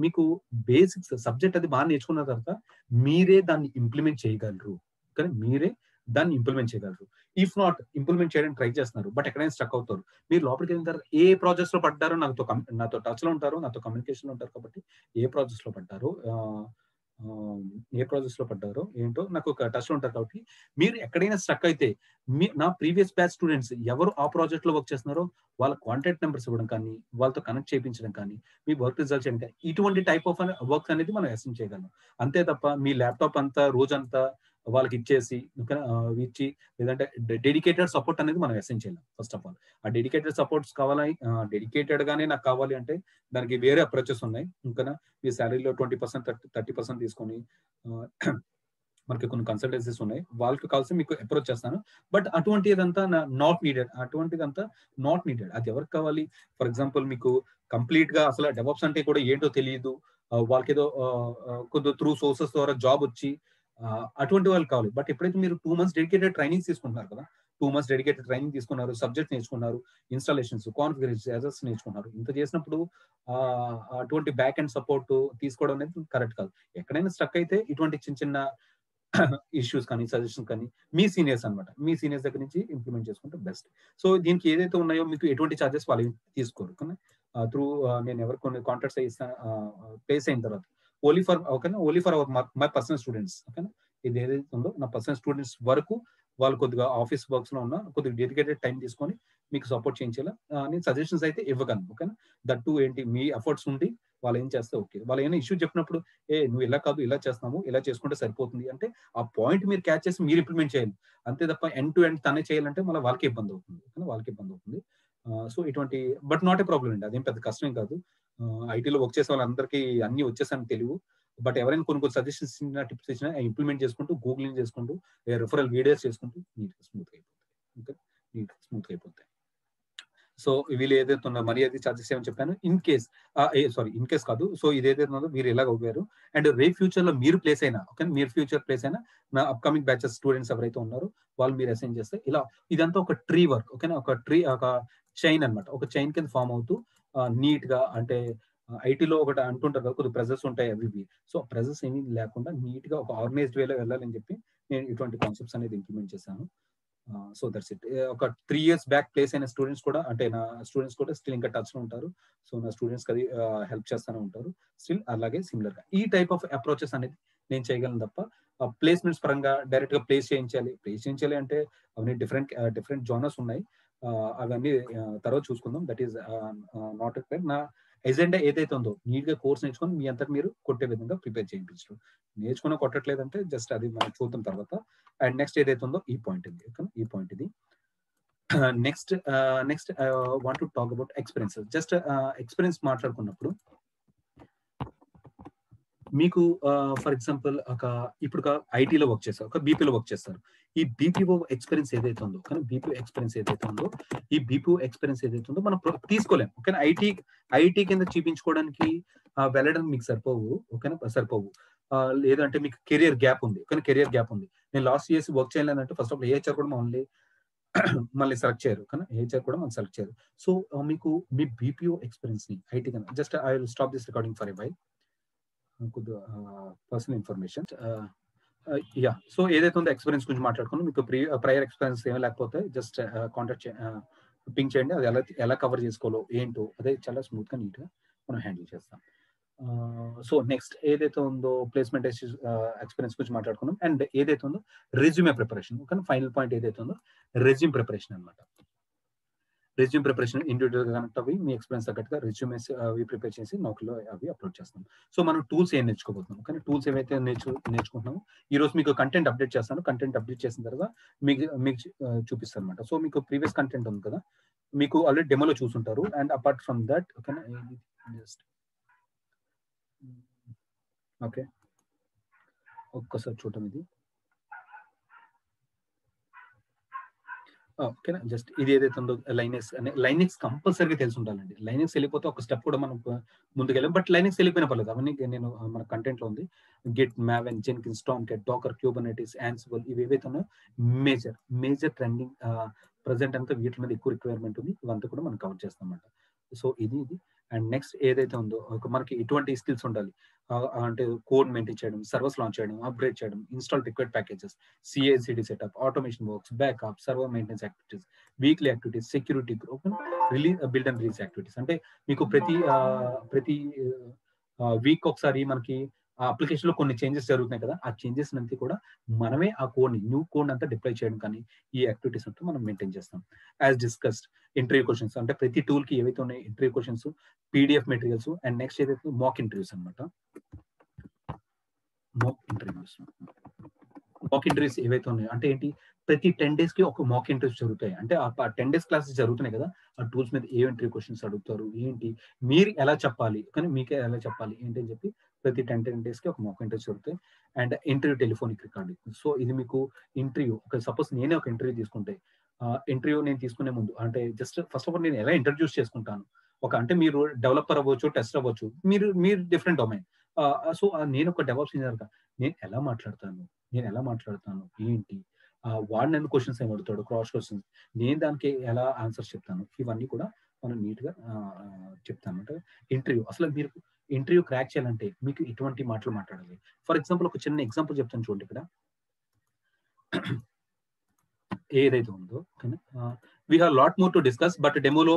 మీకు బేసిక్స్ సబ్జెక్ట్ అది బాగా నేర్చుకున్న తర్వాత మీరే దాన్ని ఇంప్లిమెంట్ చేయగలరు. కానీ మీరే దాన్ని ఇంప్లిమెంట్ చేయగలరు. ఇఫ్ నాట్ ఇంప్లిమెంట్ చేయడానికి ట్రై చేస్తున్నారు. బట్ ఎక్కడైనా స్ట్రక్ అవుతారు. మీరు లోపలికి వెళ్ళిన తర్వాత ఏ ప్రాజెక్ట్స్ లో పడ్డారో నాతో టచ్ లో ఉంటారు, నాతో కమ్యూనికేషన్ లో ఉంటారు కాబట్టి ఏ ప్రాజెక్ట్స్ లో పడ్డారో ఏ ప్రాజెక్ట్స్ లో పడ్డారో ఏంటో నాకు ఒక టచ్ లో ఉంటారు కాబట్టి మీరు ఎక్కడైనా స్ట్రక్ అయితే నా ప్రీవియస్ బ్యాచ్ స్టూడెంట్స్ ఎవరు ఆ ప్రాజెక్ట్ లో వర్క్ చేస్తున్నారో వాళ్ళ కాంటాక్ట్ నెంబర్స్ ఇవ్వడం కానీ వాళ్ళతో కనెక్ట్ చేయించడం కానీ మీ వర్క్ రిజల్ట్ చేయడం కానీ ఇటువంటి టైప్ ఆఫ్ వర్క్ అనేది మనం అసైన్ చేయగలం. అంతే తప్ప మీ ల్యాప్టాప్ అంతా రోజంతా వాళ్ళకి ఇచ్చేసి ఇచ్చి లేదంటే డెడికేటెడ్ సపోర్ట్ అనేది మనం అసైన్ చేయలేం. ఫస్ట్ ఆఫ్ ఆల్ ఆ డెడికేటెడ్ సపోర్ట్స్ కావాలి, డెడికేటెడ్ గానే నాకు కావాలి అంటే దానికి వేరే అప్రోచెస్ ఉన్నాయి. ఇంకా మీ శాలరీలో 20% 30% తీసుకొని మనకి కొన్ని కన్సల్టెన్సీస్ ఉన్నాయి. వాళ్ళకి కావాల్సి మీకు అప్రోచ్ చేస్తాను. బట్ అటువంటిదంతా నాట్ నీడెడ్. అది ఎవరికి కావాలి? ఫర్ ఎగ్జాంపుల్ మీకు కంప్లీట్ గా అసలు డెవలప్స్ అంటే కూడా ఏంటో తెలియదు. వాళ్ళకేదో కొద్దిగా త్రూ సోర్సెస్ ద్వారా జాబ్ వచ్చి అటువంటి వాళ్ళు కావాలి. బట్ ఎప్పుడైతే మీరు 2 మంత్స్ డెడికేటెడ్ ట్రైనింగ్ తీసుకుంటున్నారు కదా! 2 మంత్స్ డెడికేటెడ్ ట్రైనింగ్ తీసుకున్నారు, సబ్జెక్ట్ నేర్చుకున్నారు, ఇన్‌స్టాలేషన్స్, కాన్ఫిగరేషన్స్, ఎర్రర్స్ నేర్చుకున్నారు. ఇంత చేసినప్పుడు అటువంటి బ్యాక్ ఎండ్ సపోర్ట్ తీసుకోవడం అనేది కరెక్ట్ కాదు. ఎక్కడైనా స్ట్రక్ అయితే ఇటువంటి చిన్న చిన్న ఇష్యూస్ కానీ, సజెషన్స్ కానీ మీ సీనియర్స్ అన్నమాట. మీ సీనియర్స్ దగ్గర నుంచి ఇంప్లిమెంట్ చేసుకుంటే బెస్ట్. సో దీనికి ఏదైతే ఉన్నాయో మీకు ఎటువంటి చార్జెస్ వాళ్ళు తీసుకోరు. కానీ నేను ఎవరికి కొన్ని కాంటాక్ట్స్ ఇస్తాను ప్లేస్ అయిన తర్వాత only for my personal students ఓకేనా. ఇది ఏదైతే ఉందో నా పర్సనల్ స్టూడెంట్స్ వరకు వాళ్ళు కొద్దిగా ఆఫీస్ వర్క్స్ లో ఉన్న కొద్దిగా డెడికేటెడ్ టైం తీసుకొని మీకు సపోర్ట్ చేయించేలా నేను సజెషన్స్ అయితే ఇవ్వగలను. ఓకేనా. దట్ టు ఏంటి మీ ఎఫర్ట్స్ ఉండి వాళ్ళు ఏం చేస్తే ఓకే. వాళ్ళు ఏమైనా ఇష్యూ చెప్పినప్పుడు నువ్వు ఇలా కాదు ఇలా చేస్తున్నాము ఇలా చేసుకుంటే సరిపోతుంది అంటే ఆ పాయింట్ మీరు క్యాచ్ చేసి మీరు ఇంప్లిమెంట్ చేయాలి. అంతే తప్ప ఎండ్ టు ఎండ్ తనే చేయాలంటే మళ్ళీ వాళ్ళకి ఇబ్బంది అవుతుంది. వాళ్ళకి ఇబ్బంది అవుతుంది. సో ఇటువంటి బట్ నాట్ ఏ ప్రాబ్లం అండి. అదేం పెద్ద కష్టం కాదు. ఐటీలో వర్క్ చేసే వాళ్ళందరికీ అన్ని వచ్చేసని తెలియదు. బట్ ఎవరైనా కొన్ని కొన్ని సజెషన్స్ ఇచ్చినా టిప్స్ ఇచ్చినా ఇంప్లిమెంట్ చేసుకుంటూ గూగులింగ్ చేసుకుంటూ రిఫరల్ వీడియోస్ చేసుకుంటూ నీట్గా స్మూత్ అయిపోతాయి. నీట్గా స్మూత్ అయిపోతాయి. సో వీళ్ళు ఏదైతే ఉన్నా మరీ అది చార్జెస్ ఏమని చెప్పాను. ఇన్ కేస్ కాదు. సో ఇది ఏదైతే ఉందో మీరు ఎలాగ అవ్వారు అండ్ రేపు ఫ్యూచర్ లో మీరు ప్లేస్ అయినా ఓకే మీరు ఫ్యూచర్ ప్లేస్ అయినా నా అప్కమింగ్ బ్యాచెస్ స్టూడెంట్స్ ఎవరైతే ఉన్నారో వాళ్ళు మీరు అసైన్ చేస్తే ఇలా ఇదంతా ఒక ట్రీ వర్క్ ఓకేనా. ఒక చైన్ అన్నమాట. ఒక చైన్ కింద ఫామ్ అవుతూ నీట్ గా అంటే ఐటీలో ఒకటి అంటుంటారు కదా కొద్దిగా ప్రెజర్స్ ఉంటాయి అవి. సో ప్రెజర్స్ ఏమీ లేకుండా నీట్ గా ఒక ఆర్గనైజ్డ్ వేలో వెళ్ళాలని చెప్పి నేను ఇటువంటి కాన్సెప్ట్స్ అనేది ఇంప్లిమెంట్ చేశాను. So that's it. ఒక 3 ఇయర్స్ బ్యాక్ ప్లేస్ అయిన స్టూడెంట్స్ కూడా అంటే నా స్టూడెంట్స్ కూడా స్టిల్ ఇంకా టచ్ లో ఉంటారు. సో నా స్టూడెంట్స్ అది హెల్ప్ చేస్తూనే ఉంటారు. స్టిల్ అలాగే సిమిలర్ గా ఈ టైప్ ఆఫ్ అప్రోచెస్ అనేది నేను చేయగలను తప్ప ప్లేస్మెంట్స్ పరంగా డైరెక్ట్ గా ప్లేస్ చేయించాలి అంటే అవన్నీ డిఫరెంట్ జోనర్స్ ఉన్నాయి. అవన్నీ తర్వాత చూసుకుందాం. That is not required. నా ఎజెండా ఏదైతే ఉందో నీట్ గా కోర్స్ నేర్చుకొని మీ అంతా మీరు కొట్టే విధంగా ప్రిపేర్ చేయించడం. నేర్చుకున్న కొట్టట్లేదంటే జస్ట్ అది మనం చూద్దాం తర్వాత. అండ్ నెక్స్ట్ ఏదైతే ఉందో ఈ పాయింట్ ఇది. Next want to talk about experiences. Just experience మాట్లాడుకున్నప్పుడు మీకు ఫర్ ఎగ్జాంపుల్ ఇప్పుడు ఐటీలో వర్క్ చేస్తారు, ఒక బీపీలో వర్క్ చేస్తారు. ఈ బీపీఓ ఎక్స్పీరియన్స్ ఏదైతే ఉందో కానీ బీపీఓ ఎక్స్పీరియన్స్ ఏదైతే ఉందో మనం తీసుకోలేం. ఓకేనా. ఐటీ కింద చూపించుకోవడానికి వెళ్ళడం మీకు సరిపోవు. లేదంటే మీకు కెరియర్ గ్యాప్ ఉంది. కానీ కెరియర్ గ్యాప్ ఉంది. నేను లాస్ట్ ఇయర్స్ వర్క్ చేయలేదంటే ఫస్ట్ ఆఫ్ ఏహెచ్ఆర్ కూడా మళ్ళీ సెలెక్ట్ చేయరు. కానీ ఏహెచ్ఆర్ కూడా మనం సెలెక్ట్ చేయరు. సో మీకు మీ బీపీఓ ఎక్స్పీరియన్స్ ని ఐటీ కింద just I will stop this recording for a while. Personal information so ఏదైతే ఉందో ఎక్స్పీరియన్స్ గురించి మాట్లాడుకున్నాం. మీకు ప్రయర్ ఎక్స్పీరియన్స్ ఏమీ లేకపోతే జస్ట్ కాంటాక్ట్ పింక్ చేయండి. అది ఎలా కవర్ చేసుకోవాలో ఏంటో అదే చాలా స్మూత్ గా నీట్ గా మనం హ్యాండిల్ చేస్తాం. సో నెక్స్ట్ ఏదైతే ఉందో ప్లేస్మెంట్ ఎక్స్పీరియన్స్ గురించి మాట్లాడుకున్నాం. అండ్ ఏదైతే ఉందో రెజ్యూమే ప్రిపరేషన్. కానీ ఫైనల్ పాయింట్ ఏదైతే ఉందో రెజ్యూమ్ ప్రిపరేషన్ అనమాట. రెజ్యూమ్ ప్రిపరేషన్ ఇండివిజువల్ గా కనెక్ట్ అవి మీ ఎక్స్పీరియన్స్ తగ్గట్టుగా రెజ్యూమేస్ అవి ప్రిపేర్ చేసి నౌకలో అవి అప్లోడ్ చేస్తాం. సో మనం టూల్స్ ఏం నేర్చుకోబోతున్నాం. కానీ టూల్స్ ఏవైతే నేర్చుకుంటున్నామో ఈ రోజు మీకు కంటెంట్ అప్డేట్ చేస్తాను. కంటెంట్ అప్డేట్ చేసిన తర్వాత మీకు చూపిస్తాను అనమాట. సో మీకు ప్రీవియస్ కంటెంట్ ఉంది కదా, మీకు ఆల్రెడీ డెమోలో చూసుంటారు. అండ్ అపార్ట్ ఫ్రమ్ దట్ ఓకేనా, జస్ట్ ఓకే ఒక్కసారి చూడటం ఇది ఓకేనా. జస్ట్ ఇది ఏదైతే ఉందో లైనెక్స్ అనే లైనెక్స్ కంపల్సరీగా తెలిసి ఉండాలండి. లైనెక్స్ వెళ్ళిపోతే ఒక స్టెప్ కూడా మనం ముందుకెళ్ళాం. బట్ లైనెక్స్ వెళ్ళిపోయిన పర్లేదు, అవన్నీ నేను మన కంటెంట్ లో ఉంది. Git, Maven, Jenkins, Tomcat, Docker, Kubernetes, Ansible ఇవి ఏవైతే ఉన్నాయో మేజర్ ట్రెండింగ్ ప్రజెంట్ అంతా వీటి మీద ఎక్కువ రిక్వైర్మెంట్ ఉంది. ఇవంతా కూడా మనం కవర్ చేస్తాం అన్నమాట. సో ఇది అండ్ నెక్స్ట్ ఏదైతే ఉందో మనకి ఎటువంటి స్కిల్స్ ఉండాలి అంటే కోడ్ మెయింటైన్ చేయడం, సర్వర్స్ లాంచ్ చేయడం, అప్గ్రేడ్ చేయడం, install required packages, CI/CD setup, automation works, backup, server maintenance activities, weekly activities, security group, release build and release activities. అంటే మీకు ప్రతి వీక్ ఒకసారి మనకి ఆ అప్లికేషన్ లో కొన్ని చేంజెస్ జరుగుతున్నాయి కదా, ఆ చేంజెస్ అంతా కూడా మనమే ఆ కోడ్ న్యూ కోడ్ అంతా డిప్లాయ్ చేయడం కానీ ఈ యాక్టివిటీస్ అంతా మనం మెయింటైన్ చేస్తాం. యాజ్ డిస్కస్డ్ ఇంటర్వ్యూ క్వశ్చన్స్, అంటే ప్రతి టూల్ కి ఏవైతే ఉన్నాయి interview questions, PDF materials, and next ఏదైతే మాక్ ఇంటర్వ్యూస్ అనమాట. మాక్ ఇంటర్వ్యూస్ ఏవైతే ఉన్నాయో అంటే ఏంటి, ప్రతి 10 days కి ఒక మాక్ ఇంటర్వ్యూస్ జరుగుతాయి. అంటే ఆ 10 days క్లాసెస్ జరుగుతున్నాయి కదా, ఆ టూల్స్ మీద ఏ ఇంటర్వ్యూ క్వశ్చన్స్ అడుగుతారు, ఏంటి మీరు ఎలా చెప్పాలి, కానీ మీకే ఎలా చెప్పాలి ఏంటి అని చెప్పి ప్రతి 10 days కి ఒక మాక్ ఇంటర్వ్యూస్ జరుగుతాయి. And interview telephonic recording. So ఇది మీకు ఇంటర్వ్యూ సపోజ్ నేనే ఒక ఇంటర్వ్యూ తీసుకుంటే ఇంటర్వ్యూ నేను తీసుకునే ముందు అంటే జస్ట్ ఫస్ట్ ఆఫ్ ఆల్ నేను ఎలా ఇంట్రడ్యూస్ చేసుకుంటాను. అంటే మీరు డెవలపర్ అవ్వచ్చు, టెస్టర్ అవ్వచ్చు, మీరు డిఫరెంట్ డొమైన్. సో నేను ఒక డెవలప్ ఇంజనీర్ గా నేను ఎలా మాట్లాడతాను ఏంటి, వాడు నన్ను క్వశ్చన్స్ ఏమి అడుగుతాడు, క్రాస్ క్వశ్చన్స్, నేను దానికి ఎలా ఆన్సర్స్ చెప్తాను, ఇవన్నీ కూడా మనం నీట్ గా చెప్తాను. అంటే ఇంటర్వ్యూ అసలు మీరు ఇంటర్వ్యూ క్రాక్ చేయాలంటే మీకు ఎటువంటి మాటలు మాట్లాడాలి. ఫర్ ఎగ్జాంపుల్ ఒక చిన్న ఎగ్జాంపుల్ చెప్తాను చూడండి. ఇక్కడ ఏదైతే ఉందో we have lot more to discuss, but డెమోలో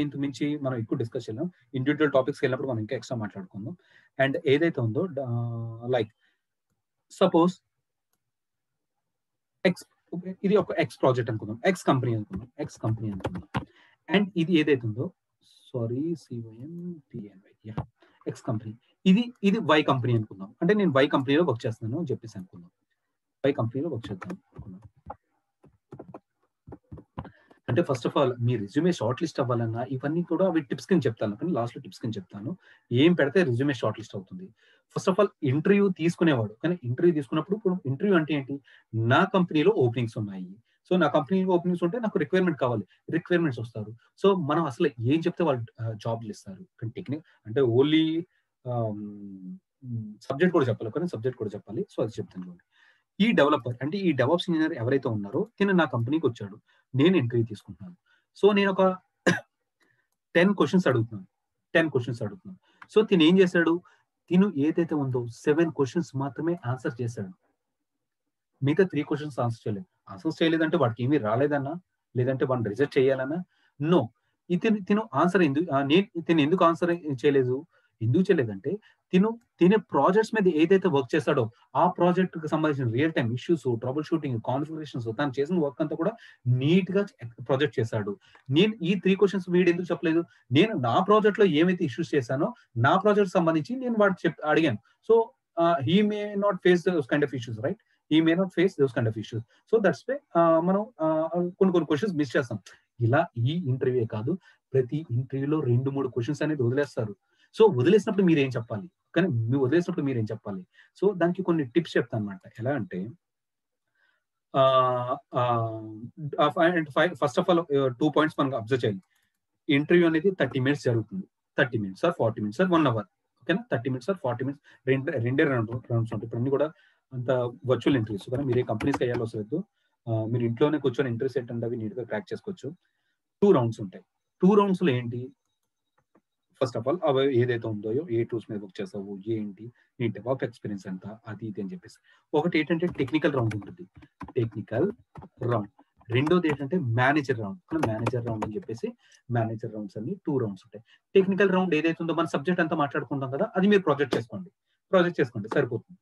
ఇంత మించి మనం ఎక్కువ డిస్కస్ చేయలేం. ఇండివిజువల్ టాపిక్స్ వెళ్ళినప్పుడు మనం ఇంకా ఎక్స్ట్రా మాట్లాడుకుందాం. అండ్ ఏదైతే ఉందో లైక్ సపోజ్ ఇది ఒక ఎక్స్ ప్రాజెక్ట్ అనుకుందాం, ఎక్స్ కంపెనీ అనుకుందాం. అండ్ ఇది ఏదైతే ఉందో ఎక్స్ కంపెనీ, ఇది వై కంపెనీ అనుకుందాం. అంటే నేను వై కంపెనీలో వర్క్ చేస్తున్నాను అని చెప్పేసి అనుకుందాం. వై కంపెనీలో వర్క్ చేద్దాం అనుకున్నాం. అంటే first of all me resume short list అవ్వాలన్నా ఇవన్నీ కూడా అవి టిప్స్ కింద చెప్తాను, కానీ లాస్ట్ లో టిప్స్ కింద చెప్తాను ఏం పెడితే రెజ్యూమే షార్ట్ లిస్ట్ అవుతుంది. ఫస్ట్ ఆఫ్ ఆల్ ఇంటర్వ్యూ తీసుకునేవాడు, కానీ ఇంటర్వ్యూ తీసుకున్నప్పుడు ఇప్పుడు ఇంటర్వ్యూ అంటే ఏంటి, నా కంపెనీలో ఓపెనింగ్స్ ఉన్నాయి, సో నా కంపెనీలో ఓపెనింగ్స్ ఉంటే నాకు రిక్వైర్మెంట్ కావాలి, రిక్వైర్మెంట్స్ వస్తారు. సో మనం అసలు ఏం చెప్తే వాళ్ళు జాబ్లు ఇస్తారు. కానీ టెక్నిక్ అంటే ఓన్లీ సబ్జెక్ట్ కూడా చెప్పాలి, కానీ సబ్జెక్ట్ కూడా చెప్పాలి. సో అది చెప్తాను చూడండి. ఈ డెవలపర్ అంటే ఈ డెవలప్స్ ఇంజనీర్ ఎవరైతే ఉన్నారో తిను నా కంపెనీకి వచ్చాడు, నేను ఇంటర్వ్యూ తీసుకుంటున్నాను. సో నేను ఒక 10 క్వశ్చన్స్ అడుగుతున్నాను. సో తిను ఏం చేశాడు, తిను ఏదైతే ఉందో 7 క్వశ్చన్స్ మాత్రమే ఆన్సర్ చేశాడు, మిగతా 3 క్వశ్చన్స్ ఆన్సర్ చేయలేదంటే వాడికి ఏమీ రాలేదన్నా, లేదంటే వాడిని రిజెక్ట్ చేయాలన్నా నో. తిను ఆన్సర్ ఎందుకు ఆన్సర్ చేయలేదంటే తినే ప్రాజెక్ట్స్ మీద ఏదైతే వర్క్ చేస్తాడో ఆ ప్రాజెక్ట్ కి సంబంధించిన real time issues, trouble shooting, configurations, తను చేసిన వర్క్ అంతా కూడా నీట్ గా ప్రాజెక్ట్ చేశాడు. నేను ఈ 3 క్వశ్చన్స్ వీడు ఎందుకు చెప్పలేదు, నేను నా ప్రాజెక్ట్ లో ఏమైతే ఇష్యూస్ చేశానో నా ప్రాజెక్ట్ సంబంధించి నేను వాడు అడిగాను. So he may not face those kind of issues, right? He may not face those kind of issues. So that's way మనం కొన్ని క్వశ్చన్స్ మిస్ చేస్తాం. ఇలా ఈ ఇంటర్వ్యూ కాదు, ప్రతి ఇంటర్వ్యూలో 2-3 క్వశ్చన్స్ అనేది వదిలేస్తారు. సో వదిలేసినప్పుడు మీరేం చెప్పాలి, సో దానికి కొన్ని టిప్స్ చెప్తాను అనమాట. ఎలా అంటే ఫస్ట్ ఆఫ్ ఆల్ 2 పాయింట్స్ మనం అబ్జర్వ్ చేయాలి. ఇంటర్వ్యూ అనేది 30 minutes జరుగుతుంది. 30 minutes are 40 minutes or 1 hour, ఓకేనా? 30 minutes ఆర్ 40 minutes రెండే రౌండ్స్ ఉంటాయి. ఇప్పుడు అన్ని కూడా అంత వర్చువల్ ఇంటర్వ్యూస్, కానీ మీరు ఏ కంపెనీస్కి అయ్యాలో వస్తుంది, మీరు ఇంట్లోనే కూర్చొని ఇంటర్వ్యూస్ ఏంటంటే అవి నీట్ గా క్రాక్ చేసుకోవచ్చు. 2 rounds ఉంటాయి. 2 rounds లో ఏంటి, ఫస్ట్ ఆఫ్ ఆల్ అవి ఏదైతే ఉందో ఏ టూల్స్ మీద వర్క్ చేస్తావు, ఏంటి నీ డెవలప్ ఎక్స్పీరియన్స్ ఎంత, అది ఇది అని చెప్పేసి. ఒకటి ఏంటంటే టెక్నికల్ రౌండ్ ఉంటుంది, రెండోది ఏంటంటే మేనేజర్ రౌండ్ అని చెప్పేసి మేనేజర్ రౌండ్స్ అన్ని 2 rounds ఉంటాయి. టెక్నికల్ రౌండ్ ఏదైతే ఉందో మన సబ్జెక్ట్ అంతా మాట్లాడుకుంటాం కదా, అది మీరు ప్రాజెక్ట్ చేసుకోండి సరిపోతుంది.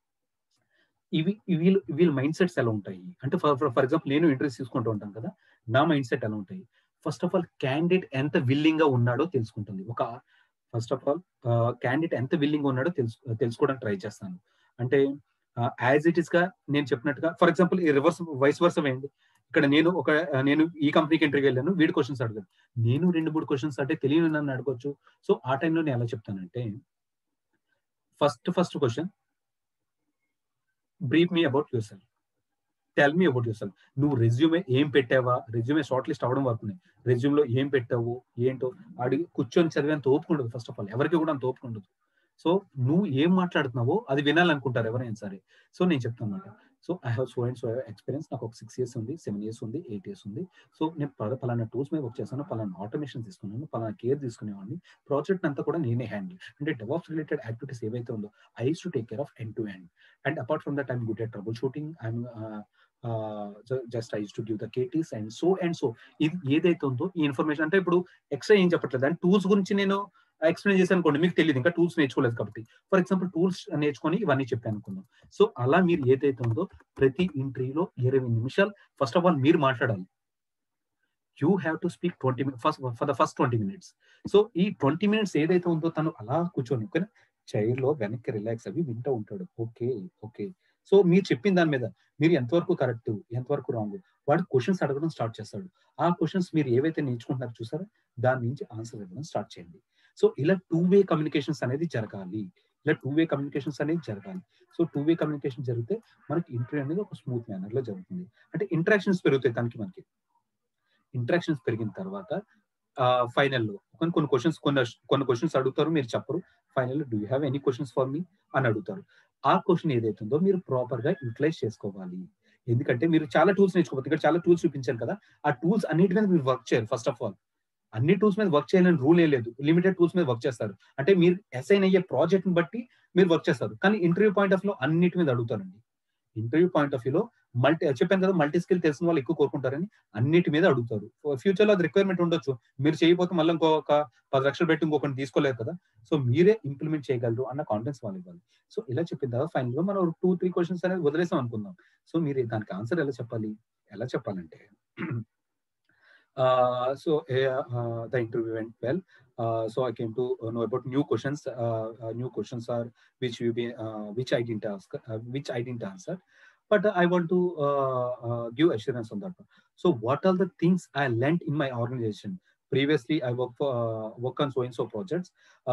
వీళ్ళ మైండ్ సెట్స్ ఎలా ఉంటాయి అంటే ఫర్ ఎగ్జాంపుల్ నేను ఇంటర్వ్యూస్ తీసుకుంటూ ఉంటాను కదా, నా మైండ్ సెట్ ఎలా ఉంటాయి. ఫస్ట్ ఆఫ్ ఆల్ క్యాండిడేట్ ఎంత విల్లింగ్ గా ఉన్నాడో తెలుసుకుంటుంది. క్యాండిడేట్ ఎంత విల్లింగ్ ఉన్నాడో తెలుసుకోవడానికి ట్రై చేస్తాను. అంటే యాజ్ ఇట్ ఈస్ గా నేను చెప్పినట్టుగా, ఫర్ ఎగ్జాంపుల్ ఈ వైస్ వర్స వేయండి. ఇక్కడ నేను ఈ కంపెనీకి ఇంటర్వ్యూ వెళ్ళాను, వీడి క్వశ్చన్స్ అడగాను. నేను 2-3 క్వశ్చన్స్ అంటే తెలియని నన్ను అడగొచ్చు. సో ఆ టైంలో నేను ఎలా చెప్తానంటే, first question, brief me about your self. Tell me about your self. నువ్వు రెజ్యూమే ఏం పెట్టావా? రెజ్యూమే షార్ట్ లిస్ట్ అవ్వడం వరకునే. రెజ్యూమ్‌లో ఏం పెట్టావు? ఏంటో అడిగి కూర్చొని చదివేంత ఓపిక ఉండదు ఫస్ట్ ఆఫ్ ఆల్. ఎవరికీ కూడా అంత ఓపిక ఉండదు. సో నువ్వు ఏం మాట్లాడుతున్నావో అది వినాలనుకుంటారు ఎవరైనా సరే. సో నేను చెప్తానన్నమాట. So I have so and so experience. నాకు ఒక 6 ఇయర్స్ ఉంది, 7 ఇయర్స్ ఉంది, 8 ఇయర్స్ ఉంది. సో నేను పలానా టూల్స్ మీద వర్క్ చేశాను, పలానా ఆటోమేషన్ తీసుకున్నాను, పలానా కేర్ తీసుకునేవాడిని. ప్రాజెక్ట్ అంతా కూడా నేనే హ్యాండిల్. అంటే డెవాప్స్ రిలేటెడ్ యాక్టివిటీస్ ఏవైతే ఉందో I used to take care of end to end. And apart from that I am good at trouble shooting. Just I used to give the KTs and so. ఇది ఏదైతే ఉందో ఈ information అంటే ఇప్పుడు extra ఏం చెప్పట్లేదు. అండ్ టూల్స్ గురించి నేను ఎక్స్ప్లెయిన్ చేశాను అనుకోండి, మీకు తెలియదు, ఇంకా టూల్స్ నేర్చుకోలేదు కాబట్టి. ఫర్ ఎగ్జాంపుల్ టూల్స్ నేర్చుకొని ఇవన్నీ చెప్పాను అనుకుందాం. సో అలా మీరు ఏదైతే ఉందో ప్రతి ఇంటర్వ్యూలో 20 నిమిషాలు ఫస్ట్ ఆఫ్ ఆల్ మీరు మాట్లాడాలి. You have to speak 20 for the first 20 minutes. So ఈ 20 minutes ఏదైతే ఉందో తను అలా కూర్చొని చైర్ లో వెనక్కి రిలాక్స్ అవి వింటూ ఉంటాడు. ఓకే. సో మీరు చెప్పిన దాని మీద మీరు ఎంతవరకు కరెక్ట్, ఎంతవరకు రాంగ్, వాడు క్వశ్చన్స్ అడగడం స్టార్ట్ చేస్తాడు. ఆ క్వశ్చన్స్ మీరు ఏవైతే నేర్చుకుంటున్నారో చూసారా, దాని నుంచి ఆన్సర్ ఇవ్వడం స్టార్ట్ చేయండి. సో ఇలా 2-way కమ్యూనికేషన్స్ అనేది జరగాలి. సో 2-way కమ్యూనికేషన్ జరిగితే మనకి ఇంటర్వ్యూ అనేది ఒక స్మూత్ మేనర్ లో జరుగుతుంది. అంటే ఇంటరాక్షన్స్ పెరుగుతాయి మనకి. ఇంటరాక్షన్స్ పెరిగిన తర్వాత ఫైనల్లో కొన్ని క్వశ్చన్స్ అడుగుతారు, మీరు చెప్పరు. ఫైనల్లో do you have any questions for me అని అడుగుతారు. ఆ క్వశ్చన్ ఏదైతే ఉందో మీరు ప్రాపర్ గా యూటిలైజ్ చేసుకోవాలి. ఎందుకంటే మీరు చాలా టూల్స్ నేర్చుకోవాలి. ఇక్కడ చాలా టూల్స్ చూపించాను కదా, ఆ టూల్స్ అన్నిటి మీద మీరు వర్క్ చేయాలి. ఫస్ట్ ఆఫ్ ఆల్ అన్ని టూల్స్ మీద వర్క్ చేయాలని రూల్ ఏ లేదు. లిమిటెడ్ టూల్స్ మీద వర్క్ చేస్తారు. అంటే మీరు అసైన్ అయ్యే ప్రాజెక్ట్ ని బట్టి మీరు వర్క్ చేస్తారు. కానీ ఇంటర్వ్యూ పాయింట్ ఆఫ్ లో అన్నిటి మీద అడుగుతారండి. ఇంటర్వ్యూ పాయింట్ ఆఫ్ వ్యూలో చెప్పాను కదా, మల్టీ స్కిల్ తెలిసిన వాళ్ళు ఎక్కువ కోరుకుంటారని. అన్నిటి మీద అడుగుతారు. ఫ్యూచర్ లో అది రిక్వైర్మెంట్ ఉండొచ్చు, మీరు చేయకపోతే మళ్ళీ ఇంకొక 10 లక్షలు పెట్టి ఇంకొకటి తీసుకోలేరు కదా. సో మీరే ఇంప్లిమెంట్ చేయగలరు అన్న కాన్ఫిడెన్స్ వాళ్ళు ఇవ్వాలి. సో ఇలా చెప్పిన తర్వాత ఫైనల్ గా మనం 2-3 క్వశ్చన్స్ అనేది వదిలేసాం అనుకుందాం. సో మీరు దానికి ఆన్సర్ ఎలా చెప్పాలంటే the interview went well. So I came to know about new questions. New questions are which I didn't answer, but I want to give assurance on that one. So what are the things I learned in my organization? Previously I work on so and so projects.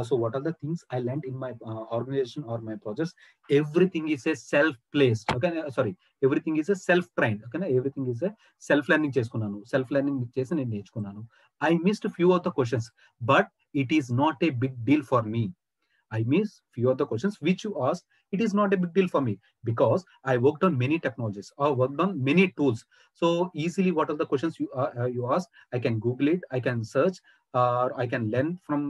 So what are the things I learned in my organization or my projects? Everything is a self-placed. Okay, sorry, everything is a self-trained. Okay, everything is a self-learning చేసుకున్నాను. Self-learning చేసి నేను నేర్చుకున్నాను. I missed few of the questions, but it is not a big deal for me. I missed few of the questions which you asked. It is not a big deal for me because I worked on many technologies or worked on many tools. So easily, what are the questions you ask? I can Google it, I can search, or I can learn from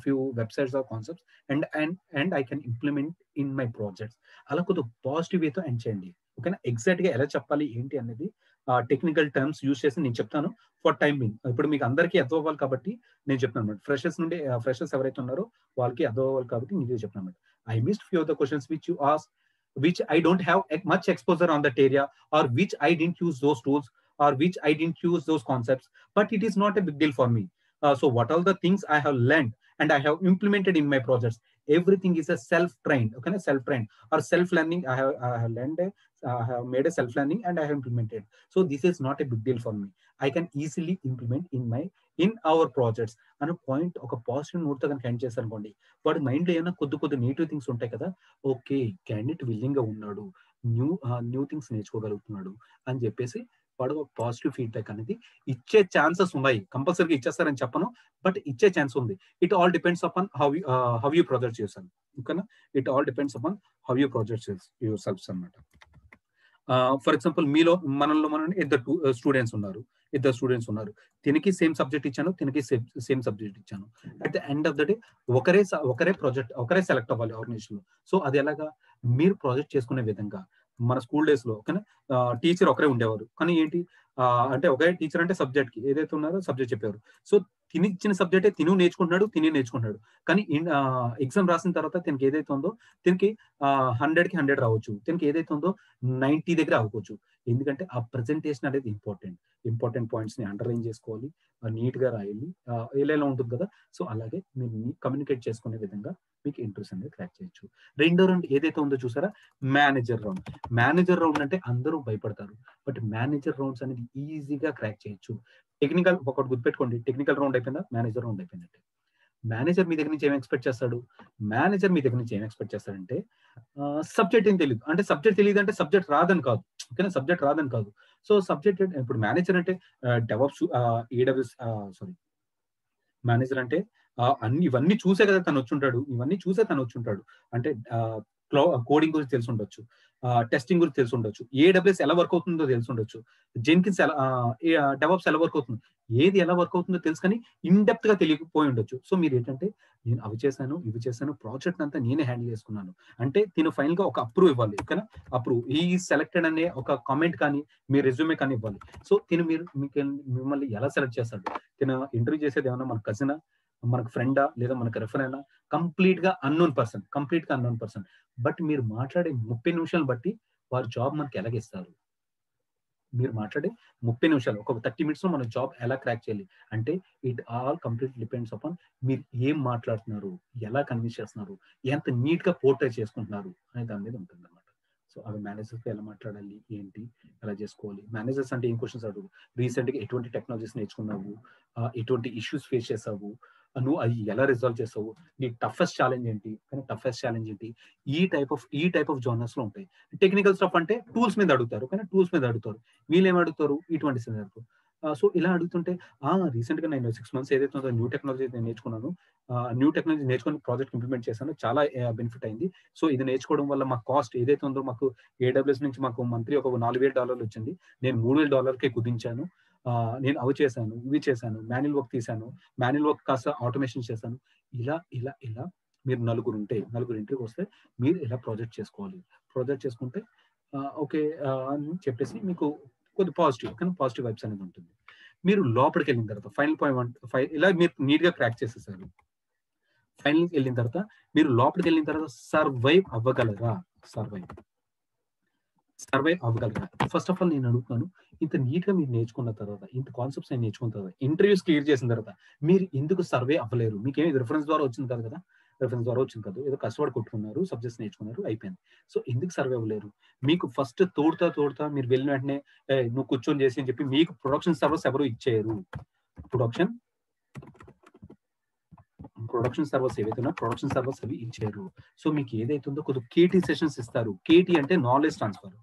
few websites or concepts, and I can implement in my projects. అలా కొద్దిగా positive వేతో end చేయండి. ఓకేనా? Exact గా ఎలా చెప్పాలి ఏంటి అనేది technical terms use చేసి నేను చెప్తాను ఫర్ టైం బీయింగ్. ఇప్పుడు మీకు అందరికీ అర్థం అవ్వాలి కాబట్టి నేను చెప్తాను అనమాట. ఫ్రెషర్స్ ఎవరైతే ఉన్నారో వాళ్ళకి అర్థం అవ్వాలి కాబట్టి నేను చెప్తాను అనమాట. I missed few of the questions which you asked, which I don't have much exposure on that area, or which I didn't use those tools, or which I didn't use those concepts, but it is not a big deal for me. So what are the things I have learned and I have implemented in my projects? Everything is a self-trained, okay? Self-trained or self-learning. I have learned, I have made a self-learning and I have implemented. So this is not a big deal for me. I can easily implement in our projects. అనే point ఒక positive note తో కనుక end చేశారు అనుకోండి, వాడి mind లో ఏమైనా కొద్ది నెగిటివ్ థింగ్స్ ఉంటాయి కదా, ఓకే క్యాండిడేట్ విల్లింగ్ గా ఉన్నాడు, న్యూ థింగ్స్ నేర్చుకోగలుగుతున్నాడు అని చెప్పేసి వాడు పాజిటివ్ ఫీడ్బ్యాక్ అనేది ఇచ్చే ఛాన్సెస్ ఉన్నాయి. కంపల్సరీగా ఇచ్చేస్తారని చెప్పను, బట్ ఇచ్చే ఛాన్స్ ఉంది. It all depends upon how you project your, ఓకేనా? It all depends upon how you project your selves అన్నమాట. ఫర్ ఎగ్జాంపుల్ మనలో ఇద్దరు స్టూడెంట్స్ ఉన్నారు. తినకి సేమ్ సబ్జెక్ట్ ఇచ్చాను, తినకి సేమ్ సబ్జెక్ట్ ఇచ్చాను. At the end of the day ఒకరే సెలెక్ట్ అవ్వాలి ఆర్గనైజేషన్ లో. సో అది ఎలాగా, మీరు ప్రాజెక్ట్ చేసుకునే విధంగా. మన స్కూల్ డేస్ లో ఓకేనా, టీచర్ ఒకరే ఉండేవారు, కానీ ఏంటి అంటే ఒకే టీచర్ అంటే సబ్జెక్ట్ కి ఏదైతే ఉన్నారో సబ్జెక్ట్ చెప్పేవారు. సో తిని ఇచ్చిన సబ్జెక్టే తిని నేర్చుకుంటున్నాడు. కానీ ఎగ్జామ్ రాసిన తర్వాత తినకి ఏదైతే ఉందో తినకి 100కి 100 రావచ్చు, తినకి ఏదైతే ఉందో 90 దగ్గర అవ్వచ్చు. ఎందుకంటే ఆ ప్రెజెంటేషన్ అనేది ఇంపార్టెంట్ పాయింట్స్ ని అండర్లైన్ చేసుకోవాలి, నీట్ గా రాయాలి, ఇలా ఉంటుంది కదా. సో అలాగే మీరు కమ్యూనికేట్ చేసుకునే విధంగా మీకు ఇంట్రెస్ట్ అనేది క్రాక్ చేయొచ్చు. రెండో రౌండ్ ఏదైతే ఉందో చూసారా, మేనేజర్ రౌండ్ అంటే అందరూ భయపడతారు, బట్ మేనేజర్ రౌండ్స్ అనేది ఇది ఈజీగా క్రాక్ చేయొచ్చు. టెక్నికల్ ఒకటి గుర్తుపెట్టుకోండి, టెక్నికల్ రౌండ్ అయిపోయిందా, మేనేజర్ రౌండ్ అయిపోయిందంటే మేనేజర్ మీ దగ్గర నుంచి ఏం ఎక్స్పెక్ట్ చేస్తాడు? మేనేజర్ మీ దగ్గర నుంచి ఏం ఎక్స్పెక్ట్ చేస్తాడంటే సబ్జెక్ట్ ఏం తెలియదు అంటే సబ్జెక్ట్ తెలియదు అంటే సబ్జెక్ట్ రాదని కాదు, ఓకేనా, సబ్జెక్ట్ రాదని కాదు. సో సబ్జెక్ట్ ఇప్పుడు మేనేజర్ అంటే డెవాప్స్ ఏడబ్ల్యూఎస్ సారీ మేనేజర్ అంటే ఇవన్నీ చూసే కదా తను వచ్చుంటాడు, ఇవన్నీ చూసే తను వచ్చుంటాడు. అంటే కోడింగ్ గురించి తెలిసి ఉండొచ్చు, టెస్టింగ్ గురించి తెలిసి ఉండొచ్చు, ఏడబ్ల్యూఎస్ ఎలా వర్క్ అవుతుందో తెలిసి ఉండొచ్చు, జెన్కిన్స్ ఎలా డెవాప్స్ ఎలా వర్క్ అవుతుంది, ఏది ఎలా వర్క్ అవుతుందో తెలుసు కానీ ఇన్ డెప్త్ గా తెలియకపోయి ఉండొచ్చు. సో మీరు ఏంటంటే నేను అవి చేశాను ఇవి చేశాను ప్రాజెక్ట్ అంతా నేనే హ్యాండిల్ చేసుకున్నాను అంటే తిను ఫైనల్ గా ఒక అప్రూవ్ ఇవ్వాలి, ఓకేనా, అప్రూవ్ ఈ సెలెక్టెడ్ అనే ఒక కామెంట్ కానీ మీ రెజ్యూమే కానీ ఇవ్వాలి. సో మిమ్మల్ని ఎలా సెలెక్ట్ చేస్తాడు? తిన ఇంటర్వ్యూ చేసేది ఏమన్నా మన కజినా, మనకు ఫ్రెండా, లేదా మనకు రెఫర్ అయినా, కంప్లీట్ గా అన్నోన్ పర్సన్. బట్ మీరు మాట్లాడే 30 నిమిషాలు బట్టి వారి జాబ్ మనకి ఎలాగిస్తారు? మీరు మాట్లాడే 30 నిమిషాలు, ఒక 30 మినిట్స్ లో మన జాబ్ ఎలా క్రాక్ చేయాలి అంటే it all complete depends upon మీరు ఏం మాట్లాడుతున్నారు, ఎలా కన్విన్స్ చేస్తున్నారు, ఎంత నీట్ గా పోర్ట్రే చేసుకుంటున్నారు అనే దాని మీద ఉంటుంది అనమాట. సో అవి మేనేజర్స్ తో ఎలా మాట్లాడాలి, ఏంటి, ఎలా చేసుకోవాలి. మేనేజర్స్ అంటే ఏం క్వశ్చన్స్ అడుగు, రీసెంట్ గా ఎటువంటి టెక్నాలజీస్ నేర్చుకున్నావు, ఎటువంటి ఇష్యూస్ ఫేస్ చేసావు, నువ్వు అవి ఎలా రిజాల్వ్ చేసావు, నీ టఫెస్ట్ ఛాలెంజ్ ఏంటి, కానీ టఫెస్ట్ ఛాలెంజ్ ఏంటి, ఈ టైప్ ఆఫ్ జోనర్స్ లో ఉంటాయి. టెక్నికల్ స్టఫ్ అంటే టూల్స్ మీద అడుగుతారు, కానీ టూల్స్ మీద అడుగుతారు, వీళ్ళు ఏం అడుగుతారు ఇటువంటి సందర్భం. సో ఇలా అడుగుతుంటే రీసెంట్ గా నేను 6 months ఏదైతే ఉందో న్యూ టెక్నాలజీ నేను నేర్చుకున్నాను, న్యూ టెక్నాలజీ నేర్చుకుని ప్రాజెక్ట్ ఇంప్లిమెంట్ చేశాను, చాలా బెనిఫిట్ అయింది. సో ఇది నేర్చుకోవడం వల్ల మా కాస్ట్ ఏదైతే ఉందో మాకు ఏడబ్ల్యూఎస్ నుంచి మాకు మంత్లీ ఒక $4,000 వచ్చింది, నేను $3,000కే కుదించాను. నేను అవి చేశాను ఇవి చేశాను, మాన్యువల్ వర్క్ తీశాను, మాన్యువల్ వర్క్ కాస్త ఆటోమేషన్ చేశాను. ఇలా మీరు నలుగురింటికి వస్తే మీరు ఇలా ప్రాజెక్ట్ చేసుకుంటే ఓకే అని చెప్పేసి మీకు కొద్ది పాజిటివ్ వైబ్స్ అనేది ఉంటుంది. మీరు లోపలికి వెళ్ళిన తర్వాత ఫైనల్ పాయింట్ ఇలా మీరు నీట్ గా క్రాక్ చేసేసారు. ఫైనల్కి వెళ్ళిన తర్వాత మీరు లోపలికి వెళ్ళిన తర్వాత సర్వైవ్ అవ్వగలరా? ఫస్ట్ ఆఫ్ ఆల్ నేను అడుగుతాను, ఇంత నీట్ గా మీరు నేర్చుకున్న తర్వాత, ఇంత కాన్సెప్ట్స్ నేర్చుకున్న తర్వాత, ఇంటర్వ్యూస్ క్లియర్ చేసిన తర్వాత మీరు ఎందుకు సర్వే అవ్వలేరు? మీకేమి రిఫరెన్స్ ద్వారా వచ్చింది కదా, ఏదో కష్టపడి కొట్టుకున్నారు, సబ్జెక్ట్స్ నేర్చుకున్నారు, అయిపోయింది. సో ఎందుకు సర్వే అవ్వలేరు? మీకు ఫస్ట్ తోడుతా మీరు వెళ్ళిన వెంటనే నువ్వు కూర్చొని చేసి అని చెప్పి మీకు ప్రొడక్షన్ సర్వర్స్ ఎవరు ఇచ్చేయరు. ప్రొడక్షన్ సర్వర్స్ ఏవైతే ప్రొడక్షన్ సర్వర్స్ అవి ఇచ్చారు. సో మీకు ఏదైతే ఉందో కొద్దిగా కేటీ సెషన్స్ ఇస్తారు. కేటీ అంటే నాలెడ్జ్ ట్రాన్స్ఫర్,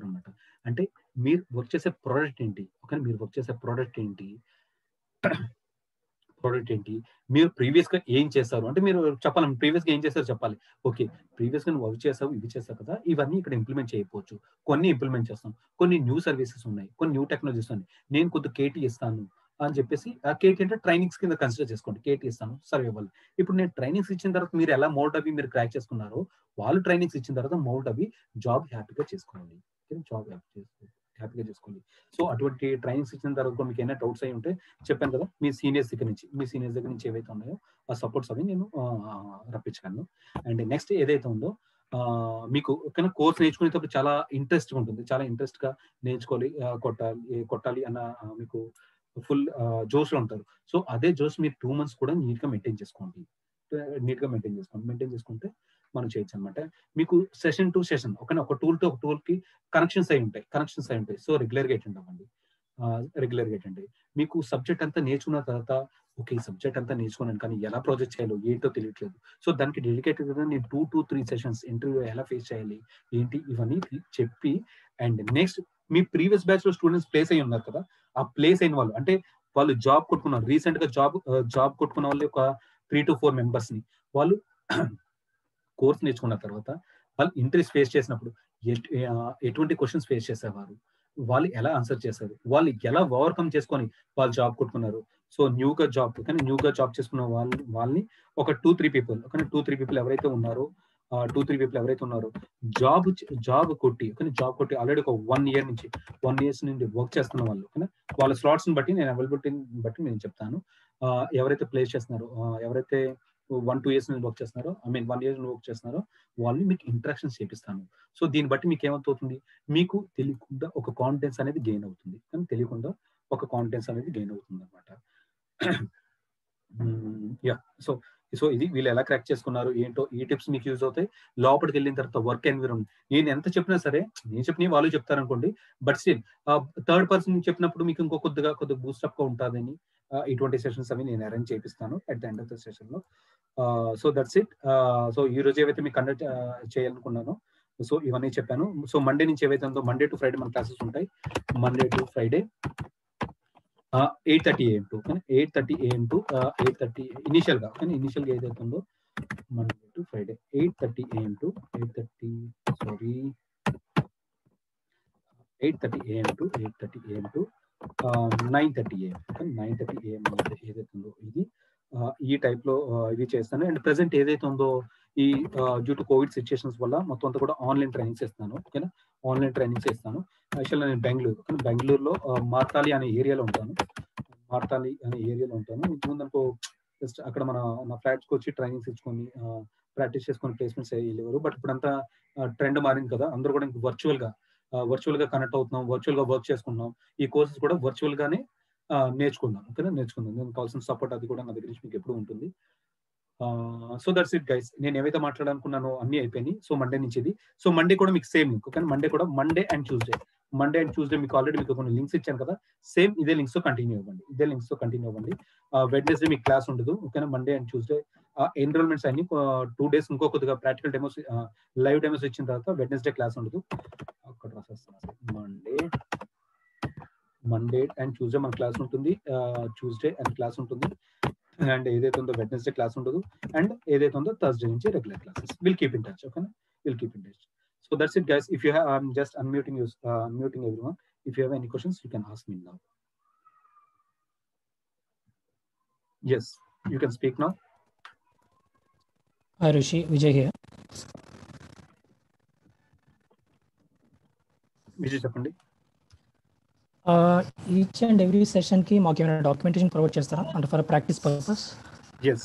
అనమాట. అంటే మీరు వర్క్ చేసే ప్రోడక్ట్ ఏంటి, మీరు ప్రీవియస్ గా ఏం చేస్తారు అంటే మీరు చెప్పాలి, ప్రీవియస్ గా ఏం చేశారు చెప్పాలి. ఓకే, ప్రీవియస్ గా నువ్వు అవి చేసావు ఇవి చేసావు కదా, ఇవన్నీ ఇక్కడ ఇంప్లిమెంట్ చేయకపోవచ్చు, కొన్ని ఇంప్లిమెంట్ చేస్తాం, కొన్ని న్యూ సర్వీసెస్ ఉన్నాయి, కొన్ని న్యూ టెక్నాలజీస్ ఉన్నాయి, నేను కొద్దిగా కేటీ ఇస్తాను అని చెప్పేసి, ఆ కేటీ అంటే ట్రైనింగ్స్ కింద కన్సిడర్ చేసుకోండి. కేటీ ఇస్తాను, సర్వైవల్. ఇప్పుడు నేను ట్రైనింగ్స్ ఇచ్చిన తర్వాత మీరు ఎలా మౌల్డ్ అవి మీరు క్రాక్ చేసుకున్నారో, వాళ్ళు ట్రైనింగ్స్ ఇచ్చిన తర్వాత మౌల్డ్ అవి జాబ్ హ్యాపీగా చేసుకోవాలి. సో అటువంటి ట్రైనింగ్స్ ఇచ్చిన తర్వాత మీకు ఏమైనా డౌట్స్ అయి ఉంటే చెప్పాను కదా, మీ సీనియర్స్ దగ్గర నుంచి ఏవైతే ఉన్నాయో ఆ సపోర్ట్స్ అవి నేను రప్పించగలను. అండ్ నెక్స్ట్ ఏదైతే ఉందో మీకు కోర్స్ నేర్చుకునేటప్పుడు చాలా ఇంట్రెస్ట్ ఉంటుంది, చాలా ఇంట్రెస్ట్ గా నేర్చుకోవాలి, కొట్టాలి అన్న మీకు ఫుల్ జోష్ లో ఉంటారు. సో అదే జోష్ మీరు 2 months కూడా నీట్ గా మెయింటైన్ చేసుకుంటే మనం చేయొచ్చు అనమాట. మీకు సెషన్ టు సెషన్ ఒక టూల్ టు ఒక టూల్ కి కనెక్షన్స్ అయి ఉంటాయి. సో రెగ్యులర్ గా అటెండ్ అవ్వండి. మీకు సబ్జెక్ట్ అంతా నేర్చుకున్న తర్వాత ఓకే, ఈ సబ్జెక్ట్ అంతా నేర్చుకున్నాను కానీ ఎలా ప్రాజెక్ట్ చేయాలో ఏంటో తెలియట్లేదు. సో దానికి డెడికేటెడ్ గా నేను 2 to 3 సెషన్స్ ఇంటర్వ్యూ ఎలా ఫేస్ చేయాలి ఏంటి ఇవన్నీ చెప్పి, and next me previous batch లో స్టూడెంట్స్ ప్లేస్ అయి ఉన్నారు కదా, ఆ ప్లేస్ అయిన వాళ్ళు అంటే వాళ్ళు జాబ్ కొట్టుకున్నారు, రీసెంట్ గా జాబ్ కొట్టుకున్న వాళ్ళు ఒక 3 to 4 members ని వాళ్ళు కోర్స్ నేర్చుకున్న తర్వాత వాళ్ళు ఇంటర్వ్యూస్ ఫేస్ చేసినప్పుడు ఎటువంటి క్వశ్చన్స్ ఫేస్ చేసేవారు, వాళ్ళు ఎలా ఆన్సర్ చేశారు, వాళ్ళు ఎలా ఓవర్కమ్ చేసుకొని వాళ్ళు జాబ్ కొట్టుకున్నారు. సో న్యూగా జాబ్ చేసుకున్న వాళ్ళని ఒక 2-3 పీపుల్ ఎవరైతే ఉన్నారో జాబ్ కొట్టి ఆల్రెడీ ఒక 1 year నుండి వర్క్ చేస్తున్న వాళ్ళు, వాళ్ళ స్లాట్స్ ని బట్టి నేను అవైలబిలిటీని బట్టి నేను చెప్తాను. ఎవరైతే ప్లేస్ చేస్తున్నారో, ఎవరైతే 1-2 years నుంచి వర్క్ చేస్తున్నారో, 1 year వర్క్ చేస్తున్నారో వాళ్ళని మీకు ఇంటరాక్షన్స్ చేపిస్తాను. సో దీన్ని బట్టి మీకు ఏమవుతుంది, మీకు తెలియకుండా ఒక కాన్ఫిడెన్స్ అనేది గెయిన్ అవుతుంది అనమాట. సో సో ఇది వీళ్ళు ఎలా క్రాక్ చేసుకున్నారు ఏంటో ఈ టిప్స్ మీకు యూజ్ అవుతాయి. లోపలికి వెళ్ళిన తర్వాత వర్క్ ఎన్విరాన్మెంట్ నేను ఎంత చెప్పినా సరే, నేను చెప్పినవి వాళ్ళు చెప్తారు అనుకోండి, బట్ స్టిల్ థర్డ్ పర్సన్ చెప్పినప్పుడు మీకు ఇంకో కొద్దిగా బూస్టప్ గా ఉంటుందని ఇటువంటి సెషన్స్ అవి నేను అరేంజ్ చేపిస్తాను at the end of the session లో. So that's it. సో ఈ రోజు ఏవైతే మీకు కండక్ట్ చేయాలనుకున్నానో సో ఇవన్నీ చెప్పాను. సో మండే నుంచి ఏవైతే ఉందో మండే టు ఫ్రైడే మన క్లాసెస్ ఉంటాయి. Monday to Friday 8:30 AM to 8:30 AM to 8:30 initial గా ఏదైతే ఉందో Monday to Friday 8:30 AM to 8:30 AM to 9:30 AM 9:30 AM ఏదైతే ఉందో ఇది ఈ టైప్ లో ఇది చేస్తాను. అండ్ ప్రెసెంట్ ఏదైతే ఉందో ఈ డ్యూ టు కోవిడ్ సిచ్యుయేషన్స్ వల్ల మొత్తం అంతా కూడా ఆన్లైన్ ట్రైనింగ్స్ ఇస్తాను. ఓకేనా, ఆన్లైన్ ట్రైనింగ్స్ ఇస్తాను. యాక్చువల్గా నేను బెంగళూరులో మార్తాలి అనే ఏరియాలో ఉంటాను. ఇంతకుముందు అనుకో జస్ట్ అక్కడ నా ఫ్లాట్స్కి వచ్చి ట్రైనింగ్స్ ఇచ్చుకొని ప్రాక్టీస్ చేసుకొని ప్లేస్మెంట్స్ వెళ్ళేవారు. బట్ ఇప్పుడంతా ట్రెండ్ మారింది కదా, అందరూ కూడా ఇంకా వర్చువల్ గా కనెక్ట్ అవుతున్నాం, వర్చువల్ గా వర్క్ చేసుకుంటున్నాం. ఈ కోర్సెస్ కూడా వర్చువల్ గానే నేర్చుకుందాం. ఓకేనా, నేను కావాల్సిన సపోర్ట్ అది కూడా నా దగ్గర నుంచి మీకు ఎప్పుడు ఉంటుంది. So that's it guys. నేను ఏవైతే మాట్లాడాలనుకున్నానో అన్ని అయిపోయినాయి. సో మండే నుంచి ఇది. సో మండే కూడా మీకు సేమ్ లింక్. కానీ మండే అండ్ ట్యూస్డే మీకు ఆల్రెడీ మీకు కొన్ని లింక్స్ ఇచ్చాను కదా, సేమ్ ఇదే లింక్స్ తో కంటిన్యూ అవ్వండి. వెడ్నెస్డే మీకు క్లాస్ ఉండదు. ఓకేనా, మండే అండ్ ట్యూస్డే ఎన్రోల్మెంట్స్ అన్ని 2 days ఇంకో కొద్దిగా ప్రాక్టికల్ డెమోస్ లైవ్ డెమోస్ ఇచ్చిన తర్వాత వెడ్నెస్డే క్లాస్ ఉండదు. అక్కడ రాసేస్తాను. మండే అండ్ ట్యూస్డే మన క్లాస్ ఉంటుంది, ట్యూస్డే అండ్ క్లాస్ ఉంటుంది, అండ్ ఏదైతే ఉందో వెడ్నెస్డే క్లాస్ ఉండదు, అండ్ ఏదైతే ఉందో థర్స్డే నుంచి regular classes. Will keep in touch. ఓకేనా, so that's it guys. If you have I'm just unmuting everyone. If you have any questions you can ask me now. Yes, you can speak now. Hi Rishi, Vijay here. Vijay చెప్పండి. Each and every session ki మాకు ఏమైనా documentation provide చేస్తారా అంటే for practice purpose? yes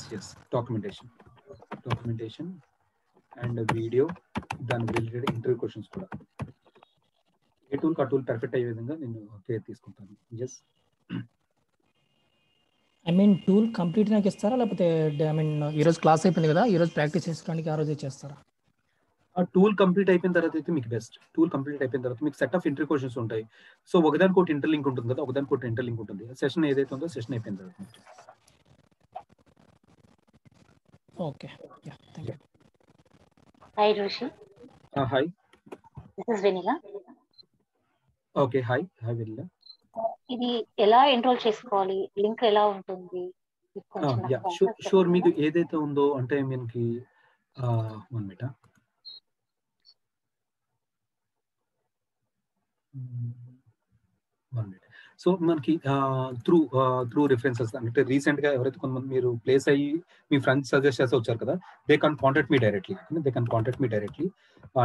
documentation and video, దాని related interview questions కూడా ఏ tool కా tool perfect అయ్యే విధంగా నేను కేర్ తీసుకుంటాను. yes, I mean tool complete నాకు ఇస్తారా లేకపోతే ఈరోజు క్లాస్ అయిపోయింది కదా, ఈరోజు ప్రాక్టీస్ చేసుకోవడానికి ఆ రోజే చేస్తారా? ఆ టూల్ కంప్లీట్ అయిపోయిన తర్వాత అయితే మీకు బెస్ట్. టూల్ కంప్లీట్ అయిపోయిన తర్వాత మీకు సెట్ ఆఫ్ ఇంటర్వ్యూ క్వశ్చన్స్ ఉంటాయి. సో ఒకదానికి ఒకటి ఇంటర్లింక్ ఉంటుంది కదా, ఉంటుంది. సెషన్ ఏదైతే ఉందో సెషన్ అయిపోయిన తర్వాత. Okay, yeah, thank you. Hi Rishi. Hi, this is vanilla. Okay, hi vanilla. ఇది ఎలా ఎన్రోల్ చేసుకోవాలి, లింక్ ఎలా ఉంటుంది? షూర్. మీకు ఏదైతే ఉందో అంటే మనకి 1 minute. సో మనకి త్రూ రిఫరెన్సెస్ అంటే రీసెంట్ గా ఎవరైతే కొంతమంది మీరు ప్లేస్ అయ్యి మీ ఫ్రెండ్స్ సజెస్ట్ చేస్తే వచ్చారు కదా, they can contact me directly.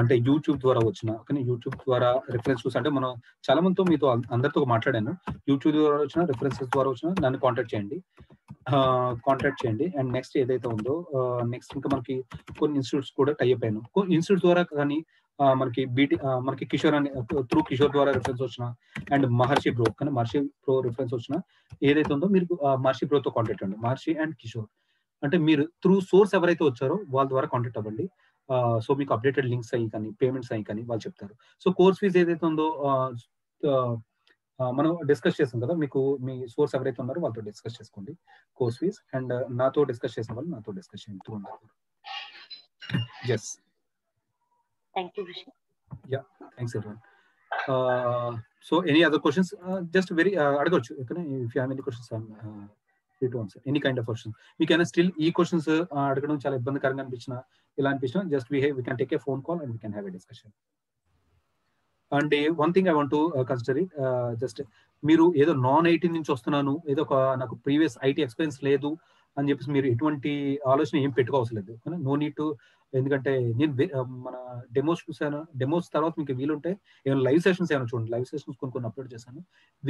అంటే యూట్యూబ్ ద్వారా వచ్చిన, కానీ యూట్యూబ్ ద్వారా రిఫరెన్స్ చూసి అంటే మనం చాలా మందితో మీతో అందరితో మాట్లాడాను. యూట్యూబ్ ద్వారా వచ్చిన, రిఫరెన్సెస్ ద్వారా వచ్చిన నన్ను కాంటాక్ట్ చేయండి. అండ్ నెక్స్ట్ ఏదైతే ఉందో నెక్స్ట్ ఇంకా మనకి కొన్ని ఇన్స్టిట్యూట్స్ కూడా టైప్ అయ్యాను. కొన్ని ఇన్స్టిట్యూట్ ద్వారా కానీ మనకి కిషోర్ అని త్రూ కిషోర్ ద్వారా రిఫరెన్స్ వచ్చిన, అండ్ మహర్షి ప్రో రిఫరెన్స్ వచ్చిన ఏదైతే ఉందో మీరు మహర్షి ప్రోతో కాంటాక్ట్ అవ్వండి. మహర్షి అండ్ కిషోర్ అంటే మీరు త్రూ సోర్స్ ఎవరైతే వచ్చారో వాళ్ళ ద్వారా కాంటాక్ట్ అవ్వండి. సో మీకు అప్డేటెడ్ లింక్స్ అయ్యి కానీ పేమెంట్స్ అయ్యి కానీ వాళ్ళు చెప్తారు. సో కోర్స్ ఫీజ్ ఏదైతే ఉందో మనం డిస్కస్ చేస్తాం కదా, మీకు మీ సోర్స్ ఎవరైతే ఉన్నారో వాళ్ళతో డిస్కస్ చేసుకోండి కోర్స్ ఫీజ్. అండ్ నాతో డిస్కస్ చేసిన వాళ్ళు నాతో డిస్కస్ చేయండి. yes, thank you Rishi. yeah, thanks everyone. So any other questions? Just very అడగొచ్చు. if you have any questions I'm free to answer any kind of questions. మీకైనా still ఈ questions అడగడం చాలా ఇబ్బందికరంగా అనిపించినా ఇలా అనిపించినా just we can take a phone call and we can have a discussion. And one thing I want to consider it, just మీరు ఏదో నాన్ ఐటీ నుంచి వస్తున్నాను, ఏదో నాకు ప్రీవియస్ ఐటీ ఎక్స్పీరియన్స్ లేదు అని చెప్పేసి మీరు ఎటువంటి ఆలోచన ఏం పెట్టుకోవసరం లేదు. No need to. ఎందుకంటే నేను మన డెమోస్ చూసాను, డెమోస్ తర్వాత మీకు వీలుంటే ఏమైనా లైవ్ సెషన్స్ ఏమైనా చూడండి. లైవ్ సెషన్స్ కొన్ని అప్లోడ్ చేశాను.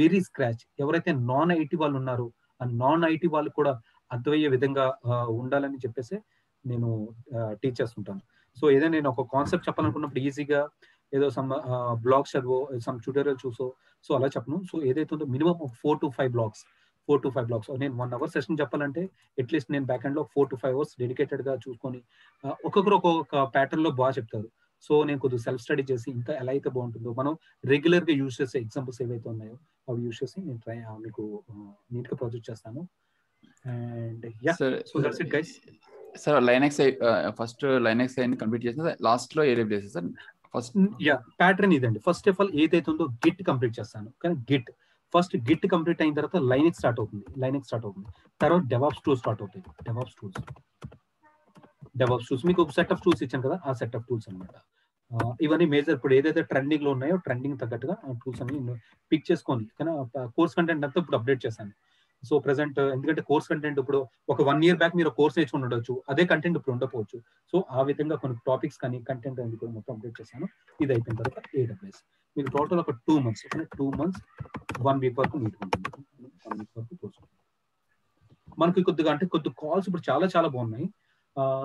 వెరీ స్క్రాచ్ ఎవరైతే నాన్ ఐటీ వాళ్ళు ఉన్నారో ఆ నాన్ ఐటీ వాళ్ళు కూడా అర్థమయ్యే విధంగా ఉండాలని చెప్పేసి నేను టీచ్ చేస్తుంటాను. సో ఏదైనా నేను ఒక కాన్సెప్ట్ చెప్పాలనుకున్నప్పుడు ఈజీగా ఏదో సమ్ బ్లాగ్స్ చదువు, సమ్ ట్యూటోరియల్ చూసో సో అలా చెప్పను. సో ఏదైతే ఉందో minimum 4 to 5 blogs 4 to 5 blocks. నేను 1 hour సెషన్ చెప్పాలంటే అట్లీస్ట్ నేను బ్యాక్ ఎండ్ లో 4 to 5 hours డెడికేటెడ్ గా చూసుకొని ఒక్కొక్కరు ఒక్కొక్క ప్యాటర్న్ లో బాగా చెప్తారు. సో నేను కొద్దిగా సెల్ఫ్ స్టడీ చేసి ఇంకా ఎలా అయితే బాగుంటుందో, మనం రెగ్యులర్ గా యూజ్ చేసే ఎగ్జాంపుల్స్ ఏవైతే ఉన్నాయో అవి యూజ్ చేసి నేను మీకు నీట్ గా ప్రాజెక్ట్ చేస్తాను. And yeah, so that's it guys. Sir Linux first Linux complete చేసిన లాస్ట్ లో AWS sir first. Yeah, pattern ఇదండి. ఫస్ట్ ఆఫ్ ఆల్ ఏదైతే ఉందో గిట్ కంప్లీట్ చేస్తాను. కానీ గిట్ కంప్లీట్ అయిన తర్వాత లైనక్స్ స్టార్ట్ అవుతుంది. తర్వాత డెవాప్స్ టూల్స్ స్టార్ట్ అవుతాయి. డెవాప్స్ టూల్స్ మీకు ఒక సెట్ ఆఫ్ టూల్స్ ఇచ్చాను కదా, ఆ సెట్ ఆఫ్ టూల్స్ అనమాట. ఇవన్నీ మేజర్ ఇప్పుడు ఏదైతే ట్రెండింగ్ లో ఉన్నాయో ట్రెండింగ్ తగ్గట్టుగా టూల్స్ అన్ని పిక్ చేసుకొని, కానీ కోర్స్ కంటెంట్ అంతా ఇప్పుడు అప్డేట్ చేశాను. సో ప్రెసెంట్ ఎందుకంటే కోర్స్ కంటెంట్ ఇప్పుడు ఒక 1 year బ్యాక్ మీరు కోర్స్ నేర్చుకుని ఉండొచ్చు, అదే కంటెంట్ ఇప్పుడు ఉండకపోవచ్చు. సో ఆ విధంగా కొన్ని టాపిక్స్ కానీ కంటెంట్ అనేది కూడా మొత్తం అప్డేట్ చేశాను. ఇది అయిపోయిన తర్వాత AWS మీకు టోటల్ ఒక 2 months 1 week వరకు నీట్ ఉంటుంది. 1 week వరకు కోర్స్ మనకి కొద్దిగా కాల్స్ ఇప్పుడు చాలా బాగున్నాయి.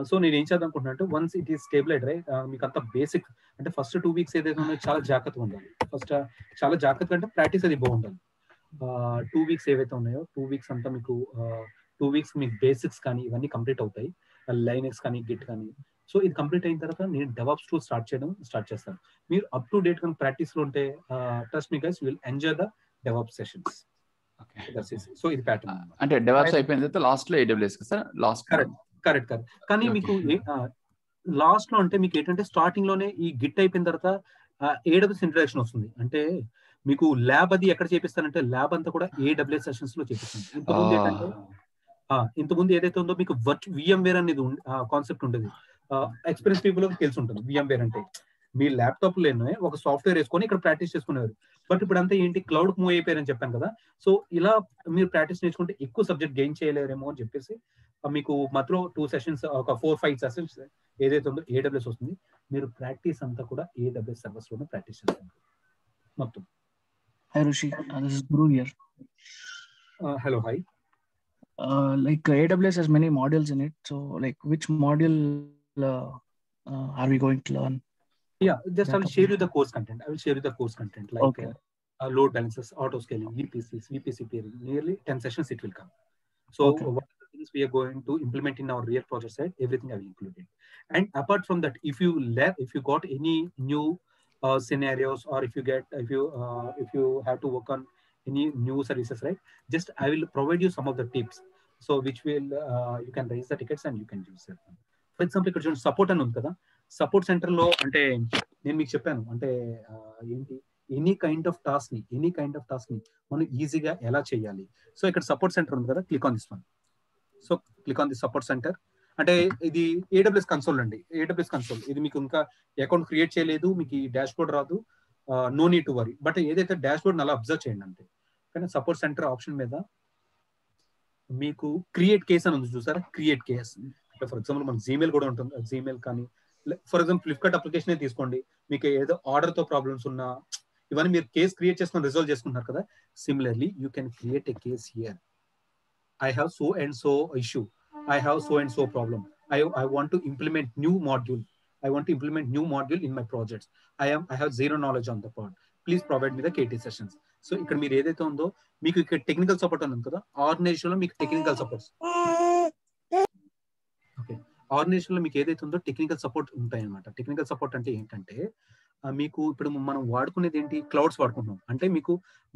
సో నేను ఏం చేద్దాం అనుకుంటున్నా అంటే వన్స్ ఇట్ ఈస్ స్టేబులైడ్ రైట్, మీకు అంత బేసిక్ అంటే ఫస్ట్ 2 weeks ఏదైతే ఉన్నాయో చాలా జాగ్రత్తగా ఉండాలి. చాలా జాగ్రత్తగా అంటే ప్రాక్టీస్ అది బాగుండాలి. 2 weeks ఏవైతే ఉన్నాయో 2 weeks అంతా మీకు 2 weeks మీకు బేసిక్స్ కానీ ఇవన్నీ కంప్లీట్ అవుతాయి, లైనక్స్ కానీ గిట్ కానీ. సో ఇది కంప్లీట్ అయిన తర్వాత నేను డెవాప్స్ టూల్ స్టార్ట్ చేస్తాను. మీరు అప్ టు డేట్ కానీ ప్రాక్టీస్ లో ఉంటే trust me guys, will enjoy the DevOps sessions. So ఇది ప్యాటర్న్ అంటే డెవాప్స్ అయిపోయిన తర్వాత లాస్ట్ లో AWS సార్ లాస్ట్. కరెక్ట్. కానీ మీకు లాస్ట్ లో అంటే మీకు ఏంటంటే స్టార్టింగ్ లోనే ఈ గిట్ అయిపోయిన తర్వాత AWS ఇంట్రడక్షన్ వస్తుంది. అంటే మీకు ల్యాబ్ అది ఎక్కడ చేపిస్తానంటే ల్యాబ్ అంతా కూడా AWS సెషన్స్ లో చేపిస్తాను. ఇంతకుముందు ఏదైతే ఉందో మీకు VMware అనేది కాన్సెప్ట్ ఉండేది. ఎక్స్పీరియన్స్ పీపుల్ తెలిసి ఉంటుంది VMware అంటే. మీ ల్యాప్టాప్ లోనే ఒక సాఫ్ట్వేర్ వేసుకొని ఇక్కడ ప్రాక్టీస్ చేసుకునేవారు. బట్ ఇప్పుడు అంతా ఏంటి క్లౌడ్ మూవ్ అయిపోయారని చెప్పాను కదా. సో ఇలా మీరు ప్రాక్టీస్ నేర్చుకుంటే ఎక్కువ సబ్జెక్ట్ గెయిన్ చేయలేరేమో అని చెప్పేసి మీకు మాత్రం 2 sessions ఒక 4-5 sessions ఏదైతే ఉందో AWS వస్తుంది. మీరు ప్రాక్టీస్ అంతా కూడా AWS సర్వర్స్ లోనే ప్రాక్టీస్ చేస్తారు మొత్తం. Hi Rishi, this is Guru here. Hello, hi. Like AWS has many modules in it, so like which module are we going to learn? Yeah, just I will share you the course content. Like Okay. Load balancers, auto scaling, VPCs, VPC pairing. Nearly 10 sessions it will come. So Okay. what are the things we are going to implement in our real project side? Everything I will include it. And apart from that, if you got any new scenarios, or if you have to work on any new services, right? Just I will provide you some of the tips. So which will you can raise the tickets and you can use it. For example, ఇక్కడ చూడండి support అని ఉంది కదా. Support centre లో అంటే నేను మీకు చెప్పాను అంటే ఏంటి ఎనీ కైండ్ ఆఫ్ టాస్క్ ని మనం ఈజీగా ఎలా చేయాలి. సో ఇక్కడ సపోర్ట్ సెంటర్ ఉంది కదా, click on this one. So click on the support center. అంటే ఇది AWS కన్సోల్ అండి. AWS కన్సోల్ ఇది మీకు ఇంకా అకౌంట్ క్రియేట్ చేయలేదు, మీకు ఈ డాష్ బోర్డ్ రాదు, no need to worry. But ఏదైతే డాష్ బోర్డ్ అలా అబ్జర్వ్ చేయండి అంతే. కానీ సపోర్ట్ సెంటర్ ఆప్షన్ మీద మీకు క్రియేట్ కేస్ అని ఉంది చూసారా, క్రియేట్ కేస్. అంటే ఫర్ ఎగ్జాంపుల్ మన జీమెయిల్ కూడా ఉంటుంది, జీమెయిల్ కానీ ఫర్ ఎగ్జాంపుల్ ఫ్లిప్కార్ట్ అప్లికేషన్ తీసుకోండి, మీకు ఏదో ఆర్డర్ తో ప్రాబ్లమ్స్ ఉన్నా ఇవన్నీ మీరు కేస్ క్రియేట్ చేసుకొని రిజాల్వ్ చేసుకుంటున్నారు కదా. Similarly you can create a case here. I have so and so issue. I have so and so problem. I want to implement new module. In my projects. I have zero knowledge on the part. Please provide me the KT sessions. So ఇక్కడ మీరు ఏదైతే ఉందో మీకు ఇక్కడ technical support అని ఉంది కదా, organisation లో మీకు టెక్నికల్ సపోర్ట్స్. ఓకే, ఆర్గనైజేషన్ లో మీకు ఏదైతే ఉందో టెక్నికల్ సపోర్ట్ ఉంటాయి అనమాట. టెక్నికల్ సపోర్ట్ అంటే ఏంటంటే మీకు ఇప్పుడు మనం వాడుకునేది ఏంటి, క్లౌడ్స్ వాడుకుంటున్నాం. అంటే మీకు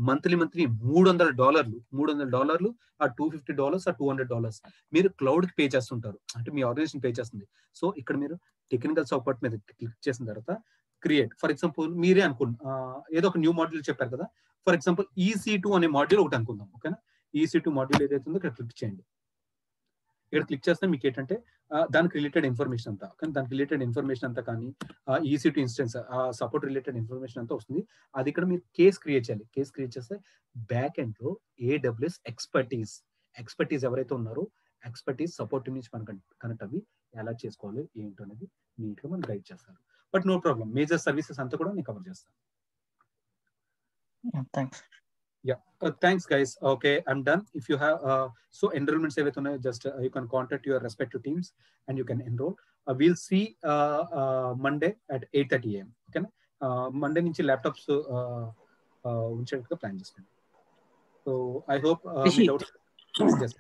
మంత్లీ $300 ఆ $250 ఆ $200 మీరు క్లౌడ్ కి పే చేస్తుంటారు, అంటే మీ ఆర్గనైజేషన్ పే చేస్తుంది. సో ఇక్కడ మీరు టెక్నికల్ సపోర్ట్ మీద క్లిక్ చేసిన తర్వాత క్రియేట్, ఫర్ ఎగ్జాంపుల్ మీరే ఏదో ఒక న్యూ మాడ్యూల్ చెప్పారు కదా. ఫర్ ఎగ్జాంపుల్ EC2 అనే మాడ్యూల్ ఒకటి అనుకుందాం. ఓకేనా, EC2 మాడ్యూల్ ఏదైతే ఉందో ఇక్కడ క్లిక్ చేయండి. ఇక్కడ క్లిక్ చేస్తే మీకు ఏంటంటే దానికి రిలేటెడ్ ఇన్ఫర్మేషన్ అంతా కానీ EC2 instance support related information అంతా వస్తుంది. అది ఇక్కడ మీరు కేస్ క్రియేట్ చేయాలి. కేస్ క్రియేట్ చేస్తే బ్యాక్ ఎండ్ లో AWS ఎక్స్పర్టీస్ ఎవరైతే ఉన్నారో ఎక్స్పర్టీస్ సపోర్ట్ నుంచి మనం కనెక్ట్ అవి ఎలా చేసుకోవాలి ఏంటో అనేది నీట్ గా మనం గైడ్ చేస్తారు. But no problem, major services అంతా కూడా నేను కవర్ చేస్తాను. Thanks. Yeah, thanks guys. Okay, I'm done. If you have so enrollments everything, just you can contact your respective teams and you can enroll. We'll see Monday at 8:30 AM. Okay, Monday నుంచి laptops ఉంచేట్టుగా plan చేసుకోండి. So I hope Rishi, మీ doubts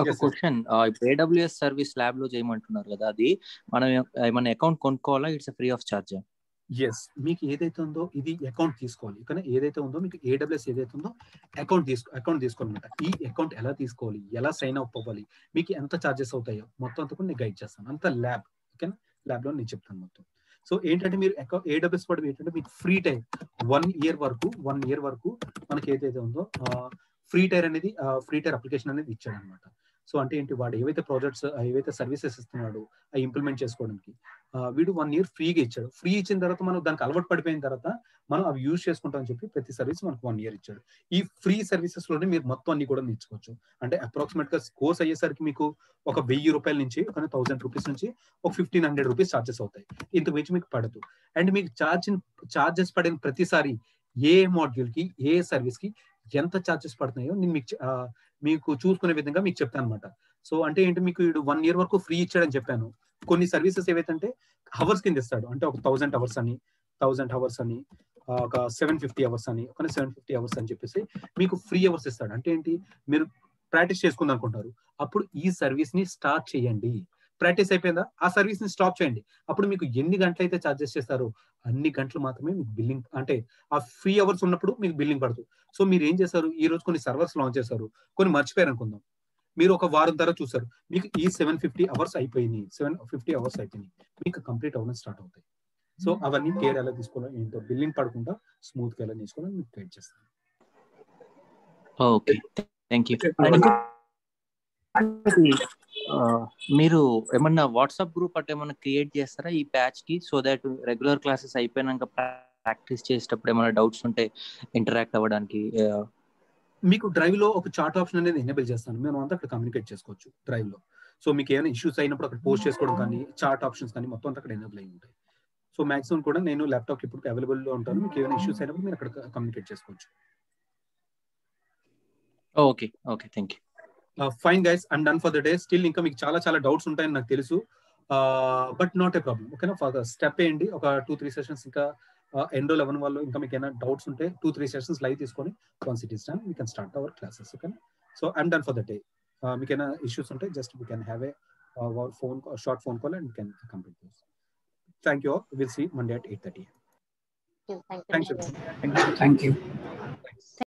ఒక question, ఇప్పుడు AWS service lab లో చేయమంటున్నారు కదా, అది మనం ఏమైనా అకౌంట్ కొనుక్కోవాలా? It's free of charge? Yes, మీకు ఏదైతే ఉందో ఇది అకౌంట్ తీసుకోవాలి. కానీ ఏదైతే ఉందో మీకు AWS ఏదైతే ఉందో అకౌంట్ తీసుకోవాలన్నమాట. ఈ అకౌంట్ ఎలా తీసుకోవాలి, ఎలా సైన్ అప్ అవ్వాలి, మీకు ఎంత చార్జెస్ అవుతాయో మొత్తం అంతా కూడా నేను గైడ్ చేస్తాను. అంత ల్యాబ్, ఓకేనా, ల్యాబ్ లో నేను చెప్తాను మొత్తం. సో ఏంటంటే మీరు AWS పడడం ఏంటంటే మీకు ఫ్రీ టైర్ 1 year వరకు మనకి ఏదైతే ఉందో ఫ్రీ టైర్ అప్లికేషన్ అనేది ఇచ్చాడు అనమాట. సో అంటే ఏంటి, వాడు ఏవైతే ప్రాజెక్ట్స్ ఏవైతే సర్వీసెస్ ఇస్తున్నాడు అవి ఇంప్లిమెంట్ చేసుకోవడానికి వీడు 1 year ఫ్రీగా ఇచ్చాడు. ఫ్రీ ఇచ్చిన తర్వాత మనం దానికి అలవాటు పడిపోయిన తర్వాత మనం అవి యూజ్ చేసుకుంటాం అని చెప్పి ప్రతి సర్వీస్ మనకు 1 year ఇచ్చాడు. ఈ ఫ్రీ సర్వీసెస్ లోనే మీరు మొత్తం అన్ని కూడా నేర్చుకోవచ్చు. అంటే అప్రాక్సిమేట్ గా కోర్స్ అయ్యేసరికి మీకు ఒక 1000 రూపాయల నుంచి ఒక 1000 రూపీస్ నుంచి ఒక 1500 రూపీస్ చార్జెస్ అవుతాయి. ఇంత మించి మీకు పడదు. అండ్ మీకు చార్జెస్ పడిన ప్రతిసారి ఏ మాడ్యూల్ కి ఏ సర్వీస్ కి ఎంత చార్జెస్ పడుతున్నాయో నేను మీకు చూసుకునే విధంగా మీకు చెప్తాను అనమాట. సో అంటే ఏంటి, మీకు 1 year వరకు ఫ్రీ ఇచ్చాడని చెప్పాను. కొన్ని సర్వీసెస్ ఏవైతే హవర్స్ కింద ఇస్తాడు, అంటే ఒక 1000 hours అని ఒక 750 hours అని, ఒక 750 hours అని చెప్పేసి మీకు ఫ్రీ అవర్స్ ఇస్తాడు. అంటే ఏంటి, మీరు ప్రాక్టీస్ చేసుకుందాం అనుకుంటారు, అప్పుడు ఈ సర్వీస్ ని స్టార్ట్ చేయండి. ప్రాక్టీస్ అయిపోయిందా, ఆ సర్వీస్ ని స్టాప్ చేయండి. అప్పుడు మీకు ఎన్ని గంటలు అయితే చార్జెస్ చేస్తారో అన్ని గంటలు మాత్రమే మీకు బిల్లింగ్, అంటే ఆ ఫ్రీ అవర్స్ ఉన్నప్పుడు మీకు బిల్లింగ్ పడుతుంది. సో మీరు ఏం చేస్తారు, ఈ రోజు కొన్ని సర్వర్స్ లాంచ్ చేశారు, కొన్ని మర్చిపోయారు అనుకుందాం, మీరు ఒక వారం తర్వాత చూసారు మీకు ఈ 750 hours అయిపోయినాయి, మీకు కంప్లీట్ అవ్వడం స్టార్ట్ అవుతాయి. సో అవన్నీ కేర్ ఎలా తీసుకోవాలి, ఏంటో బిల్లింగ్ పడకుండా స్మూత్ గా ఎలా తీసుకోవాలని మీకు గైడ్ చేస్తాను. Okay, thank you. మీరు ఏమన్నా వాట్సాప్ గ్రూప్ అట్లా ఏమన్నా క్రియేట్ చేస్తారా ఈ బ్యాచ్ కి, సో దట్ రెగ్యులర్ క్లాసెస్ అయిపోయినాక ప్రాక్టీస్ చేసేటప్పుడు ఏమైనా డౌట్స్ ఉంటే ఇంటరాక్ట్ అవ్వడానికి? మీకు డ్రైవ్ లో ఒక చాట్ ఆప్షన్ అనేది ఎనేబుల్ చేస్తాను, మేము అంతా అక్కడ కమ్యూనికేట్ చేసుకోవచ్చు డ్రైవ్ లో. సో మీకు ఏమైనా ఇష్యూస్ అయినప్పుడు అక్కడ పోస్ట్ చేసుకోవడం కానీ చాట్ ఆప్షన్స్ కానీ మొత్తం అంతా అక్కడ ఎనేబుల్ అయి ఉంటాయి. సో మాక్సిమం కూడా నేను ల్యాప్టాప్ ఇప్పుడు అవైలబుల్ లో ఉంటాను, మీకు ఏమైనా ఇష్యూస్ అయినప్పుడు మీరు అక్కడ కమ్యూనికేట్ చేసుకోవచ్చు. Okay, thank you. Fine guys, I'm done for the day. Still ఇంకా మీకు చాలా డౌట్స్ ఉంటాయని నాకు తెలుసు, బట్ నాట్ ఏ ప్రాబ్లం. ఓకేనా, ఫర్ స్టెప్ వేయండి, ఒక 2-3 సెషన్స్ ఇంకా ఎన్రోల్ అవ్వని వాళ్ళు ఇంకా మీకు ఏమైనా డౌట్స్ ఉంటే 2-3 సెషన్స్ లైవ్ తీసుకొని once it is done we can start our classes. Okay, so I'm done for the day. మీకు ఏమైనా ఇష్యూస్ ఉంటే just we can have a short phone call and we can complete this. Thank you all. Will see Monday at 8:30. Thank you. Thank you.